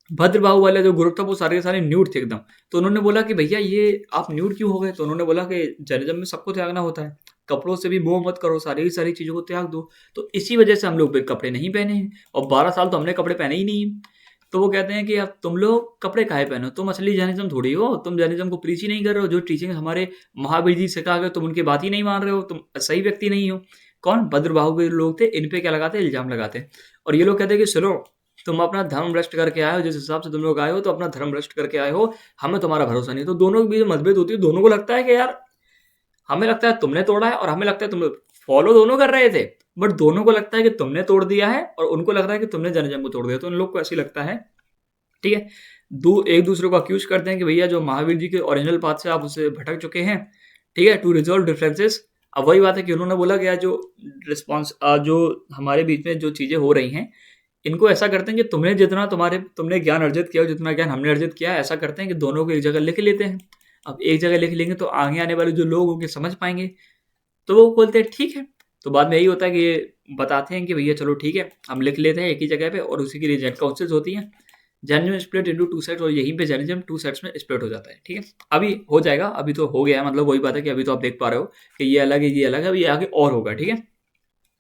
भद्रबाहु वाला जो ग्रुप था वो सारे के सारे न्यूड थे एकदम। तो उन्होंने बोला कि भैया ये आप न्यूड क्यों हो गए, तो उन्होंने बोला कि जैनिज्म में सबको त्यागना होता है, कपड़ों से भी मोह मत करो, सारी की सारी चीज़ों को त्याग दो। तो इसी वजह से हम लोग कपड़े नहीं पहने हैं, और 12 साल तो हमने कपड़े पहने ही नहीं है। तो वो कहते हैं कि अब तुम लोग कपड़े काहे पहनो, तुम असली जैनिज्म थोड़ी हो, तुम जैनिज्म को प्रीच ही नहीं कर रहे हो, जो टीचिंग हमारे महावीर जी सिखा गए तुम उनकी बात ही नहीं मान रहे हो, तुम सही व्यक्ति नहीं हो। कौन, भद्रबाहु के लोग थे, इन पे क्या लगाते, इल्जाम लगाते। और ये लोग कहते हैं कि चलो तुम अपना धर्म भ्रष्ट करके आए हो, जिस हिसाब से तुम लोग आए हो तो अपना धर्म भ्रष्ट करके आए हो, हमें तुम्हारा भरोसा नहीं। तो दोनों के बीच मतभेद होती है, दोनों को लगता है कि यार हमें लगता है तुमने तोड़ा है, और हमें लगता है तुम फॉलो दोनों कर रहे थे, बट दोनों को लगता है कि तुमने तोड़ दिया है, और उनको लग रहा है कि तुमने जैनिज्म को तोड़ दिया। तो उन लोग को ऐसी लगता है, ठीक है। एक दूसरे को अक्यूज करते हैं कि भैया जो महावीर जी के ओरिजिनल पाथ से आप उससे भटक चुके हैं, ठीक है, टू रिजॉल्व डिफरेंसेस। अब वही बात है कि उन्होंने बोला कि जो रिस्पॉन्स जो हमारे बीच में जो चीज़ें हो रही हैं, इनको ऐसा करते हैं कि तुमने ज्ञान अर्जित किया, जितना ज्ञान हमने अर्जित किया, ऐसा करते हैं कि दोनों को एक जगह लिख लेते हैं। अब एक जगह लिख लेंगे तो आगे आने वाले जो लोग होंगे समझ पाएंगे, तो वो बोलते हैं ठीक है। तो बाद में यही होता है कि ये बताते हैं कि भैया चलो ठीक है हम लिख लेते हैं एक ही जगह पे, और उसी के लिए जैन काउंसिल्स होती हैं। जैनिज्म स्प्लिट इनटू 2 सेट्स, और यहीं पे जैनिज्म 2 सेट्स में स्प्लिट हो जाता है, ठीक है। अभी हो जाएगा, अभी तो हो गया है, मतलब वही बात है कि अभी तो आप देख पा रहे हो कि ये अलग है, ये अलग है, अभी आगे और होगा, ठीक है,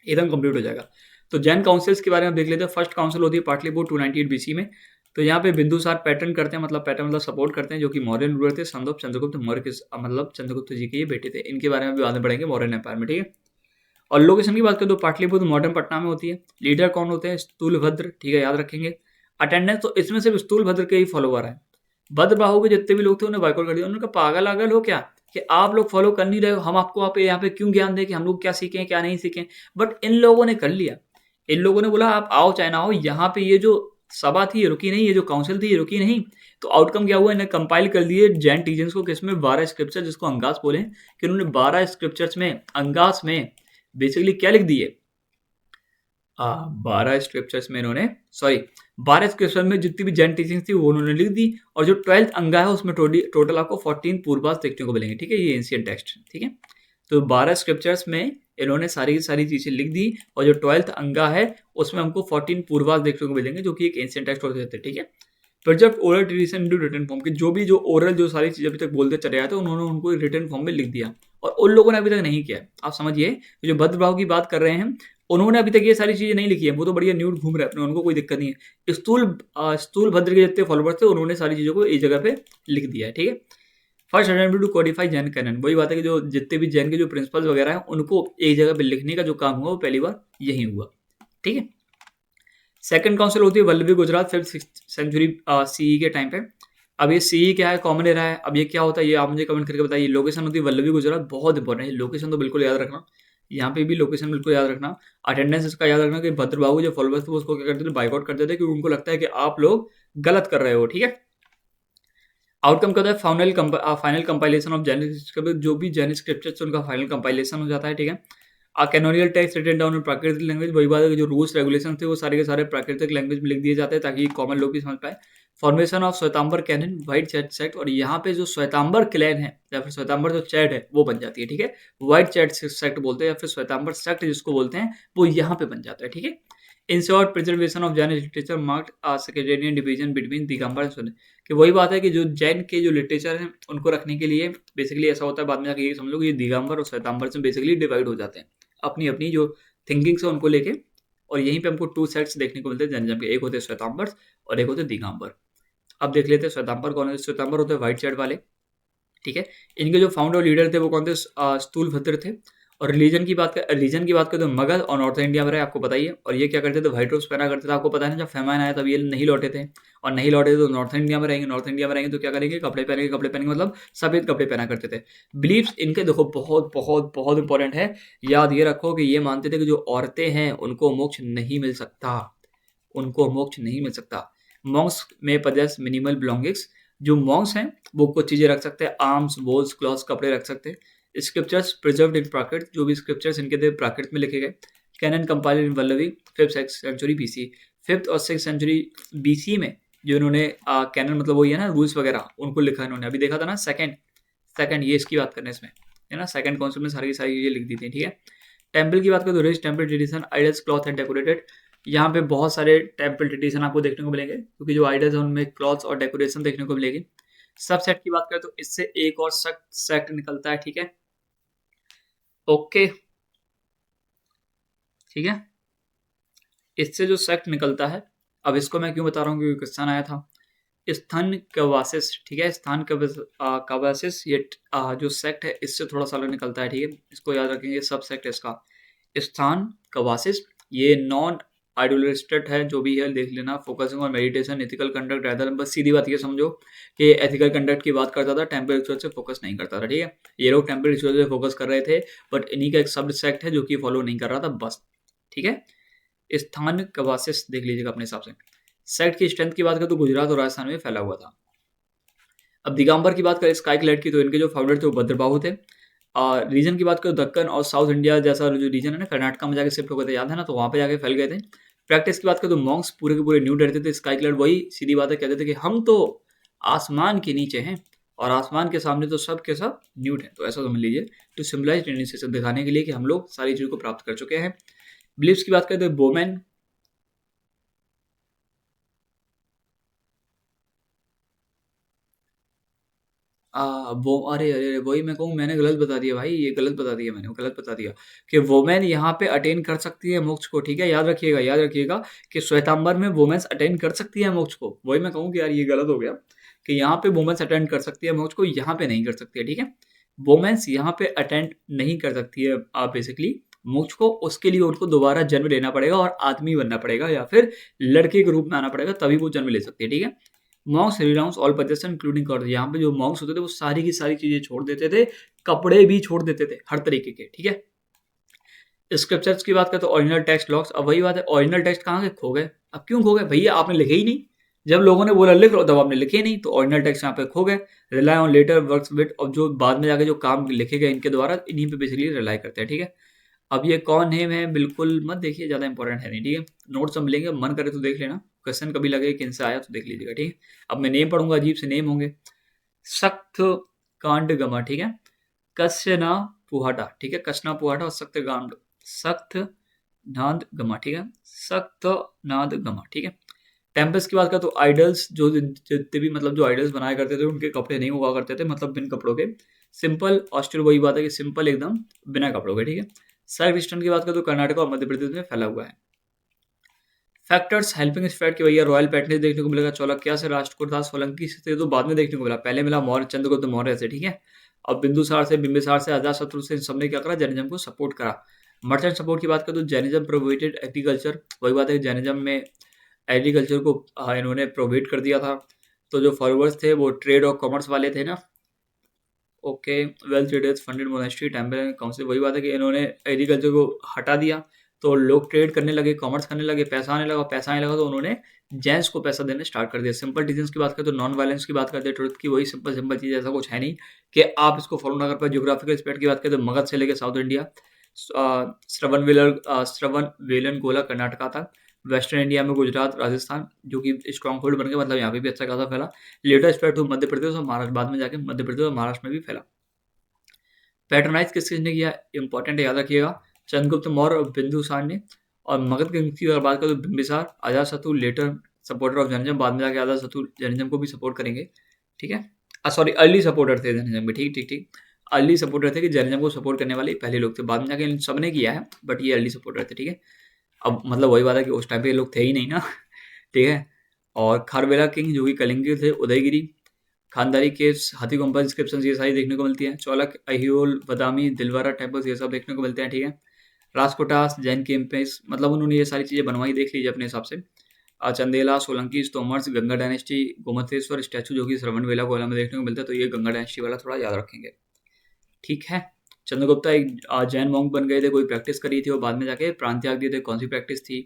एकदम कंप्लीट हो जाएगा। तो जैन काउंसिल्स के बारे में देख लेते हैं। फर्स्ट काउंसिल होती है पाटलिपुत्र 298 BC में। तो यहाँ पे बिंदुसार पैटर्न करते हैं, मतलब पैटर्न मतलब सपोर्ट करते हैं, जो कि मौर्यन रूलर थे, चंद्रगुप्त मौर्य के, मतलब चंद्रगुप्त जी के ये बेटे थे। इनके बारे में भी बाद में पढ़ेंगे मौर्यन एम्पायर में, ठीक है। और लोकेशन की बात करें तो पाटलिपुत्र मॉडर्न पटना में होती है। लीडर कौन होते हैं? स्थूलभद्र, ठीक है, याद रखेंगे। अटेंडेंस तो इसमें सिर्फ स्थूलभद्र के ही फॉलोवर हैं। भद्रबाहु के जितने भी लोग थे उन्हें बाइकआउट कर दिया। उन्होंने कहा पागल आगल हो क्या कि आप लोग फॉलो कर नहीं रहे हो, हम आपको यहाँ पे क्यों ज्ञान दें कि हम लोग क्या सीखें क्या नहीं सीखें। बट इन लोगों ने कर लिया। इन लोगों ने बोला आप आओ चाहे ना आओ, यहाँ पे ये जो सभा थी ये रुकी नहीं, ये जो काउंसिल थी ये रुकी नहीं। तो आउटकम क्या हुआ, इन्हें कंपाइल कर दिए जैन टीचर्स को, किसमें? 12 स्क्रिप्चर, जिसको अंगास बोले, कि उन्होंने 12 स्क्रिप्चर्स में, अंगास में बेसिकली क्या लिख दिए? 12 स्क्रिप्चर्स में इन्होंने, सॉरी 12 स्क्रिप्चर में जितनी भी जैन टीचिंग थी वो उन्होंने लिख दी। और जो 12th अंगा है उसमें टोटल आपको 14 पूर्वास देखने को मिलेंगे, ठीक है, ये एंशिएंट टेक्स्ट, ठीक है। तो 12 स्क्रिप्चर्स में इन्होंने सारी की सारी चीजें लिख दी, और जो 12th अंगा है उसमें हमको 14 पूर्वास देखने को मिलेंगे, जो कि एक एंशिएंट टेक्स्ट होते थे, ठीक है। Preserve oral tradition into written form, की जो ओरल जो सारी चीजें अभी तक बोलते चले आए थे उन्होंने उनको रिटन फॉर्म में लिख दिया, और उन लोगों ने अभी तक नहीं किया। आप समझिए, जो भद्रभाव की बात कर रहे हैं उन्होंने अभी तक ये सारी चीजें नहीं लिखी है, वो तो बढ़िया न्यूड घूम रहे हैं, उनको कोई दिक्कत नहीं है। स्थूल भद्र के जितने फॉलोवर्स थे उन्होंने सारी चीजों को एक जगह पे लिख दिया है, ठीक है। First attempt to codify Jain canon, वही बात है कि जो जितने भी जैन के जो प्रिंसिपल्स वगैरह हैं उनको एक जगह पे लिखने का जो काम हुआ वो पहली बार यही हुआ, ठीक है। सेकंड काउंसिल होती है Vallabhi Gujarat 5th century CE के टाइम पे। अब ये सीई क्या है, कॉमन एरा है, अब ये क्या होता है ये आप मुझे कमेंट करके बताइए। लोकेशन होती है वल्लभी गुजरात, बहुत इंपॉर्टेंट है लोकेशन, तो बिल्कुल याद रखना, यहाँ पे भी लोकेशन बिल्कुल याद रखना। अटेंडेंस इसका याद रखना कि भद्रबाहु जो फॉलोवर्स थे उसको क्या करते थे, बाइकआउट करते थे, क्योंकि उनको लगता है कि आप लोग गलत कर रहे हो, ठीक है। आउटकम क्या होता है, फाइनल कंपाइलेशन ऑफ जैन, जो भी जैन स्क्रिप्चर्स उनका फाइनल कंपाइलेशन हो जाता है, ठीक है। कैनोनियल टेक्स्ट रिटन डाउन इन प्राकृतिक लैंग्वेज, वही बात है कि जो रूल्स रेगुलेशन थे वो सारे के सारे प्राकृतिक लैंग्वेज में लिख दिए जाते हैं ताकि कॉमन लोग भी समझ पाए। Formation of Shvetambara canon, white चैट सेक्ट, और यहाँ पे जो श्वेतांबर क्लैन है या फिर श्वेतांबर जो चैट है वो बन जाती है, ठीक है। व्हाइट चैट सेक्ट बोलते हैं या फिर श्वेतांबर सेक्ट जिसको बोलते हैं वो यहाँ पे बन जाता है, ठीक है। In short preservation of Jain literature marked a secondary division between Digambar and शूद्र, कि वही बात है कि जो जैन के जो लिटरेचर हैं उनको रखने के लिए बेसिकली ऐसा होता है, बाद में जाके ये समझ लो कि ये दिगंबर और श्वेतांबर से बेसिकली डिवाइड हो जाते हैं अपनी अपनी जो थिंकिंग्स है उनको लेके। और यहीं पे हमको 2 सेट्स देखने को मिलते हैं जैन के, एक होते हैं श्वेतांबर और एक होते हैं दिगंबर। अब देख लेते हैं श्वेतांबर कौन है। श्वेतांबर होते हैं व्हाइट शर्ट वाले, ठीक है। इनके जो फाउंडर और लीडर थे वो कौन थे, स्थूलभद्र थे। और रिलीजन की बात करें तो मगध और नॉर्थ इंडिया में रहे, आपको पता ही है। और ये क्या करते थे, व्हाइट रोज पहना करते थे, आपको पता है ना, जब फेमाइन आया तब ये नहीं लौटे थे, और नहीं लौटे थे तो नॉर्थ इंडिया में रहेंगे, नॉर्थ इंडिया में रहेंगे तो क्या करेंगे, कपड़े पहनेंगे, मतलब सफेद कपड़े पहना करते थे। बिलीव्स इनके देखो बहुत बहुत बहुत इंपॉर्टेंट है, याद ये रखो कि ये मानते थे कि जो औरतें हैं उनको मोक्ष नहीं मिल सकता, उनको मोक्ष नहीं मिल सकता। मॉन्क्स में पजेस मिनिमल बिलोंगिंग्स, जो मॉन्क्स हैं वो कुछ चीजें रख सकते हैं, आर्म्स, बोल्स, क्लॉथ्स, कपड़े रख सकते हैं। स्क्रिप्चर्स प्रिजर्व्ड इन प्राकृत, जो भी स्क्रिप्चर्स इनके थे प्राकृत में लिखे गए। Canon compiled in Vallabhi 5th century BC, 5th और 6th सेंचुरी बीसी में जो इन्होंने कैनन मतलब वही है ना रूल्स वगैरह उनको लिखा इन्होंने। अभी देखा था ना सेकंड ये इसकी बात करने इसमें है ना, सेकंड कॉन्सेप्ट में सारी की सारी ये लिख दी थी, ठीक है। टेम्पल की बात करें तो rich temple tradition, idols, cloth and decorated. यहाँ पे बहुत सारे टेम्पल ट्रेडिशन आपको देखने को मिलेंगे, क्योंकि जो आइडल्स हैं उनमें क्लॉथ्स और डेकोरेशन देखने को मिलेगी। सब सेट की बात करें तो इससे एक और सेक्ट निकलता है, ठीक है, ओके, ठीक है। इससे जो सेक्ट निकलता है, अब इसको मैं क्यों बता रहा हूँ, क्योंकि क्वेश्चन आया था। स्थान कवासिस, ठीक है, स्थान कवासिस, ये जो सेक्ट है इससे थोड़ा सा अलग निकलता है, ठीक है, इसको याद रखेंगे। सब सेक्ट इसका स्थान कवासिस, ये नॉन आइडोलिस्टेड है, जो भी है देख लेना। फोकसिंग और मेडिटेशन, एथिकल कंडक्ट रहता है, बस सीधी बात ये समझो कि एथिकल कंडक्ट की बात करता था, टेम्पल रिचुअल से फोकस नहीं करता था, ठीक है। ये लोग टेम्पल रिचुअल से फोकस कर रहे थे, बट इन्हीं का एक सब सेक्ट है जो कि फॉलो नहीं कर रहा था, बस, ठीक है। स्थान कवासिस देख लीजिएगा अपने हिसाब से। सेक्ट की स्ट्रेंथ की बात करें तो गुजरात और राजस्थान में फैला हुआ था। अब दिगंबर की बात करें स्काई क्लैड की, तो इनके जो फाउंडर थे वो भद्रबाहु थे। और रीजन की बात करें दक्कन और साउथ इंडिया जैसा जो रीजन है ना, कर्नाटका में जाके शिफ्ट हो गए थे, याद है ना, तो वहाँ पे जाके फैल गए थे। प्रैक्टिस की बात करें तो मॉन्क्स पूरे के पूरे न्यूड रहते थे। स्काई क्लैड वही सीधी बात है, कहते थे कि हम तो आसमान के नीचे हैं और आसमान के सामने तो सब के सब न्यूड हैं, तो ऐसा समझ लीजिए, टू सिम्बलाइज इनिशिएशन, दिखाने के लिए कि हम लोग सारी चीज़ को प्राप्त कर चुके हैं। बिलीव्स की बात करें तो बोमैन, वो अरे अरे अरे, वही मैं कहूँ, मैंने गलत बता दिया भाई, ये गलत बता दिया, मैंने गलत बता दिया कि वोमेन यहाँ पे अटेन कर सकती है मोक्ष को, ठीक है, याद रखिएगा कि श्वेतांबर में वोमेन्स अटेन कर सकती है मोक्ष को। वही मैं कहूँ कि यार ये गलत हो गया कि यहाँ पे वोमेन्स अटेंड कर सकती है मोक्ष को, यहाँ पे नहीं कर सकती है, ठीक है। वोमेन्स यहाँ पे अटेंड नहीं कर सकती है बेसिकली मोक्ष को, उसके लिए उनको दोबारा जन्म लेना पड़ेगा और आदमी बनना पड़ेगा या फिर लड़के के रूप में आना पड़ेगा, तभी वो जन्म ले सकती है, ठीक है। Monks renounce all possession including cord, यहाँ पे जो मॉन्क्स होते थे वो सारी की सारी चीजें छोड़ देते थे, कपड़े भी छोड़ देते थे हर तरीके के, ठीक है। स्क्रिप्चर्स की बात करें तो ओरिजिनल टेक्स्ट लॉग्स, अब वही बात है, ओरिजिनल टेक्स्ट कहाँ के खो गए, अब क्यों खो गए भैया, आपने लिखे ही नहीं, जब लोगों ने बोला लिख लो तब आपने लिखे नहीं, तो ओरिजिनल टेक्स्ट यहाँ पे खो गए। Rely on later works with, और जो बाद में जाके जो काम लिखे गए इनके द्वारा, इन्हीं पे बेसिकली रिलाई करते हैं, ठीक है। अब ये कौन नेम है बिल्कुल मत देखिए, ज्यादा इंपॉर्टेंट है नहीं, ठीक है। नोट्स हम मिलेंगे, मन करे तो देख लेना, क्वेश्चन कभी लगे कि इनसे आया तो देख लीजिएगा, ठीक है। अब मैं नेम पढ़ूंगा, अजीब से नेम होंगे। सख्त कांड गमा, ठीक है। कस्यना पुहाटा, ठीक है, कसना पुहाटा और सख्त गांड, सख्त नाद गमा, ठीक है, सख्त नाद गमा, ठीक है। टेम्पल्स की बात करें तो आइडल्स, जो जितने भी मतलब जो आइडल्स बनाया करते थे उनके कपड़े नहीं हुआ करते थे, मतलब बिन कपड़ों के, सिंपल ऑस्टर, वही बात है कि सिंपल एकदम बिना कपड़ों के, ठीक है। सर्क स्टोन की बात करें तो कर्नाटक और मध्य प्रदेश में फैला हुआ है। फैक्टर्स हेल्पिंग स्प्रेड के भैया रॉयल पैटर्न देखने को मिलेगा चालुक्य से, राष्ट्रकूट सोलंकी से, तो बाद में देखने को मिला, पहले मिला मौर्य चंद्रगुप्त मौर्य से, ठीक है। अब बिंदुसार से, बिंबिसार से, अजातशत्रु से, इन सबने क्या करा, जैनिज्म को सपोर्ट करा। मर्चेंट सपोर्ट की बात करें तो जैनिज्म प्रोवाइडेड एग्रीकल्चर, वही बात है, जैनिज्म में एग्रीकल्चर को इन्होंने प्रोवाइड कर दिया था। तो जो फॉलोअर्स थे वो ट्रेड और कॉमर्स वाले थे ना, okay, well traders funded monastery temple council, वही बात है कि इन्होंने एग्रीकल्चर को हटा दिया, तो लोग ट्रेड करने लगे, कॉमर्स करने लगे, पैसा आने लगा, पैसा आने लगा तो उन्होंने जेंट्स को पैसा देने स्टार्ट कर दिया। सिंपल टीचिंग्स की बात करें तो नॉन वायलेंस की बात करते हैं, ट्रुथ की, वही सिंपल सिंपल चीज़, ऐसा कुछ है नहीं कि आप इसको फॉलो ना कर पाए। ज्योग्राफिकल स्प्रेड की बात करें तो मगध से लेकर साउथ इंडिया, श्रवण वेलन गोला कर्नाटका तक, वेस्टर्न इंडिया में गुजरात राजस्थान जो कि स्ट्रॉन्ग होल्ड बन गया, मतलब यहाँ पे भी अच्छा खासा फैला। लेटर स्प्रेड तो मध्य प्रदेश और महाराष्ट्र, बाद में जाके मध्य प्रदेश और महाराष्ट्र में भी फैला। पैटर्नाइज किसने किया, इंपॉर्टेंट है, याद रखिएगा, चंद्रगुप्त मौर्य और बिंदुसार ने। और मगध की अगर बात करें तो Bimbisara, Ajatashatru later supporter of Jainism, बाद में जाके अजातशत्रु जैनिज्म को भी सपोर्ट करेंगे, ठीक है। सॉरी, अर्ली सपोर्टर थे जैनिज्म के, ठीक ठीक ठीक, अर्ली सपोर्टर थे कि जैनिज्म को सपोर्ट करने वाले पहले लोग थे, बाद में जाके इन सब ने किया है, बट ये अर्ली सपोर्टर थे, ठीक है। अब मतलब वही बात है कि उस टाइम पे ये लोग थे ही नहीं ना, ठीक है। और खारवेला किंग जो कि कलिंगी थे, उदयगिरी, खानदारी केव्स, हाथी गुम्बा इंस्क्रिप्शंस, ये सारी देखने को मिलती हैं। चौलक, अहियोल, बदामी, दिलवारा टेम्पल्स, ये सब देखने को मिलते हैं, ठीक है। राजकोटास, जैन केम्पेस, मतलब उन्होंने ये सारी चीज़ें बनवाई, देख लीजिए अपने हिसाब से। चंदेला, सोलंकी, तोमर्स, गंगा डायनेस्टी, गोमतेश्वर स्टैचू जो कि श्रवणबेला गोला में देखने को मिलता है, तो ये गंगा डायनेस्टी वाला थोड़ा याद रखेंगे, ठीक है। चंद्रगुप्ता एक जैन मॉन्क बन गए थे, कोई प्रैक्टिस करी थी और बाद में जाके प्राण त्याग दिए थे, कौन सी प्रैक्टिस थी।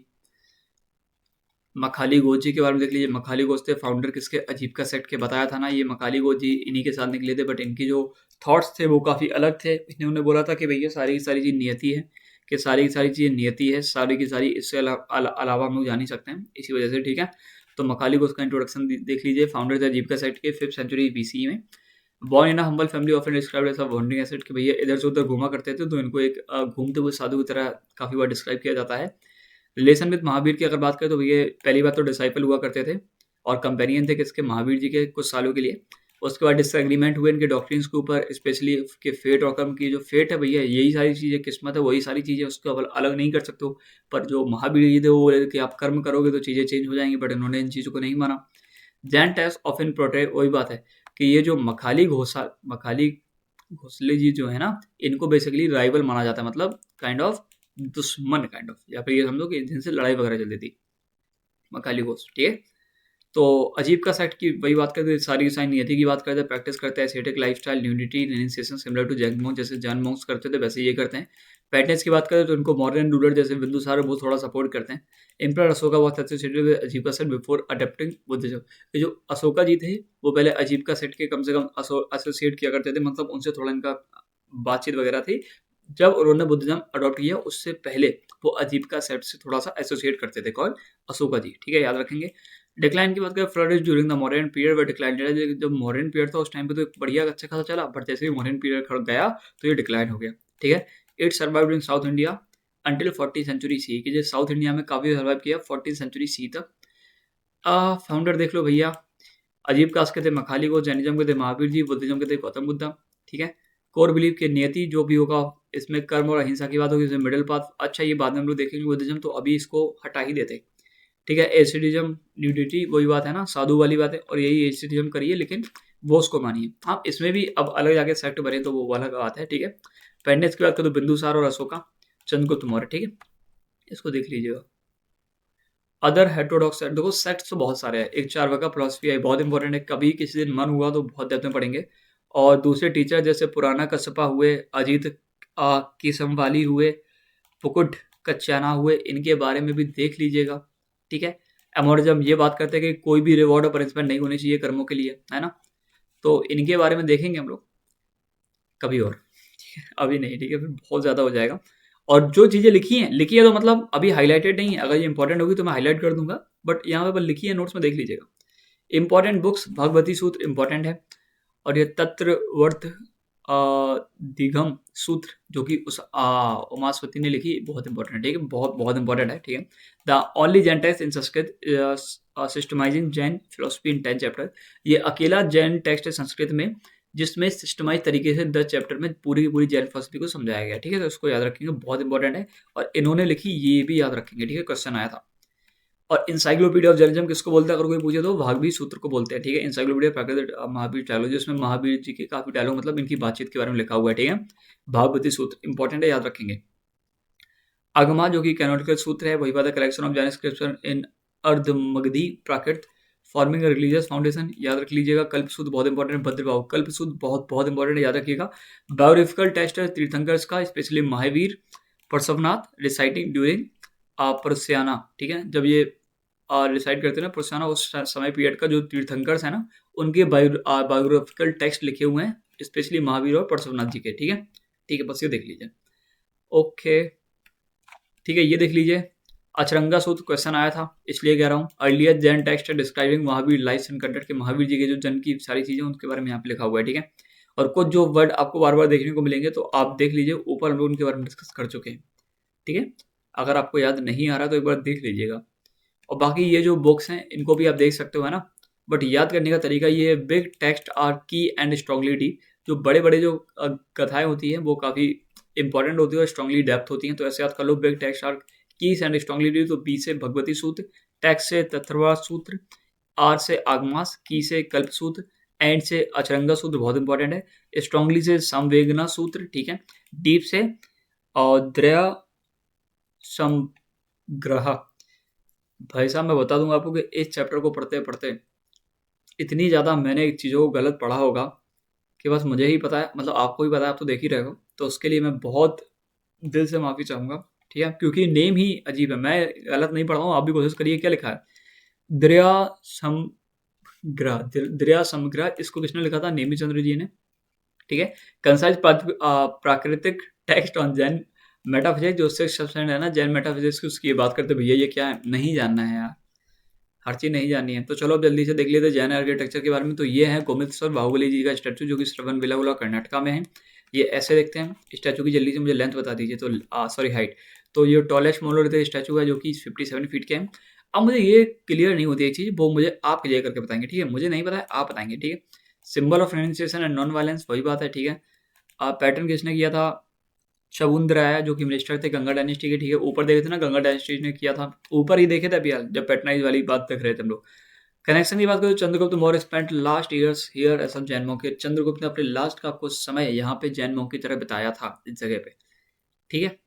मखाली घोष जी के बारे में देख लीजिए, मखाली घोष थे फाउंडर किसके, अजीब का सेट के, बताया था ना, ये मखाली घोष जी इन्हीं के साथ निकले थे, बट इनकी जो थॉट्स थे वो काफ़ी अलग थे। इन्होंने बोला था कि भैया सारी की सारी चीज़ नियति है, कि सारी की सारी चीज़ें नियति है, सारी की सारी, इससे अलावा हम लोग जान नहीं सकते हैं, इसी वजह से, ठीक है। तो मखाली घोष का इंट्रोडक्शन देख लीजिए, फाउंडर थे अजीब का सेट के 5th सेंचुरी BC में। Born in humble family of described as a wandering ascetic, कि भैया इधर से उधर घूमा करते थे, तो इनको एक घूमते हुए साधु की तरह काफ़ी बार डिस्क्राइब किया जाता है। रिलेशन विद महावीर की अगर बात करें तो ये पहली बात तो डिसाइपल हुआ करते थे और कंपेनियन थे किसके, महावीर जी के, कुछ सालों के लिए। उसके बाद डिसएग्रीमेंट हुए इनके डॉक्ट्रिन्स के ऊपर, स्पेशली के फेट और कर्म की, जो फेट है भैया यही सारी चीज़ें, किस्मत है वही सारी चीज़ें, उसको अब अलग नहीं कर सकते हो। पर जो महावीर जी थे वो बोले कि आप कर्म करोगे तो चीज़ें चेंज हो जाएंगी, बट इन्होंने इन चीज़ों को नहीं माना। Jain tax of in protect, वही बात है कि ये जो मखाली घोसले जी जो है ना, इनको बेसिकली राइवल माना जाता है, मतलब काइंड ऑफ दुश्मन काइंड ऑफ, या फिर ये समझो कि जिनसे लड़ाई वगैरह चलती थी मखाली घोष, ठीक है। तो अजीब का सेट की वही बात करते हैं, सारी साइन नियति की बात करते हैं, प्रैक्टिस करते हैं ascetic lifestyle, nudity, renunciation, similar to Jain monk, जैसे जैन मॉन्क्स करते थे वैसे ये करते हैं। पैटर्न्स की बात करें तो इनको मॉडर्न रूलर जैसे बिंदुसार वो थोड़ा सपोर्ट करते हैं। Emperor Ashoka was associated with अजीब का सेट बिफोर अडॉप्टिंग बुद्धिज्म, ये जो अशोका जी थे वो पहले अजीब का सेट के कम से कम एसोसिएट किया करते थे, मतलब उनसे थोड़ा इनका बातचीत वगैरह थी। जब उन्होंने बुद्धिज्म अडॉप्ट किया उससे पहले वो अजीब का सेट से थोड़ा सा एसोसिएट करते थे, कौन, अशोका जी, ठीक है, याद रखेंगे। डिक्लाइन की बात करें, flourish during the modern period, but decline, जब मॉडर्न पीरियड था उस टाइम पे तो बढ़िया अच्छा खासा चला, बट जैसे ही मॉडर्न पीरियड खड़ गया तो ये डिक्लाइन हो गया, ठीक है। It survived in south India until 14th century C, कि जो साउथ इंडिया में काफी सर्वाइव किया 14th सेंचुरी सी तक। फाउंडर देख लो भैया, अजीब कास्ट के थे मखाली को, जैनिज्म के थे महावीर जी, बुद्धिज्म के थे गौतम बुद्धा, ठीक है। कोर बिलीव के नियति जो भी होगा, इसमें कर्म और अहिंसा की बात होगी, इसमें मिडिल पाथ, अच्छा ये बाद में हम लोग देखेंगे बुद्धिज्म, तो अभी इसको हटा ही देते, ठीक है। एसिडिज्म, न्यूडिटी, वही बात है ना, साधु वाली बात है, और यही एसिडिज्म करिए, लेकिन वो उसको मानिए आप, इसमें भी अब अलग जाके सेक्ट बने तो वो अलग बात है, ठीक है। पेंडेंस की बात करें तो बिंदुसार और अशोका, चंद्रगुप्त मौर्य, ठीक है, इसको देख लीजिएगा। अदर हेटेरोडॉक्स सेक्ट, देखो सेक्ट तो बहुत सारे हैं। एक चारवाका फिलोसफी है, बहुत इंपॉर्टेंट है, कभी किसी दिन मन हुआ तो बहुत डेप्थ में पढ़ेंगे। और दूसरे टीचर जैसे पुराना कस्यपा हुए, अजीत किसमवाली हुए, फुकुट कच्चाना हुए, इनके बारे में भी देख लीजिएगा, ठीक है। एमोरिज्म ये बात करते हैं कि कोई भी रिवॉर्ड और पनिशमेंट नहीं होनी चाहिए कर्मों के लिए, है ना। तो इनके बारे में देखेंगे हम लोग कभी और, ठीक है, अभी नहीं, ठीक है, फिर बहुत ज़्यादा हो जाएगा। और जो चीज़ें लिखी है तो मतलब अभी हाईलाइटेड नहीं है, अगर ये इंपॉर्टेंट होगी तो मैं हाईलाइट कर दूंगा, बट यहाँ पे लिखी है नोट्स में, देख लीजिएगा। इंपॉर्टेंट बुक्स, भगवती सूत्र इंपॉर्टेंट है, और ये तत्रवर्थ दिघम सूत्र जो कि उस उमास्वती ने लिखी, बहुत इंपॉर्टेंट है, ठीक है, बहुत बहुत इंपॉर्टेंट है, ठीक है। The only Jain text in Sanskrit systemizing Jain philosophy in 10 chapter, ये अकेला जैन टेक्स्ट है संस्कृत में जिसमें सिस्टमाइज तरीके से 10 चैप्टर में पूरी की पूरी जैन फिलोसफी को समझाया गया, ठीक है। तो इसको याद रखेंगे, बहुत इंपॉर्टेंट है, और इन्होंने लिखी ये भी याद रखेंगे, ठीक है, क्वेश्चन आया था। और इंसाइक्लोपीडिया ऑफ जैनिज्म किसको बोलते हैं, अगर कोई पूछे तो वाग्वी सूत्र को बोलते हैं, ठीक है। इंसाइक्लोपीडिया प्राकृत महावीर डायलॉग, जिसमें महावीर जी के काफी डायलॉग मतलब इनकी बातचीत के बारे में लिखा हुआ है, ठीक है। भागवती सूत्र इंपॉर्टेंट है, याद रखेंगे। आगमा जो कि कैनोनिकल सूत्र है, वही बात है, collection of Jain scripture in Ardhamagadhi Prakrit forming religious foundation, याद रख लीजिएगा। कल्प सूत्र बहुत इंपॉर्टेंट है, भद्रभाव कल्प सूत्र बहुत बहुत इंपॉर्टेंट है, याद रखिएगा। बायोग्राफिकल टेस्ट है तीर्थंकर्स का, specially Mahavir Parshvanath reciting during Paryushana, ठीक है, जब ये रिसाइड करते हैं ना परस्याना, उस समय पीरियड का जो तीर्थंकर्स है ना, उनके बायोग्राफिकल टेक्स्ट लिखे हुए हैं, स्पेशली महावीर और पार्श्वनाथ जी के, ठीक है, ठीक है, बस ये देख लीजिए। ओके, ठीक है, ये देख लीजिए। अचरंगा सूत्र क्वेश्चन आया था, इसलिए कह रहा हूँ। Earlier Jain text describing Mahavir life and conduct के, महावीर जी के जो जन्म की सारी चीजें उनके बारे में यहाँ पे लिखा हुआ है, ठीक है। और कुछ जो वर्ड आपको बार बार देखने को मिलेंगे तो आप देख लीजिए, ऊपर हम लोग उनके बारे में डिस्कस कर चुके हैं, ठीक है। अगर आपको याद नहीं आ रहा तो एक बार देख लीजिएगा। और बाकी ये जो बुक्स हैं इनको भी आप देख सकते हो, है ना। बट याद करने का तरीका ये है, बिग टेक्स्ट आर की एंड स्ट्रांगली, जो बड़े बड़े जो कथाएं होती हैं वो काफ़ी इंपॉर्टेंट होती है और स्ट्रांगली डेप्थ होती हैं, तो ऐसे याद कर लो। Big text are keys and strongly, तो बी से भगवती सूत्र, टेक्स्ट से तथर्वा सूत्र, आर से आगमास, की से कल्प सूत्र, एंड से अचरंगा सूत्र बहुत इंपॉर्टेंट है, स्ट्रांगली से संवेगना सूत्र, ठीक है, डीप से और द्रया समग्रह। भाई साहब मैं बता दूंगा आपको कि इस चैप्टर को पढ़ते पढ़ते इतनी ज़्यादा मैंने चीज़ों को गलत पढ़ा होगा कि बस मुझे ही पता है, मतलब आपको भी पता है, आप तो देख ही रहे हो, तो उसके लिए मैं बहुत दिल से माफ़ी चाहूँगा, ठीक है, क्योंकि नेम ही अजीब है। मैं गलत नहीं पढ़ा हूँ, आप भी कोशिश करिए। क्या लिखा है, दरिया समग्र, दरिया समग्र, इसको किसने लिखा था, नेमी चंद्र जी ने, ठीक है। कंसाइज प्राकृतिक टेक्स्ट ऑन जैन मेटाफिजिक्स, जो 6% है ना जैन मेटाफिजिक्स की, उसकी बात करते भैया ये क्या है, नहीं जानना है यार, हर चीज़ नहीं जाननी है। तो चलो अब जल्दी से देख लेते हैं जैन आर्किटेक्चर के बारे में। तो ये है गोमितेश्वर बाहुबली जी का स्टैचू, जो कि श्रवणबेलागोला कर्नाटका में है। ये ऐसे देखते हैं स्टैचू की, जल्दी से मुझे लेंथ बता दीजिए, तो सॉरी हाइट। तो ये टॉलेस्ट मोनोलिथिक स्टैचू है जो कि 57 फीट के हैं। अब मुझे ये क्लियर नहीं होती एक चीज़, वो मुझे आप क्लियर करके बताएंगे, ठीक है, मुझे नहीं पता है, आप बताएंगे, ठीक है। Symbol of renunciation and non violence, वही बात है, ठीक है। पैटर्न किसने किया था, शकुंतला जो कि मिनिस्टर थे गंगा डायनेस्टी के, ठीक है। ऊपर देखे थे ना, गंगा डायनेस्टी ने किया था, ऊपर ही देखे थे अभी हाल, जब पैटर्नाइज वाली बात देख रहे थे हम लोग। कनेक्शन की बात करें तो Chandragupta Maurya spent last years here as Jain monk, Chandragupta ने अपने लास्ट का कुछ समय यहाँ पे जैन मॉन्क की तरह बिताया था इस जगह पे, ठीक है।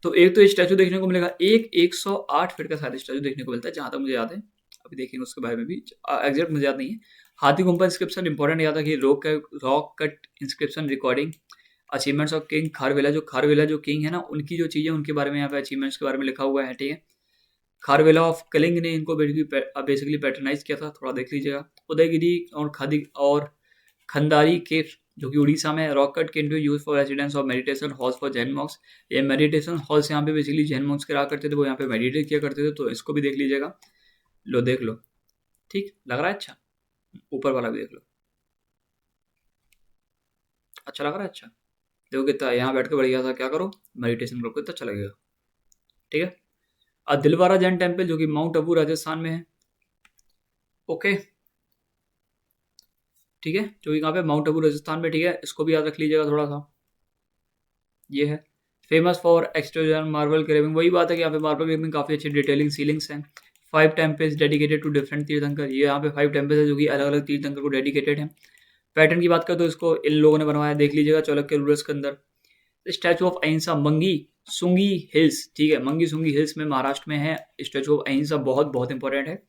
तो एक तो स्टैचू देखने को मिलेगा, एक 108 फीट का शायद स्टैचू देखने को मिलता है, जहां तक मुझे याद है। अभी देखेंगे उसके बारे में भी, एग्जैक्ट मुझे याद नहीं है। हाथी गुम्फा इंस्क्रिप्शन इंपॉर्टेंट याद है कि rock cut inscription recording achievements of king Kharavela, जो किंग है ना, उनकी जो चीज़ें उनके बारे में यहाँ पे अचीवमेंट्स के बारे में लिखा हुआ है, ठीक है। खारवेला ऑफ कलिंग ने इनको बेसिकली पैटर्नाइज किया था, थोड़ा देख लीजिएगा। उदयगिरी और खादी और खंडारी केव जो कि उड़ीसा में, rock cut can be use for residence और meditation halls for Jain monks, ये मेडिटेशन हॉल्स यहाँ पे बेसिकली जैन मॉन्क्स करा करते थे, वो यहाँ पे मेडिटेट किया करते थे, तो इसको भी देख लीजिएगा। लो देख लो, ठीक लग रहा है, अच्छा ऊपर वाला भी देख लो, अच्छा लग रहा है, अच्छा देखो कितना यहाँ बैठ के बढ़िया सा क्या करो, मेडिटेशन करो, कितना अच्छा लगेगा, ठीक है। दिलवारा जैन टेम्पल जो कि माउंट आबू राजस्थान में है, ओके, ठीक है, जो कि कहाँ पे, माउंट आबू राजस्थान में, ठीक है, इसको भी याद रख लीजिएगा थोड़ा सा। ये है famous for external marble craving, वही बात है कि यहाँ पे मार्बल क्रेविंग काफ़ी अच्छी डिटेलिंग सीलिंग्स हैं। 5 टेम्पल्स डेडिकेटेड टू डिफरेंट तीर्थंकर, ये यहाँ पे 5 टेम्पल्स है जो कि अलग अलग तीर्थंकर को डेडिकेटेड है। पैटर्न की बात करें तो इसको इन लोगों ने बनवाया, देख लीजिएगा चाणक्य रूलर्स के अंदर। स्टैचू ऑफ अहिंसा मंगी सुंगी हिल्स, ठीक है, मंगी सुंगी हिल्स में महाराष्ट्र में है स्टैचू ऑफ अहिंसा, बहुत बहुत इंपॉर्टेंट है।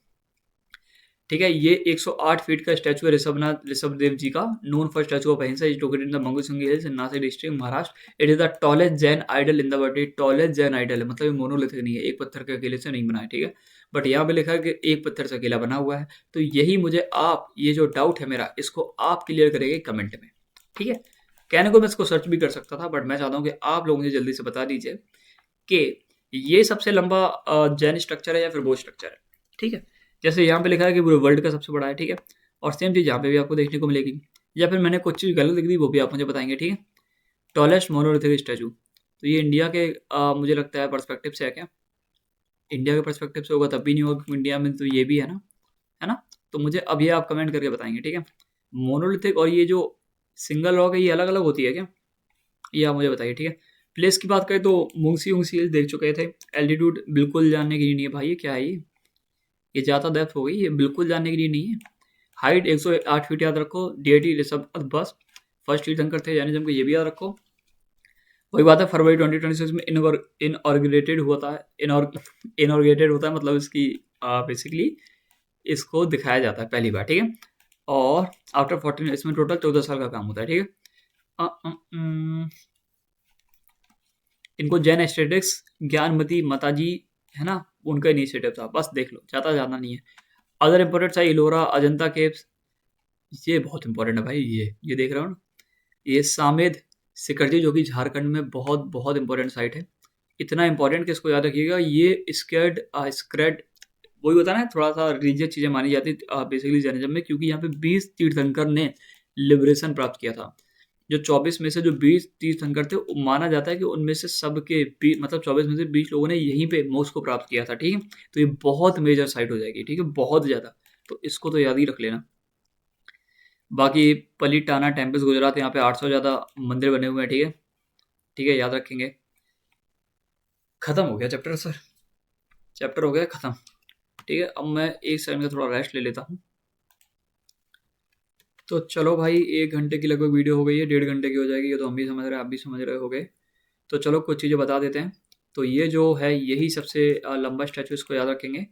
ठीक है, ये 108 फीट का स्टैचू है ऋषभदेव जी का, known for statue of Ahimsa, is located in the Mangi सुंगी hills in Nashik district Maharashtra. It is the tallest Jain idol in the world. Tallest Jain idol है, मतलब ये मोनोलिथिक नहीं है, एक पत्थर के अकेले से नहीं बना है, ठीक है, बट यहाँ पे लिखा है कि एक पत्थर से अकेला बना हुआ है। तो यही मुझे आप, ये जो डाउट है मेरा, इसको आप क्लियर करेंगे कमेंट में, ठीक है। कहने को मैं इसको सर्च भी कर सकता था, बट मैं चाहता हूँ कि आप लोग मुझे जल्दी से बता दीजिए कि ये सबसे लंबा जैन स्ट्रक्चर है या फिर वो स्ट्रक्चर है, ठीक है। जैसे यहाँ पे लिखा है कि पूरे वर्ल्ड का सबसे बड़ा है, ठीक है, और सेम चीज़ यहाँ पे भी आपको देखने को मिलेगी, या फिर मैंने कुछ चीज़ गलत लिख दी, वो भी आप मुझे बताएंगे, ठीक है। टॉलेस्ट मोनोलिथिक स्टैचू, तो ये इंडिया के मुझे लगता है पर्सपेक्टिव से है क्या? इंडिया के पर्सपेक्टिव से होगा तब भी नहीं होगा, क्योंकि इंडिया में तो ये भी है ना। तो मुझे अब ये आप कमेंट करके बताएंगे, ठीक है। मोनोलिथिक और ये जो सिंगल रॉक है, ये अलग अलग होती है क्या? ये आप मुझे बताइए, ठीक है। प्लेस की बात करें तो मुंगसी उंगसी हिल्स देख चुके थे। एल्टीट्यूड बिल्कुल जानने के लिए नहीं है भाई, ये क्या है ये ज़्यादा डेप्थ हो गई, ये बिल्कुल जानने के लिए नहीं है। हाइट 108 फीट याद रखो। डीएटी ऋषभ बस फर्स्ट तीर्थंकर थे जैनिज्म को, ये भी याद रखो। वही बात है, फरवरी 2026 में इनऑर्गेटेड होता है, इनऑर्गेटेड होता है, मतलब इसकी बेसिकली इसको दिखाया जाता है पहली बार, ठीक है। और आफ्टर 14 इसमें टोटल 14 साल का काम होता है, ठीक है। इनको जैन एस्थेटिक्स ज्ञानमती माताजी है ना, उनका इनिशिएटिव था, बस देख लो, ज़्यादा जाना नहीं है। अदर इम्पोर्टेंट है इलोरा, अजंता केव्स, ये बहुत इंपॉर्टेंट है भाई, ये देख रहे हो ना, ये सामेद सिकरजी जो कि झारखंड में बहुत बहुत इंपॉर्टेंट साइट है। इतना इंपॉर्टेंट कि इसको याद रखिएगा, ये स्क्रेड वही होता है ना, थोड़ा सा रिलीजियस चीज़ें मानी जाती बेसिकली जैनिज्म में, क्योंकि यहाँ पे 20 तीर्थंकर ने लिबरेशन प्राप्त किया था। जो 24 में से जो 20 तीर्थंकर थे, माना जाता है कि उनमें से सबके मतलब 24 में से 20 लोगों ने यहीं पे मोक्ष को प्राप्त किया था, ठीक है। तो ये बहुत मेजर साइट हो जाएगी, ठीक है, बहुत ज़्यादा, तो इसको तो याद ही रख लेना। बाकी पलिटाना टेम्पल्स गुजरात, यहाँ पे 800 ज़्यादा मंदिर बने हुए हैं, ठीक है, ठीक है, याद रखेंगे। खत्म हो गया चैप्टर सर, चैप्टर हो गया खत्म, ठीक है। अब मैं एक सेकंड का थोड़ा रेस्ट ले लेता हूँ। तो चलो भाई, 1 घंटे की लगभग वीडियो हो गई है, 1.5 घंटे की हो जाएगी, ये तो हम भी समझ रहे हैं, आप भी समझ रहे हो गए। तो चलो कुछ चीज़ें बता देते हैं। तो ये जो है यही सबसे लंबा स्टैचू, इसको याद रखेंगे।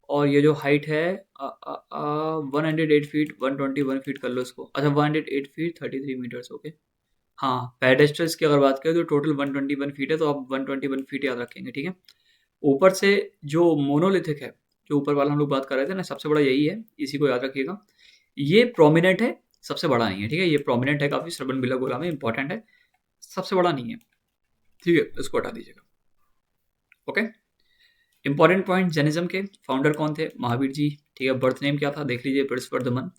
और ये जो हाइट है 108 फीट, 121 फीट कर लो इसको, अच्छा 108 फीट 33 मीटर्स, ओके। हाँ, पेडेस्टल्स की अगर बात करें तो टोटल 121 फीट है, तो आप 121 फीट याद रखेंगे, ठीक है। ऊपर से जो मोनोलिथिक है, जो ऊपर वाला हम लोग बात कर रहे थे ना, सबसे बड़ा यही है, इसी को याद रखिएगा। ये प्रोमिनेंट है, सबसे बड़ा नहीं है, ठीक है, ये प्रोमिनेंट है काफ़ी, श्रवणबेलगोला गोला में इंपॉर्टेंट है, सबसे बड़ा नहीं है, ठीक है, इसको हटा दीजिएगा, ओके। इंपॉर्टेंट पॉइंट, जैनिज्म के फाउंडर कौन थे? महावीर जी, ठीक है। बर्थ नेम क्या था? देख लीजिए, पुरुषवर्धमन।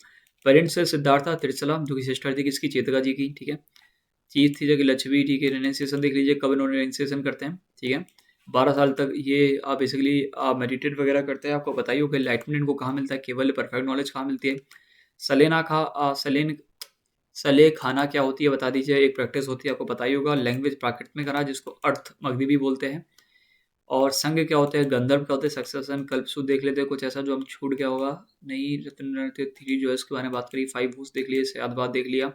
पेरेंट्स से सिद्धार्था त्रिशला, जो कि सिस्टर थी किसकी? चेतका जी की, ठीक है। चीफ थी जगह लक्ष्मी, ठीक है। रेनेसेशन देख लीजिए, कब इन्होंने रेनेसेशन करते हैं, ठीक है। 12 साल तक ये आप बेसिकली मेडिटेट वगैरह करते हैं, आपको बताइए होगा लाइटमेंट इनको कहाँ मिलता है, केवल परफेक्ट नॉलेज कहाँ मिलती है। सले खाना क्या होती है बता दीजिए, एक प्रैक्टिस होती है, आपको बताइए होगा। लैंग्वेज प्राकृत में करा, जिसको अर्थ मगधी भी बोलते हैं। और संघ क्या होते हैं, गंधर्व क्या होते हैं, सक्सेशन, कल्पसूत्र देख लेते हैं, कुछ ऐसा जो हम छूट गया होगा नहीं। रत्न थ्री जो है इसके बारे में बात करी, 5 हूस देख लिए, सयादबाद देख लिया।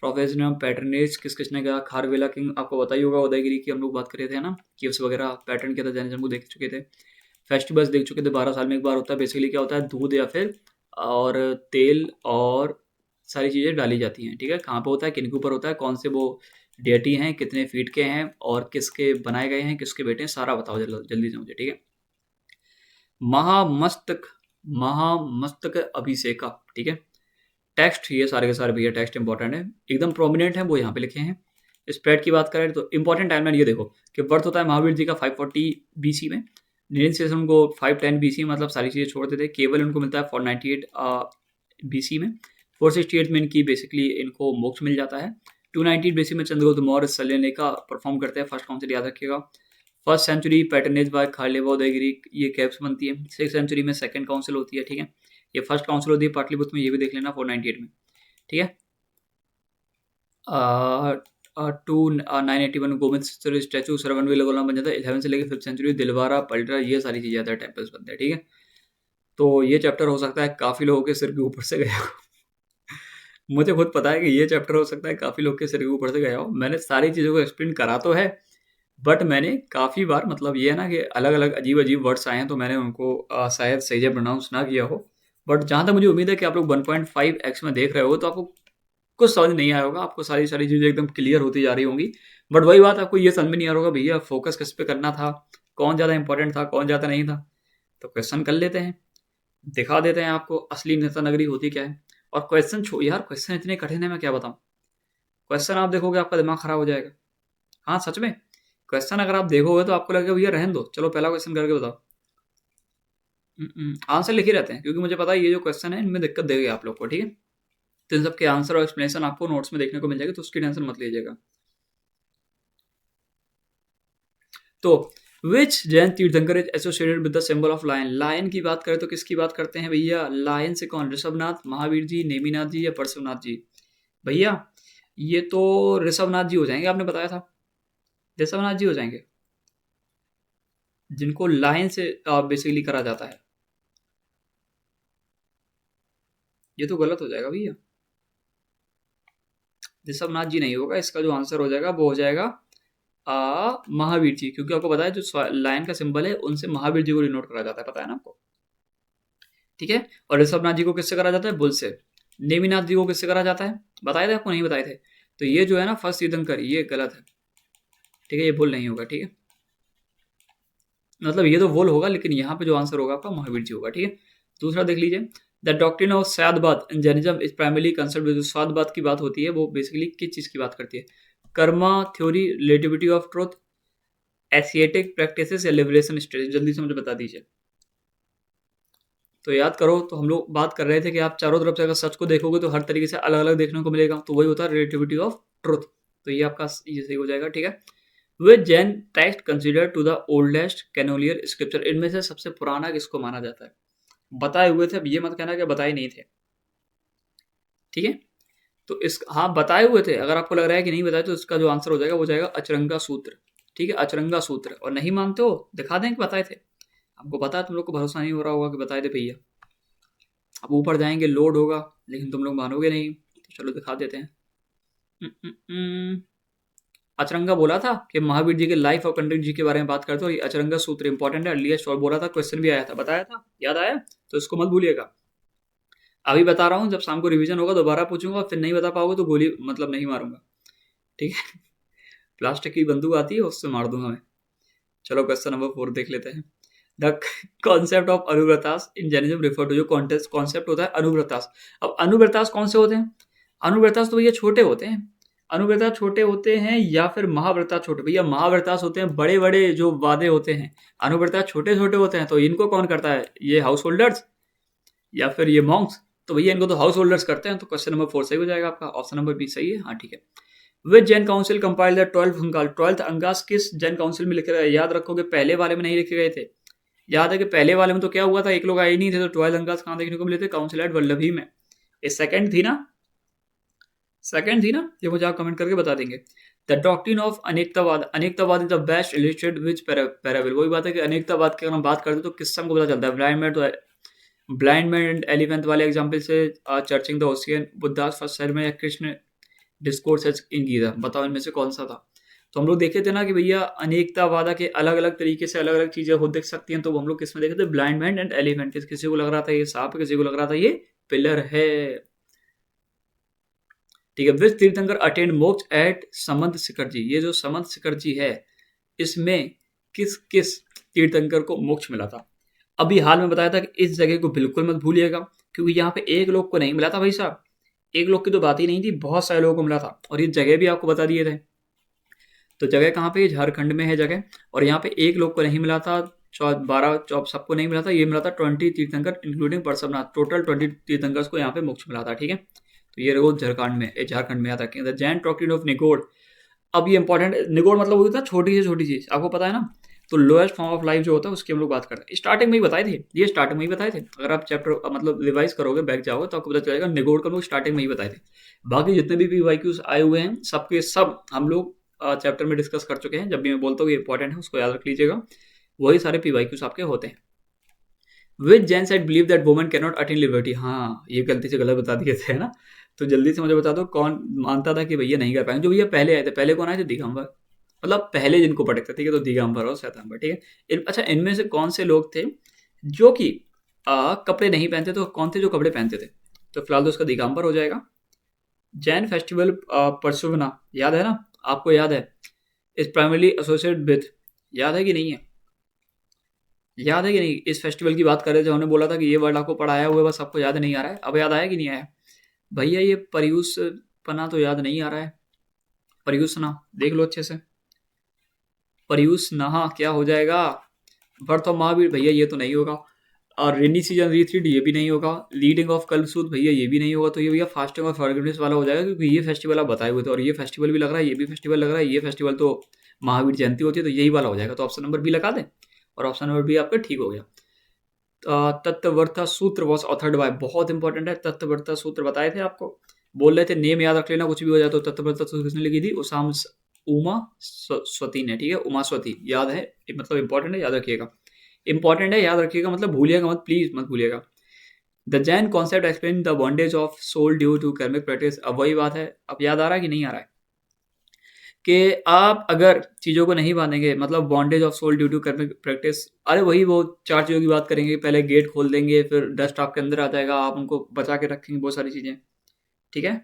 प्रोफेशनल पैटर्नेज किस किसने कहा, खारवेला किंग आपको बताइए होगा। उदयगिरी की हम लोग बात कर रहे थे ना, केव्स वगैरह पैटर्न क्या था, जैनिज्म को देख चुके थे। फेस्टिवल्स देख चुके थे, 12 साल में एक बार होता है। बेसिकली क्या होता है, दूध या फिर और तेल और सारी चीज़ें डाली जाती हैं, ठीक है। कहाँ पे होता है, किन के ऊपर होता है, कौन से वो डेटी हैं, कितने फीट के हैं और किसके बनाए गए हैं, किसके बेटे हैं, सारा बताओ जल्दी से मुझे, ठीक है। महामस्तक महामस्तक अभिषेका, ठीक है। टेक्स्ट, ये सारे के सारे भैया टेक्स्ट इंपॉर्टेंट है, एकदम प्रोमिनेंट है, वो यहाँ पे लिखे हैं। स्प्रेड की बात करें तो इंपॉर्टेंट टाइमलाइन ये देखो कि बर्थ होता है महावीर जी का 540 बीसी में। निरंसेशन को 510 बीसी, मतलब सारी चीज़ें छोड़ देते, केवल उनको मिलता है 498 बीसी में। 468 में इनकी बेसिकली इनको मोक्ष मिल जाता है। 290 बीसी में चंद्रगुप्त मौर्य सलेने का परफॉर्म करते हैं, फर्स्ट काउंसिल याद रखिएगा। First century patronage by Kharavela Udayagiri, ये कैप्स बनती है। 6th सेंचुरी में सेकंड काउंसिल होती है, ठीक है। ये फर्स्ट काउंसिल होती है पाटलिपुत्र में, ये भी देख लेना 498 में, ठीक है। 981 गोविंद स्टैचू श्रवणबेलगोला बन जाता है। 11 से लेकर 5th सेंचुरी दिलवारा पलटा, ये सारी चीज़ें आता है, टेम्पल्स बनते हैं, ठीक है। तो ये चैप्टर हो सकता है काफ़ी लोगों के सिर के ऊपर से गया हो। मुझे खुद पता है कि ये चैप्टर हो सकता है काफ़ी लोग के सिर के ऊपर से गया हो। मैंने सारी चीज़ों को एक्सप्लेन करा तो है, बट मैंने काफ़ी बार, मतलब ये है ना कि अलग-अलग अजीब-अजीब वर्ड्स आए हैं, तो मैंने उनको शायद सही से प्रोनाउंस ना किया हो। बट जहाँ तक मुझे उम्मीद है कि आप लोग 1.5x में देख रहे हो, तो आपको कुछ समझ नहीं आया होगा, आपको सारी चीज़ें एकदम क्लियर होती जा रही होंगी। बट वही बात, आपको ये समझ में नहीं आ रहा होगा भैया फोकस किस पे करना था, कौन ज़्यादा इंपॉर्टेंट था, कौन ज़्यादा नहीं था। तो क्वेश्चन कर लेते हैं, दिखा देते हैं आपको असली नेता नगरी होती क्या है। और क्वेश्चन यार क्वेश्चन इतने कठिन है, मैं क्या बताऊँ। क्वेश्चन आप देखोगे आपका दिमाग खराब हो जाएगा। हाँ सच में, क्वेश्चन अगर आप देखोगे तो आपको लगेगा भैया रहने दो, चलो पहला क्वेश्चन करके बताओ। आंसर लिखे रहते हैं, क्योंकि मुझे पता है ये जो क्वेश्चन है इनमें दिक्कत देगी आप लोग को, ठीक है। तो इन सबके आंसर और एक्सप्लेनेशन आपको नोट्स में देखने को मिल जाएगी, तो उसकी टेंशन मत लीजिएगा। तो which Jain Tirthankara is associated with the symbol of lion. Lion की बात करें तो किसकी बात करते हैं भैया, लायन से कौन, ऋषभनाथ, महावीर जी, नेमिनाथ जी या परशुनाथ जी। भैया ये तो ऋषभनाथ जी हो जाएंगे, आपने बताया था ऋषभनाथ जी हो जाएंगे, जिनको लायन से बेसिकली करा जाता है। ये तो गलत हो जाएगा भैया, ऋषभनाथ जी नहीं होगा, इसका जो आंसर हो जाएगा वो हो जाएगा महावीर जी, क्योंकि आपको पता है जो लायन का सिंबल है उनसे महावीर जी को डिनोट करा जाता है, पता है ना आपको, ठीक है। और ऋषभनाथ जी को किससे करा जाता है, बुल से। नेमिनाथ जी को किससे करा जाता है, बताए थे आपको, नहीं बताए थे। तो ये जो है ना फर्स्ट तीर्थंकर, ये गलत है, ठीक है, ये बुल नहीं होगा, ठीक है। मतलब ये तो वोल होगा, लेकिन यहाँ पे जो आंसर होगा आपका महावीर जी होगा, ठीक है। दूसरा देख लीजिए, the doctrine of Syadvad in Jainism is primarily concern with. Syadvad की बात होती है वो बेसिकली किस चीज की बात करती है, karma theory, relativity of truth, ascetic practices या लिबरेशन स्टडीज। जल्दी से मुझे बता दीजिए। तो याद करो, तो हम लोग बात कर रहे थे कि आप चारों तरफ से अगर सच को देखोगे तो हर तरीके से अलग अलग देखने को मिलेगा, तो वही होता है रिलेटिविटी ऑफ ट्रुथ। तो ये आपका ये सही हो जाएगा, ठीक है। वे Jain text consider to the oldest canonical scripture. इनमें से सबसे पुराना किसको माना जाता है, बताए हुए थे, अब ये मत कहना कि बताए नहीं थे, ठीक है। तो इस हाँ बताए हुए थे, अगर आपको लग रहा है कि नहीं बताए तो इसका जो आंसर हो जाएगा वो जाएगा अचरंगा सूत्र, ठीक है, अचरंगा सूत्र। और नहीं मानते हो दिखा दें कि बताए थे, आपको पता है तुम लोग को भरोसा नहीं हो रहा होगा कि बताए थे भैया। अब ऊपर जाएंगे लोड होगा, लेकिन तुम लोग मानोगे नहीं, तो चलो दिखा देते हैं। अचरंगा बोला था कि महावीर जी के लाइफ और कंडक्ट जी के बारे में बात करते हो, ये अचरंगा सूत्र इंपॉर्टेंट है, अर्लीस्ट और बोला था, क्वेश्चन भी आया था, बताया था, याद आया, तो इसको मत भूलिएगा। अभी बता रहा हूँ, जब शाम को रिवीजन होगा दोबारा पूछूंगा, फिर नहीं बता पाओगे तो गोली मतलब नहीं मारूंगा, ठीक है। प्लास्टिक की बंदूक आती है उससे मार दूंगा मैं। चलो क्वेश्चन नंबर 4 देख लेते हैं। The concept of anuvratas in Jainism refer to, जो कॉन्सेप्ट होता है अनुव्रतास। अब अनुव्रतास कौन से होते हैं, अनुव्रतास तो भैया छोटे होते हैं, अनुव्रतास छोटे होते हैं या फिर महाव्रतास छोटे, भैया महाव्रतास होते हैं बड़े बड़े जो वादे होते हैं, अनुव्रतास छोटे छोटे होते हैं। तो इनको कौन करता है, ये हाउस होल्डर्स या फिर ये मॉन्क्स, तो भैया इनको तो हाउस होल्डर्स करते हैं। तो क्वेश्चन नंबर 4 सही हो जाएगा आपका, ऑप्शन नंबर बी सही है, हाँ ठीक है। Which Jain council compiled the 12 Angas. 12 Angas किस जैन काउंसिल में लिखे गए, याद रखोगे पहले वाले में नहीं लिखे गए थे। याद है कि पहले वाले में तो क्या हुआ था, एक लोग आए नहीं थे, तो 12 अंगास कहाँ देखने को मिले थे, काउंसिल एट वल्लभी में। ये सेकंड थी ना, सेकंड थी ना, ये मुझे आप कमेंट करके बता देंगे। The doctrine of Anekantavada, Anekantavada is the best illustrated which parable. वही बात है कि अनेकतावाद की अगर हम बात करते हैं तो किससे हमको पता चलता है, ब्लाइंड मैन एंड एलिफेंट वाले एग्जांपल से, churching the ocean, Buddhas first sermon या कृष्ण डिस्कोर्स इन गीता। बताओ इनमें से कौन सा था। तो हम लोग देखे थे ना कि भैया अनेकतावादा के अलग अलग तरीके से अलग अलग चीजें हो देख सकती हैं, तो हम लोग किसमें देखे थे, ब्लाइंड मैन एंड एलिफेंट। किसी को लग रहा था ये सांप, किसी को लग रहा था ये पिलर है, ठीक है। विच तीर्थंकर अटेंड मोक्ष एट समंत शिखर जी। ये जो समंत शिखर जी है, इसमें किस किस तीर्थंकर को मोक्ष मिला था। अभी हाल में बताया था कि इस जगह को बिल्कुल मत भूलिएगा, क्योंकि यहाँ पे एक लोग को नहीं मिला था भाई साहब, एक लोग की तो बात ही नहीं थी, बहुत सारे लोगों को मिला था। और ये जगह भी आपको बता दिए थे। तो जगह कहाँ पे, झारखंड में है जगह, और यहाँ पे एक लोग को नहीं मिला था, 12 सबको नहीं मिला था, ये मिला था 20 तीर्थंकर इंक्लूडिंग परशुराम, टोटल 20 तीर्थंकर को यहाँ पे मोक्ष मिला था, ठीक है। तो ये रहो झारखंड में आता है। The Jain doctrine of Nigoda. अब ये इंपॉर्टेंट, निगोड़ मतलब होता है छोटी से छोटी चीज, आपको पता है ना। तो लोएस्ट फॉर्म ऑफ लाइफ जो होता है उसकी हम लोग बात करते हैं, स्टार्टिंग में ही बताए थे, ये स्टार्टिंग में ही बताए थे। अगर आप चैप्टर मतलब रिवाइज करोगे, बैक जाओगे तो आपको पता चलेगा निगोड़ का लोग स्टार्टिंग में ही बताए थे। बाकी जितने भी वाईक्यूज आए हुए हैं सबके सब हम लोग चैप्टर में डिस्कस कर चुके हैं। जब भी मैं बोलता हूँ ये इंपॉर्टेंट है, उसको याद रख लीजिएगा, वही सारे पीवाईक्यूज आपके होते हैं। Which Jain sect believe that women can not attain liberation. हाँ ये गलती से गलत बता दिए थे ना, तो जल्दी से मुझे बता दो कौन मानता था कि भैया नहीं कर पाएंगे। जो भैया पहले आए थे, पहले कौन आए थे, दिगंबर, मतलब पहले जिनको पटकते, ठीक है, तो दिगंबर और श्वेतांबर, ठीक है। अच्छा, इनमें से कौन से लोग थे जो कि कपड़े नहीं पहनते, तो कौन थे जो कपड़े पहनते थे? तो फिलहाल तो उसका दिगंबर हो जाएगा। जैन फेस्टिवल परशुवना, याद है ना? आपको याद है? इज प्राइमरली एसोसिएटेड विथ, याद है कि नहीं है? याद है कि नहीं? इस फेस्टिवल की बात कर रहे थे, हमने बोला था कि ये वर्ड आपको पढ़ाया हुआ है, बस आपको याद नहीं आ रहा है। अब याद आया कि नहीं आया? भैया ये परियूस पना तो याद नहीं आ रहा है। परियूसना देख लो अच्छे से। परियूस नहा क्या हो जाएगा? बर्थ ऑफ महावीर, भैया ये तो नहीं होगा। और रेनी सीजन रीथ्रीड, ये भी नहीं होगा। लीडिंग ऑफ कल्पसूत, भैया ये भी नहीं होगा। तो ये भैया फास्टिंग और फॉरगिवनेस वाला हो जाएगा, क्योंकि ये फेस्टिवल आप बताए हुए थे, और ये फेस्टिवल भी लग रहा है, ये भी फेस्टिवल लग रहा है, ये फेस्टिवल तो महावीर जयंती होती है, तो यही वाला हो जाएगा। तो ऑप्शन नंबर बी लगा दें, और ऑप्शन नंबर बी आपका ठीक हो गया। तत्ववर्ता सूत्र वॉज ऑथर्ड बाय, बहुत इंपॉर्टेंट है। तत्ववर्ता सूत्र बताए थे आपको, बोल रहे थे नेम याद रख लेना, कुछ भी हो जाए। तो तत्ववर्ता सूत्र किसने लिखी थी? उमा स्वती ने, ठीक है, उमा स्वती, याद है, मतलब इंपॉर्टेंट है, याद रखिएगा। इंपॉर्टेंट है, याद रखिएगा, मतलब भूलिएगा मत, प्लीज मत भूलिएगा। The Jain concept explain the bondage of soul due to karmic practice, अब वही बात है। अब याद आ रहा है कि नहीं आ रहा है? कि आप अगर चीज़ों को नहीं बांधेंगे, मतलब bondage of soul due to karmic practice, अरे वही वो 4 चीज़ों की बात करेंगे। पहले गेट खोल देंगे, फिर डस्ट आपके अंदर आ जाएगा, आप उनको बचा के रखेंगे, बहुत सारी चीज़ें, ठीक है।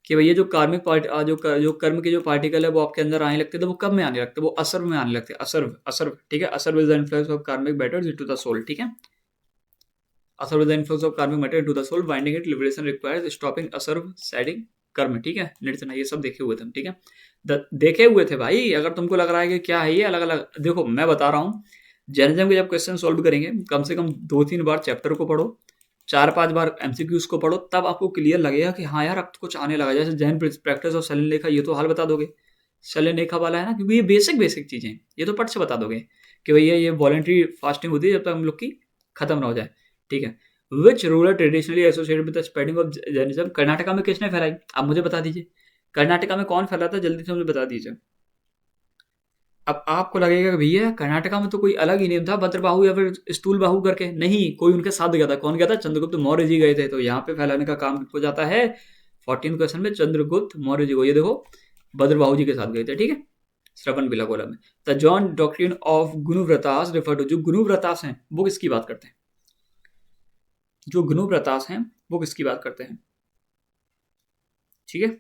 कि भैया जो कार्मिक पार्ट जो कर्म के जो पार्टिकल है वो आपके अंदर आने लगते थे, वो कब में आने लगते? वो असर्व में आने लगते, असर्व, असर्व, ठीक है। Asrava is the influence of karmic matter into the soul, ठीक है। Asrava is the influence of karmic matter into the soul, binding it, liberation requires stopping Asrava shedding karma, ठीक है। निर्जना, ये सब देखे हुए थे हम, ठीक है। देखे हुए थे भाई। अगर तुमको लग रहा है कि क्या है ये अलग अलग, देखो मैं बता रहा हूँ, जैनिज्म के जब क्वेश्चन सॉल्व करेंगे, कम से कम 2-3 बार चैप्टर को पढ़ो, 4-5 बार एमसीक्यूज को पढ़ो, तब आपको क्लियर लगेगा कि हाँ यार अब तो कुछ आने लगा। जैसे जैन प्रैक्टिस और सलिल लेखा, ये तो हाल बता दोगे, सलिल लेखा वाला है ना, क्योंकि ये बेसिक बेसिक चीजें हैं, ये तो पट से बता दोगे कि भैया ये वॉलंटरी फास्टिंग होती है जब तक हम लोग की खत्म ना हो जाए, ठीक है। Which ruler traditionally associated with the spreading of Jainism, Karnataka में किसने फैलाई? आप मुझे बता दीजिए, कर्नाटका में कौन फैला था? जल्दी से मुझे बता दीजिए। अब आपको लगेगा कि भैया कर्नाटका में तो कोई अलग ही नेम था, भद्रबाहु या फिर स्टूल बाहु करके, नहीं, कोई उनके साथ गया था। कौन गया था? चंद्रगुप्त मौर्य जी गए थे। तो यहाँ पे फैलाने का काम हो जाता है 14 क्वेश्चन में चंद्रगुप्त मौर्य जी को, ये देखो भद्रबाहु जी के साथ गए थे, ठीक है, श्रवण बेलागोला में। The Jain doctrine of gunavratas refer to, जो गुणव्रतास हैं वो किसकी बात करते हैं? जो गुणव्रतास हैं वो किसकी बात करते हैं, ठीक है।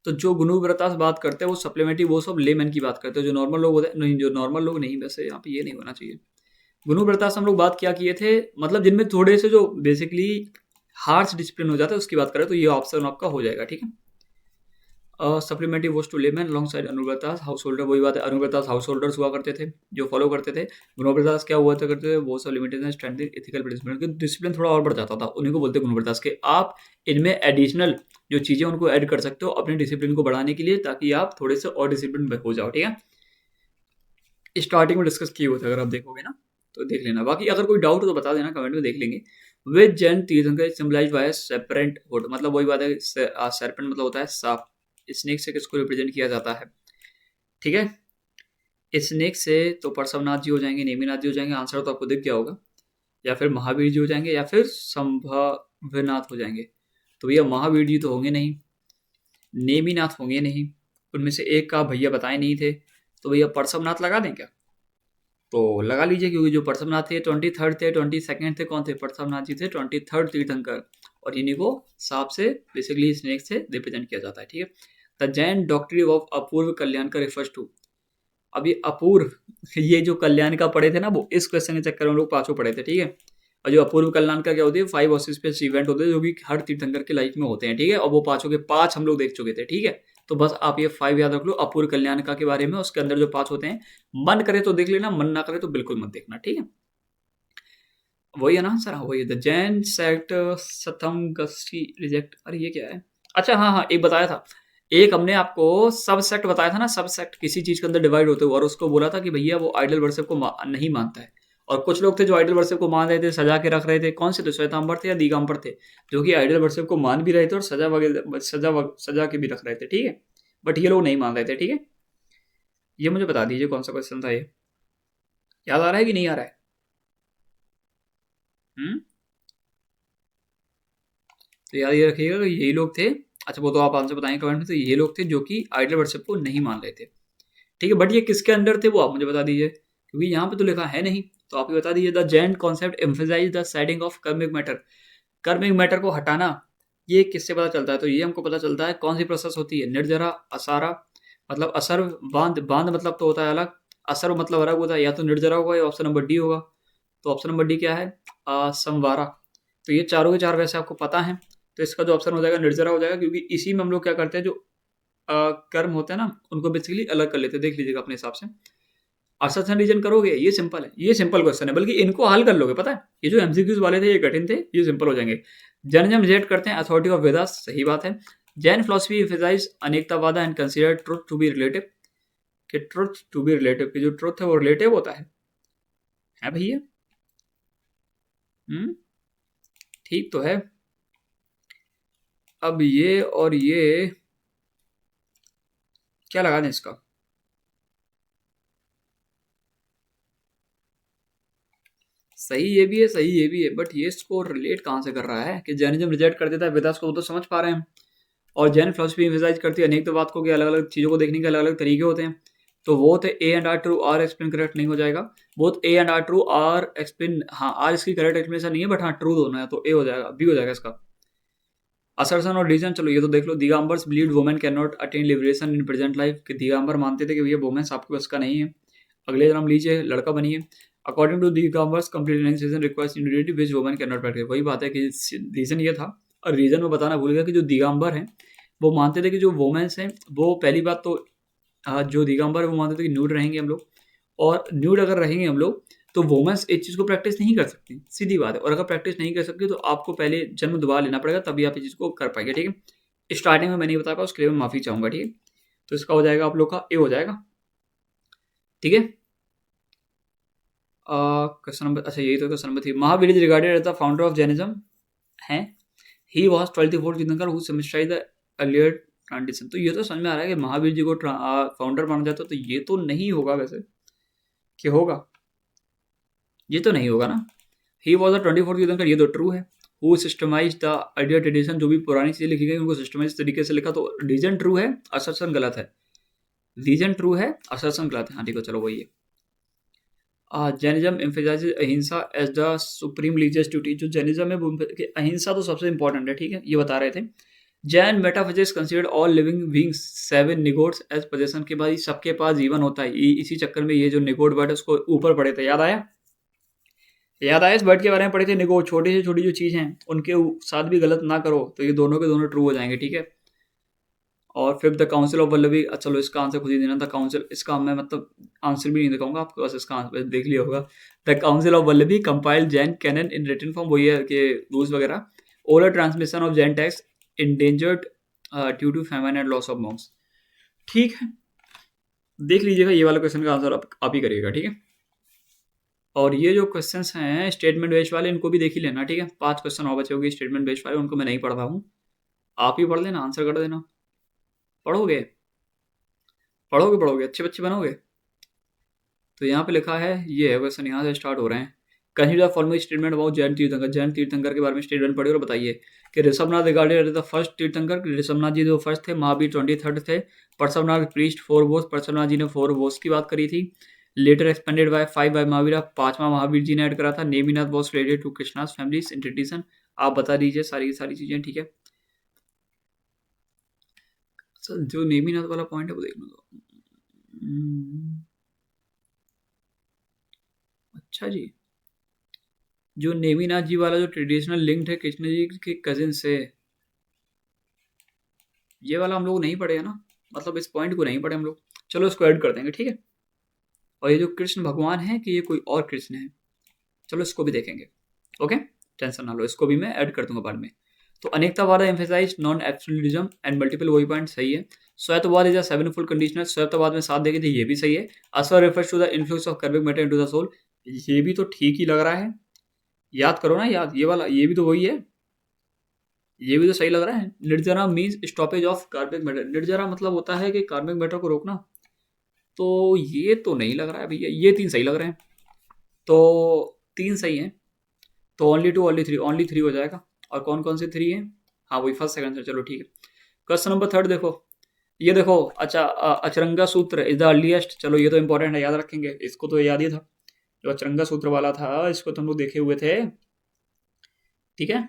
तो जो गुणव्रतास बात करते हैं वो सप्लीमेंट्री, वो सब लेमैन की बात करते हैं। जो नॉर्मल लोग होते हैं, नहीं, जो नॉर्मल लोग नहीं, वैसे यहाँ पे ये नहीं होना चाहिए। गुणव्रतास हम लोग बात क्या किए थे, मतलब जिनमें थोड़े से जो बेसिकली हार्श डिसिप्लिन हो जाता है उसकी बात करें, तो ये ऑप्शन आपका हो जाएगा, ठीक है। Supplementary was to layman alongside anuvratas householder, वही बात है, अनुव्रतास हाउस होल्डर्स हुआ करते थे जो फॉलो करते थे। गुणव्रतास क्या हुआ करते थे? वो सब limitation standard ethical discipline, discipline थोड़ा और बढ़ जाता था, उन्हीं को बोलते हैं गुणव्रतास के। आप इनमें एडिशनल जो चीज़ें उनको ऐड कर सकते हो अपने डिसिप्लिन को बढ़ाने के लिए, ताकि आप थोड़े से और डिसिप्लिन हो जाओ, ठीक है। स्टार्टिंग में डिस्कस किए हुए थे, अगर आप देखोगे ना तो देख लेना। बाकी अगर कोई डाउट हो तो बता देना, कमेंट में देख लेंगे। विद जैन तीर्थंकर सिंबलाइज्ड बाय सेपरेंट हुड, मतलब वही बात है, serpent मतलब होता है सांप। स्नेक से किसको रिप्रेजेंट किया जाता है, ठीक है। स्नेक से तो परसवनाथ जी हो जाएंगे, नेमीनाथ जी हो जाएंगे, आंसर तो आपको दिख गया होगा, या फिर महावीर जी हो जाएंगे, या फिर संभवनाथ हो जाएंगे। तो भैया महावीर जी तो होंगे नहीं, नेमीनाथ होंगे नहीं, उनमें से एक का भैया बताए नहीं थे, तो भैया परसवनाथ लगा दें क्या? तो लगा लीजिए, क्योंकि जो परसवनाथ थे 23rd थे, 22nd थे, कौन थे? परसवनाथ जी थे 23rd तीर्थंकर, और इन्हीं को सांप से बेसिकली स्नेक से रिप्रेजेंट किया जाता है, ठीक है। द जैन डॉक्ट्रिन ऑफ अपूर्व कल्याण का रिफर्स टू, अभी अपूर्व, ये जो कल्याण का पढ़े थे ना, वो इस क्वेश्चन के चक्कर में हम लोग 5 पढ़े थे, ठीक है। और जो अपूर्व कल्याण का क्या होती है, 5 ऑस्पिशियस इवेंट होते हैं जो कि हर तीर्थंकर के लाइफ में होते हैं, ठीक है। और वो 5 के 5 हम लोग देख चुके थे, ठीक है। तो बस आप ये 5 याद रख लो अपूर्व कल्याण का के बारे में, उसके अंदर जो 5 होते हैं, मन करे तो देख लेना, मन ना करे तो बिल्कुल मत देखना, ठीक है। वही है ना आंसर? हाँ वही है। द जैन सेक्ट सतम गस्सी रिजेक्ट, अरे ये क्या है? अच्छा हाँ हाँ, एक बताया था, एक हमने आपको सब सेक्ट बताया था ना, सब सेक्ट किसी चीज के अंदर डिवाइड होते हुए, और उसको बोला था कि भैया वो आइडल वर्शिप को नहीं मानता है। और कुछ लोग थे जो आइडल वर्शिप को मान रहे थे, सजा के रख रहे थे। कौन से थे? श्वेतांबर थे या दिगंबर थे, जो कि आइडल वर्शिप को मान भी रहे थे और सजा वगैरह सजा के भी रख रहे थे, ठीक है। बट ये लोग नहीं मान रहे थे, ठीक है। ये मुझे बता दीजिए कौन सा क्वेश्चन था ये, याद आ रहा है कि नहीं आ रहा है? तो याद ये रखिएगा कि यही लोग थे, अच्छा वो तो आप आंसर बताएंगे कमेंट में, तो ये लोग थे जो कि आइडियल वर्शिप को नहीं मान रहे थे। ठीक है, बट ये किसके अंडर थे वो आप मुझे बता दीजिए, क्योंकि यहाँ पे तो लिखा है नहीं, तो आप ये बता दीजिए। The Jain concept emphasize the shedding of karmic matter, karmic matter को हटाना, ये किससे पता चलता है? तो ये हमको पता चलता है कौन सी प्रोसेस होती है, निर्जरा, असारा, मतलब असर, बांध, बांध मतलब तो होता है अलग, असर मतलब अलग होता है, या तो निर्जरा होगा या ऑप्शन नंबर डी होगा। तो ऑप्शन नंबर डी क्या है? संवारा। तो ये चारों के चार वैसे आपको पता है, तो इसका जो ऑप्शन हो जाएगा निर्जरा हो जाएगा, क्योंकि इसी में हम लोग क्या करते हैं, जो कर्म होते हैं ना उनको बेसिकली अलग कर लेते हैं। देख लीजिएगा अपने हिसाब से, असर्शन रीजन करोगे, ये सिंपल है, ये सिंपल क्वेश्चन है, बल्कि इनको हल कर लोगे। पता है ये जो एमसीक्यूज वाले थे ये कठिन थे, ये सिंपल हो जाएंगे। जैनिज्म रिजेक्ट करते हैं अथॉरिटी ऑफ वेदास, सही बात है। Jain philosophy emphasize Anekantavada and consider truth to be relative, कि ट्रुथ टू बी रिलेटिव, कि जो ट्रुथ है वो रिलेटिव होता है भैया। ठीक तो है। अब ये और ये क्या लगा दें इसका? सही ये भी है, सही ये भी है, बट ये इसको रिलेट कहाँ से कर रहा है कि जैनिज्म रिजेक्ट कर देता है वेदास को, वो तो समझ पा रहे हैं। और जैन फिलोसफी एम्फसाइज करती है अनेक तो बात को, कि अलग अलग चीज़ों को देखने के अलग अलग तरीके होते हैं। तो वो थे A and R true, R explain correct नहीं हो जाएगा। Both A and R true, R explain, हाँ आर इसकी करेक्ट एक्सप्लेनेशन नहीं है, बट हाँ ट्रू दोनों है, तो ए हो जाएगा, बी हो जाएगा इसका। असर्शन और रीजन, चलो ये तो देख लो। Digambaras believed women can not attain liberation in present life, कि दिगंबर मानते थे कि भैया वुमेन्स आपके बस का नहीं है, अगले जन्म लीजिए लड़का बनिए। According to Digambars complete realisation requires immunity which women can not practise, वही बात है कि रीजन ये था। और रीजन में बताना भूल गया कि जो दिगंबर हैं वो मानते थे कि जो वुमेन्स हैं वो, पहली बात तो जो दिगंबर है वो मानते थे कि न्यूड रहेंगे हम लोग, और न्यूड अगर रहेंगे हम लोग तो वुमेन्स इस चीज़ को प्रैक्टिस नहीं कर सकती, सीधी बात है। और अगर प्रैक्टिस नहीं कर सकती तो आपको पहले जन्म दोबारा लेना पड़ेगा, तभी आप इस चीज़ को कर पाएंगे। ठीक है, स्टार्टिंग में मैं नहीं बता पाया, उसके लिए मैं माफ़ी चाहूँगा। ठीक है, तो इसका हो जाएगा आप लोग का ए हो जाएगा। ठीक है, क्वेश्चन नंबर, अच्छा यही तो question number 3। Mahavira is regarded as the founder of Jainism है, he was 24th Tirthankara who systematised the earlier tradition. तो ये तो समझ में आ रहा है कि महावीर जी को फाउंडर माना जाता, तो ये तो नहीं होगा वैसे, कि होगा? ये तो नहीं होगा ना। ही वॉज द 24th तीर्थंकर, ये तो ट्रू है। Who systemise the earlier tradition, जो भी पुरानी चीज़ें लिखी गई उनको सिस्टमाइज तरीके से लिखा, तो रीजन ट्रू है, असर्शन गलत है। रीजन ट्रू है, असर्शन गलत है। हाँ ठीक है, चलो वही है। Jainism emphasises ahimsa as the supreme religious duty, जो जैनिज्म है वो अहिंसा तो सबसे इंपॉर्टेंट है। ठीक है, ये बता रहे थे। Jain metaphysics considered all living beings 7 Nigodas as possession, के बाद सबके पास जीवन होता है। इसी चक्कर में ये जो निगोड वर्ड है उसको ऊपर पढ़े थे, याद आया? याद आया? इस वर्ड के बारे में पढ़े थे, निगोड, छोटी से छोटी जो चीज़ हैं उनके साथ भी गलत ना करो, तो ये दोनों के दोनों ट्रू हो जाएंगे। ठीक है, और फिर द काउंसिल ऑफ वल्लभी, चलो इसका आंसर खुद ही देना था। काउंसिल, इसका मैं मतलब आंसर भी नहीं दिखाऊंगा आपको, बस इसका आंसर देख लिया होगा। The council of Vallabhi compiled Jain canon in written form, वही है कि रूल्स वगैरह। Oral transmission of Jain text endangered due to famine and loss of monks. ठीक है, देख लीजिएगा, ये वाला क्वेश्चन का आंसर आप ही करिएगा। ठीक है, और ये जो क्वेश्चंस हैं स्टेटमेंट बेस्ड वाले, इनको भी देख ही लेना। ठीक है, 5 क्वेश्चन और बचे होंगे स्टेटमेंट बेस्ड वाले, उनको मैं नहीं पढ़ रहा हूँ, आप ही पढ़ लेना, आंसर कर देना। पढ़ोगे पढ़ोगे पढ़ोगे, अच्छे बच्चे बनोगे। तो यहाँ पे लिखा है, ये है क्वेश्चन, यहाँ से स्टार्ट हो रहे हैं। Consider following statement about Jain तीर्थंकर, जैन तीर्थंकर के बारे में स्टेटमेंट पढ़िए और बताइए कि ऋषभनाथ रिगार्डेड द फर्स्ट तीर्थंकर, ऋषभनाथ जी जो फर्स्ट थे, महावीर 23rd थे। परसवनाथ प्रीस्ट 4 बोस, परसवनाथ जी ने 4 बोस की बात करी थी। Later expanded by 5 by Mahavir, 5वां महावीर जी ने ऐड करा था। Neminath was related to Krishna's family in tradition. आप बता दीजिए सारी की सारी चीजें। ठीक है, सर जो नेमिनाथ वाला पॉइंट है वो देखना दो। अच्छा जी, जो नेमिनाथ जी वाला जो ट्रेडिशनल लिंक्ड है कृष्ण जी के कजिन से, ये वाला हम लोग नहीं पढ़े है ना, मतलब इस पॉइंट को नहीं पढ़े हम लोग। चलो इसको ऐड कर देंगे। ठीक है, और ये जो कृष्ण भगवान है कि ये कोई और कृष्ण है, चलो इसको भी देखेंगे। ओके, टेंशन ना लो, इसको भी मैं ऐड कर दूंगा बाद में। तो Anekantavada emphasize non absolutism and multiple, वही पॉइंट सही है। स्वयंतवाद इज अ 7-fold कंडीशनल, स्वयंतवाद में 7 देखे थे, ये भी सही है। Asrava refers to the influence of karmic matter into the soul, ये भी तो ठीक ही लग रहा है। याद करो ना, याद, ये वाला ये भी तो वही है, ये भी तो सही लग रहा है। Nirjara means stoppage of karmic matter, Nirjara मतलब होता है कि कार्मिक मैटर को रोकना। तो ये तो नहीं लग रहा है भैया, ये 3 सही लग रहे हैं, तो 3 सही हैं, तो ओनली 2 ओनली 3 हो जाएगा। और कौन कौन से 3 हैं? हाँ वही फर्स्ट सेकंड से, चलो ठीक है। क्वेश्चन नंबर 3 देखो, ये देखो, अच्छा अचरंगा सूत्र इज द अर्लीस्ट, चलो ये तो इंपॉर्टेंट है, याद रखेंगे इसको, तो याद ही था, जो अचरंगा सूत्र वाला था इसको तो हम लोग देखे हुए थे, ठीक है।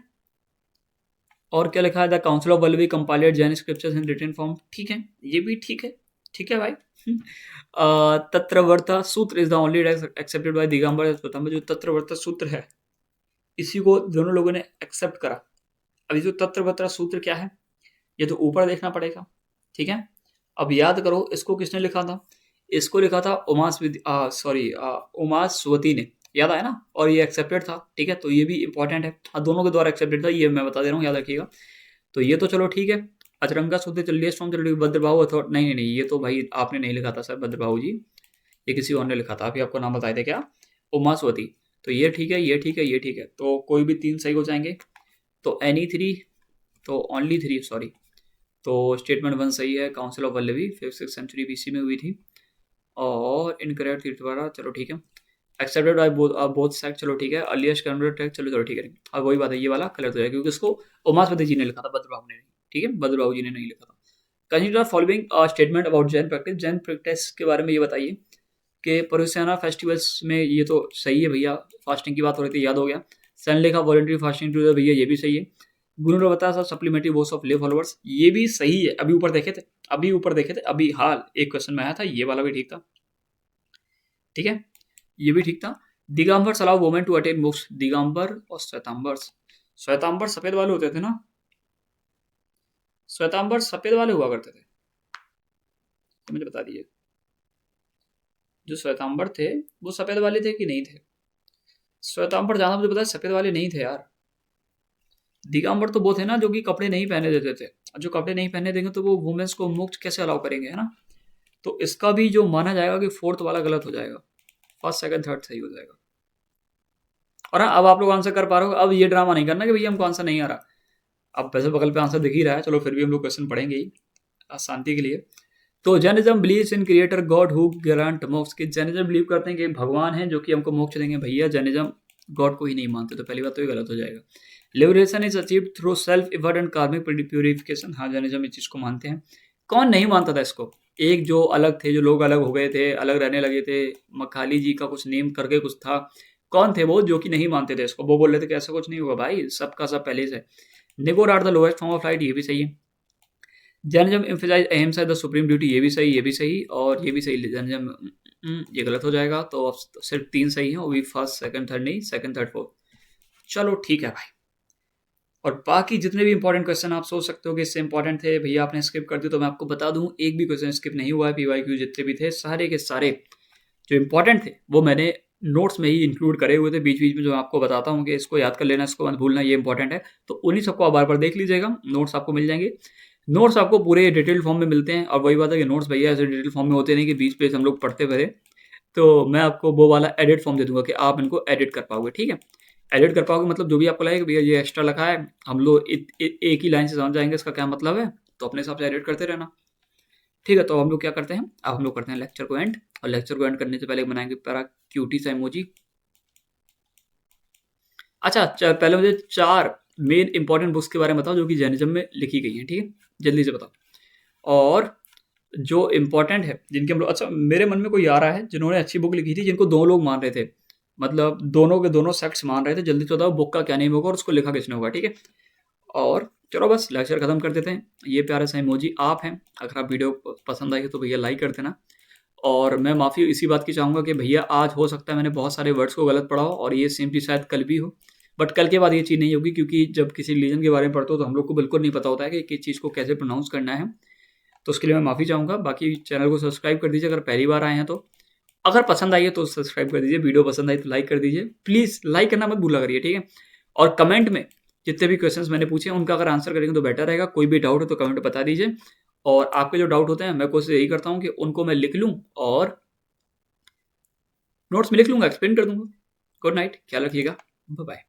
और क्या लिखा है? The council of Vallabhi compiled Jain scriptures in written form, ठीक है, ये भी ठीक है, ठीक है भाई। तत्रवर्ता सूत्र is the only accepted by Digambar स्वतंत्र, जो तत्रवर्ता सूत्र है इसी को दोनों लोगों ने एक्सेप्ट करा। अभी जो तत्रवर्ता सूत्र क्या है, ये तो ऊपर देखना पड़ेगा, ठीक है। अब याद करो इसको किसने लिखा था, इसको लिखा था उमास्वती ने, याद आया ना, और ये एक्सेप्टेड था, ठीक है, तो ये भी इंपॉर्टेंट है, हाँ दोनों के द्वारा एक्सेप्टेड था, ये मैं बता दे रहा हूँ, याद रखिएगा। तो ये तो चलो ठीक है। अचरंगा सूत्र चलिए फॉर्म, चलो भद्रबाहु अथवा नहीं नहीं नहीं, ये तो भाई आपने नहीं लिखा था सर भद्रबाहु जी, ये किसी और ने लिखा था, अभी आपको नाम बताए थे क्या, उमास्वती। तो ये ठीक है, ये ठीक है, ये ठीक है, तो कोई भी 3 सही हो जाएंगे। तो एनी 3, तो ओनली 3 सॉरी, तो स्टेटमेंट 1 सही है, council of Vallabhi 5th-6th century BC में हुई थी, और इनकरेक्ट तीर्थवारा, चलो ठीक है। एक्सेप्टेड बाय बोथ साइड, चलो ठीक है। अर्लीस्ट कन्वर्ट टेक्स्ट, चलो चलो ठीक है। अब वही बात है, ये वाला कलर हो जाएगा क्योंकि इसको उमास्वती जी ने लिखा था, भद्रबाहु ने नहीं, ठीक है, भद्रबाहु जी ने नहीं लिखा था। Consider following statement about Jain practice, Jain practice के बारे में ये बताइए कि परुसियाना फेस्टिवल्स में, ये तो सही है भैया, फास्टिंग की बात हो रही थी, याद हो गया। सैनले का वॉलंटरी फास्टिंग टू भैया, ये भी सही है। गुरु ने बताया था सप्लीमेंट्री वोस ऑफ ले फॉलोअर्स, ये भी सही है, अभी ऊपर देखे थे, अभी हाल एक क्वेश्चन में आया था, ये वाला भी ठीक था, ठीक है, ये भी ठीक था। Digambar allow women to attain moksha, Digambar और श्वेतांबर, श्वेतांबर सफेद वाले होते थे ना, श्वेतांबर सफेद वाले हुआ करते थे, तो मुझे बता दीजिए, जो श्वेतांबर थे वो सफेद वाले थे कि नहीं थे? श्वेतांबर ज्यादा मुझे पता है सफेद वाले नहीं थे यार। दिगंबर तो वो थे ना जो कि कपड़े नहीं पहने देते थे, जो कपड़े नहीं पहने देंगे तो वो वुमेन्स को मुक्त कैसे अलाउ करेंगे, है ना। तो इसका भी जो माना जाएगा कि 4th वाला गलत हो जाएगा, 1st 2nd 3rd सही हो जाएगा। और हाँ, अब आप लोग आंसर कर पा रहे हो, अब ये ड्रामा नहीं करना कि भैया हमको आंसर नहीं आ रहा, अब वैसे बगल पे आंसर दिख ही रहा है, चलो फिर भी हम लोग क्वेश्चन पढ़ेंगे ही शांति के लिए। तो Jainism believes in creator God who grant मोक्ष, कि जैनिज्म बिलीव करते हैं कि भगवान है जो कि हमको मोक्ष देंगे, भैया जैनिज्म गॉड को ही नहीं मानते, तो पहली बात तो ये गलत हो जाएगा। Liberation is achieved through self effort and कार्मिक प्यूरिफिकेशन, हाँ जैनिज्म इस चीज को मानते हैं। कौन नहीं मानता था इसको? एक जो अलग थे, जो लोग अलग हो गए थे, अलग रहने लगे थे, मखाली जी का कुछ नेम करके कुछ था, कौन थे वो जो कि नहीं मानते थे इसको? वो बोल रहे थे कि ऐसा कुछ नहीं होगा भाई, सबका सब पहले से। Nigoda are the lowest form of light, ये भी सही है। Jainism emphasize Ahimsa the supreme duty, ये भी सही, ये भी सही, और ये भी सही। जैनिज्म ये गलत हो जाएगा, तो अब सिर्फ 3 सही है, वो भी 1st 2nd 3rd नहीं, 2nd 3rd 4th, चलो ठीक है भाई। और बाकी जितने भी इंपॉर्टेंट क्वेश्चन आप सोच सकते हो कि इससे इंपॉर्टेंट थे, भैया आपने स्किप कर दिया, तो मैं आपको बता दूं एक भी क्वेश्चन स्किप नहीं हुआ है। PYQ जितने भी थे सारे के सारे जो इंपॉर्टेंट थे वो मैंने नोट्स में ही इंक्लूड करे हुए थे, बीच बीच में जो आपको बताता हूँ कि इसको याद कर लेना, इसको मत भूलना, ये इंपॉर्टेंट है, तो उन्हीं सबको आप बार बार देख लीजिएगा, नोट्स आपको मिल जाएंगे। नोट्स आपको पूरे डिटेल फॉर्म में मिलते हैं, और वही बात है कि नोट्स भैया ऐसे डिटेल फॉर्म में होते नहीं कि 20 पेज हम लोग पढ़ते फिरे, तो मैं आपको वो वाला एडिट फॉर्म दे दूंगा कि आप इनको एडिट कर पाओगे, ठीक है। एडिट कर पाओगे मतलब जो भी आपको लगेगा भैया ये एक्स्ट्रा लिखा है, हम लोग एक ही लाइन से समझ जाएंगे इसका क्या मतलब है, तो अपने हिसाब से एडिट करते रहना, ठीक है। तो हम लोग क्या करते हैं, अब हम लोग करते हैं लेक्चर को एंड, और लेक्चर को एंड करने से पहले बनाएंगे प्यारा क्यूटी सा इमोजी। अच्छा, पहले मुझे 4 मेन इंपॉर्टेंट बुक्स के बारे में बताओ जो कि जैनिज्म में लिखी गई हैं, ठीक है, जल्दी से बताओ। और जो इंपॉर्टेंट है जिनके हम लोग, अच्छा मेरे मन में कोई आ रहा है जिन्होंने अच्छी बुक लिखी थी, जिनको 2 लोग मान रहे थे, मतलब दोनों के दोनों सेक्ट्स मान रहे थे, जल्दी से बताओ बुक का क्या नेम होगा और उसको लिखा किसने होगा, ठीक है। और चलो बस लेक्चर खत्म कर देते हैं। ये प्यारा सा इमोजी आप हैं, अगर आप वीडियो पसंद आई तो भैया लाइक कर देना। और मैं माफ़ी इसी बात की चाहूँगा कि भैया आज हो सकता है मैंने बहुत सारे वर्ड्स को गलत पढ़ा हो, और ये सेम चीज़ शायद कल भी हो, बट कल के बाद ये चीज़ नहीं होगी, क्योंकि जब किसी रिलीजन के बारे में पढ़ते हो तो हम लोग को बिल्कुल नहीं पता होता है कि किस चीज़ को कैसे प्रोनाउंस करना है, तो उसके लिए मैं माफ़ी चाहूँगा। बाकी चैनल को सब्सक्राइब कर दीजिए अगर पहली बार आए हैं तो, अगर पसंद आई है तो सब्सक्राइब कर दीजिए, वीडियो पसंद आई तो लाइक कर दीजिए, प्लीज़ लाइक करना मत भूला करिए, ठीक है। और कमेंट में जितने भी क्वेश्चंस मैंने पूछे उनका अगर आंसर करेंगे तो बेटर रहेगा, कोई भी डाउट हो तो कमेंट बता दीजिए, और आपके जो डाउट होते हैं मैं कोशिश यही करता हूँ कि उनको मैं लिख लूँ और नोट्स में लिख लूँगा, एक्सप्लेन कर दूंगा। गुड नाइट, ख्याल रखिएगा, बाय बाय।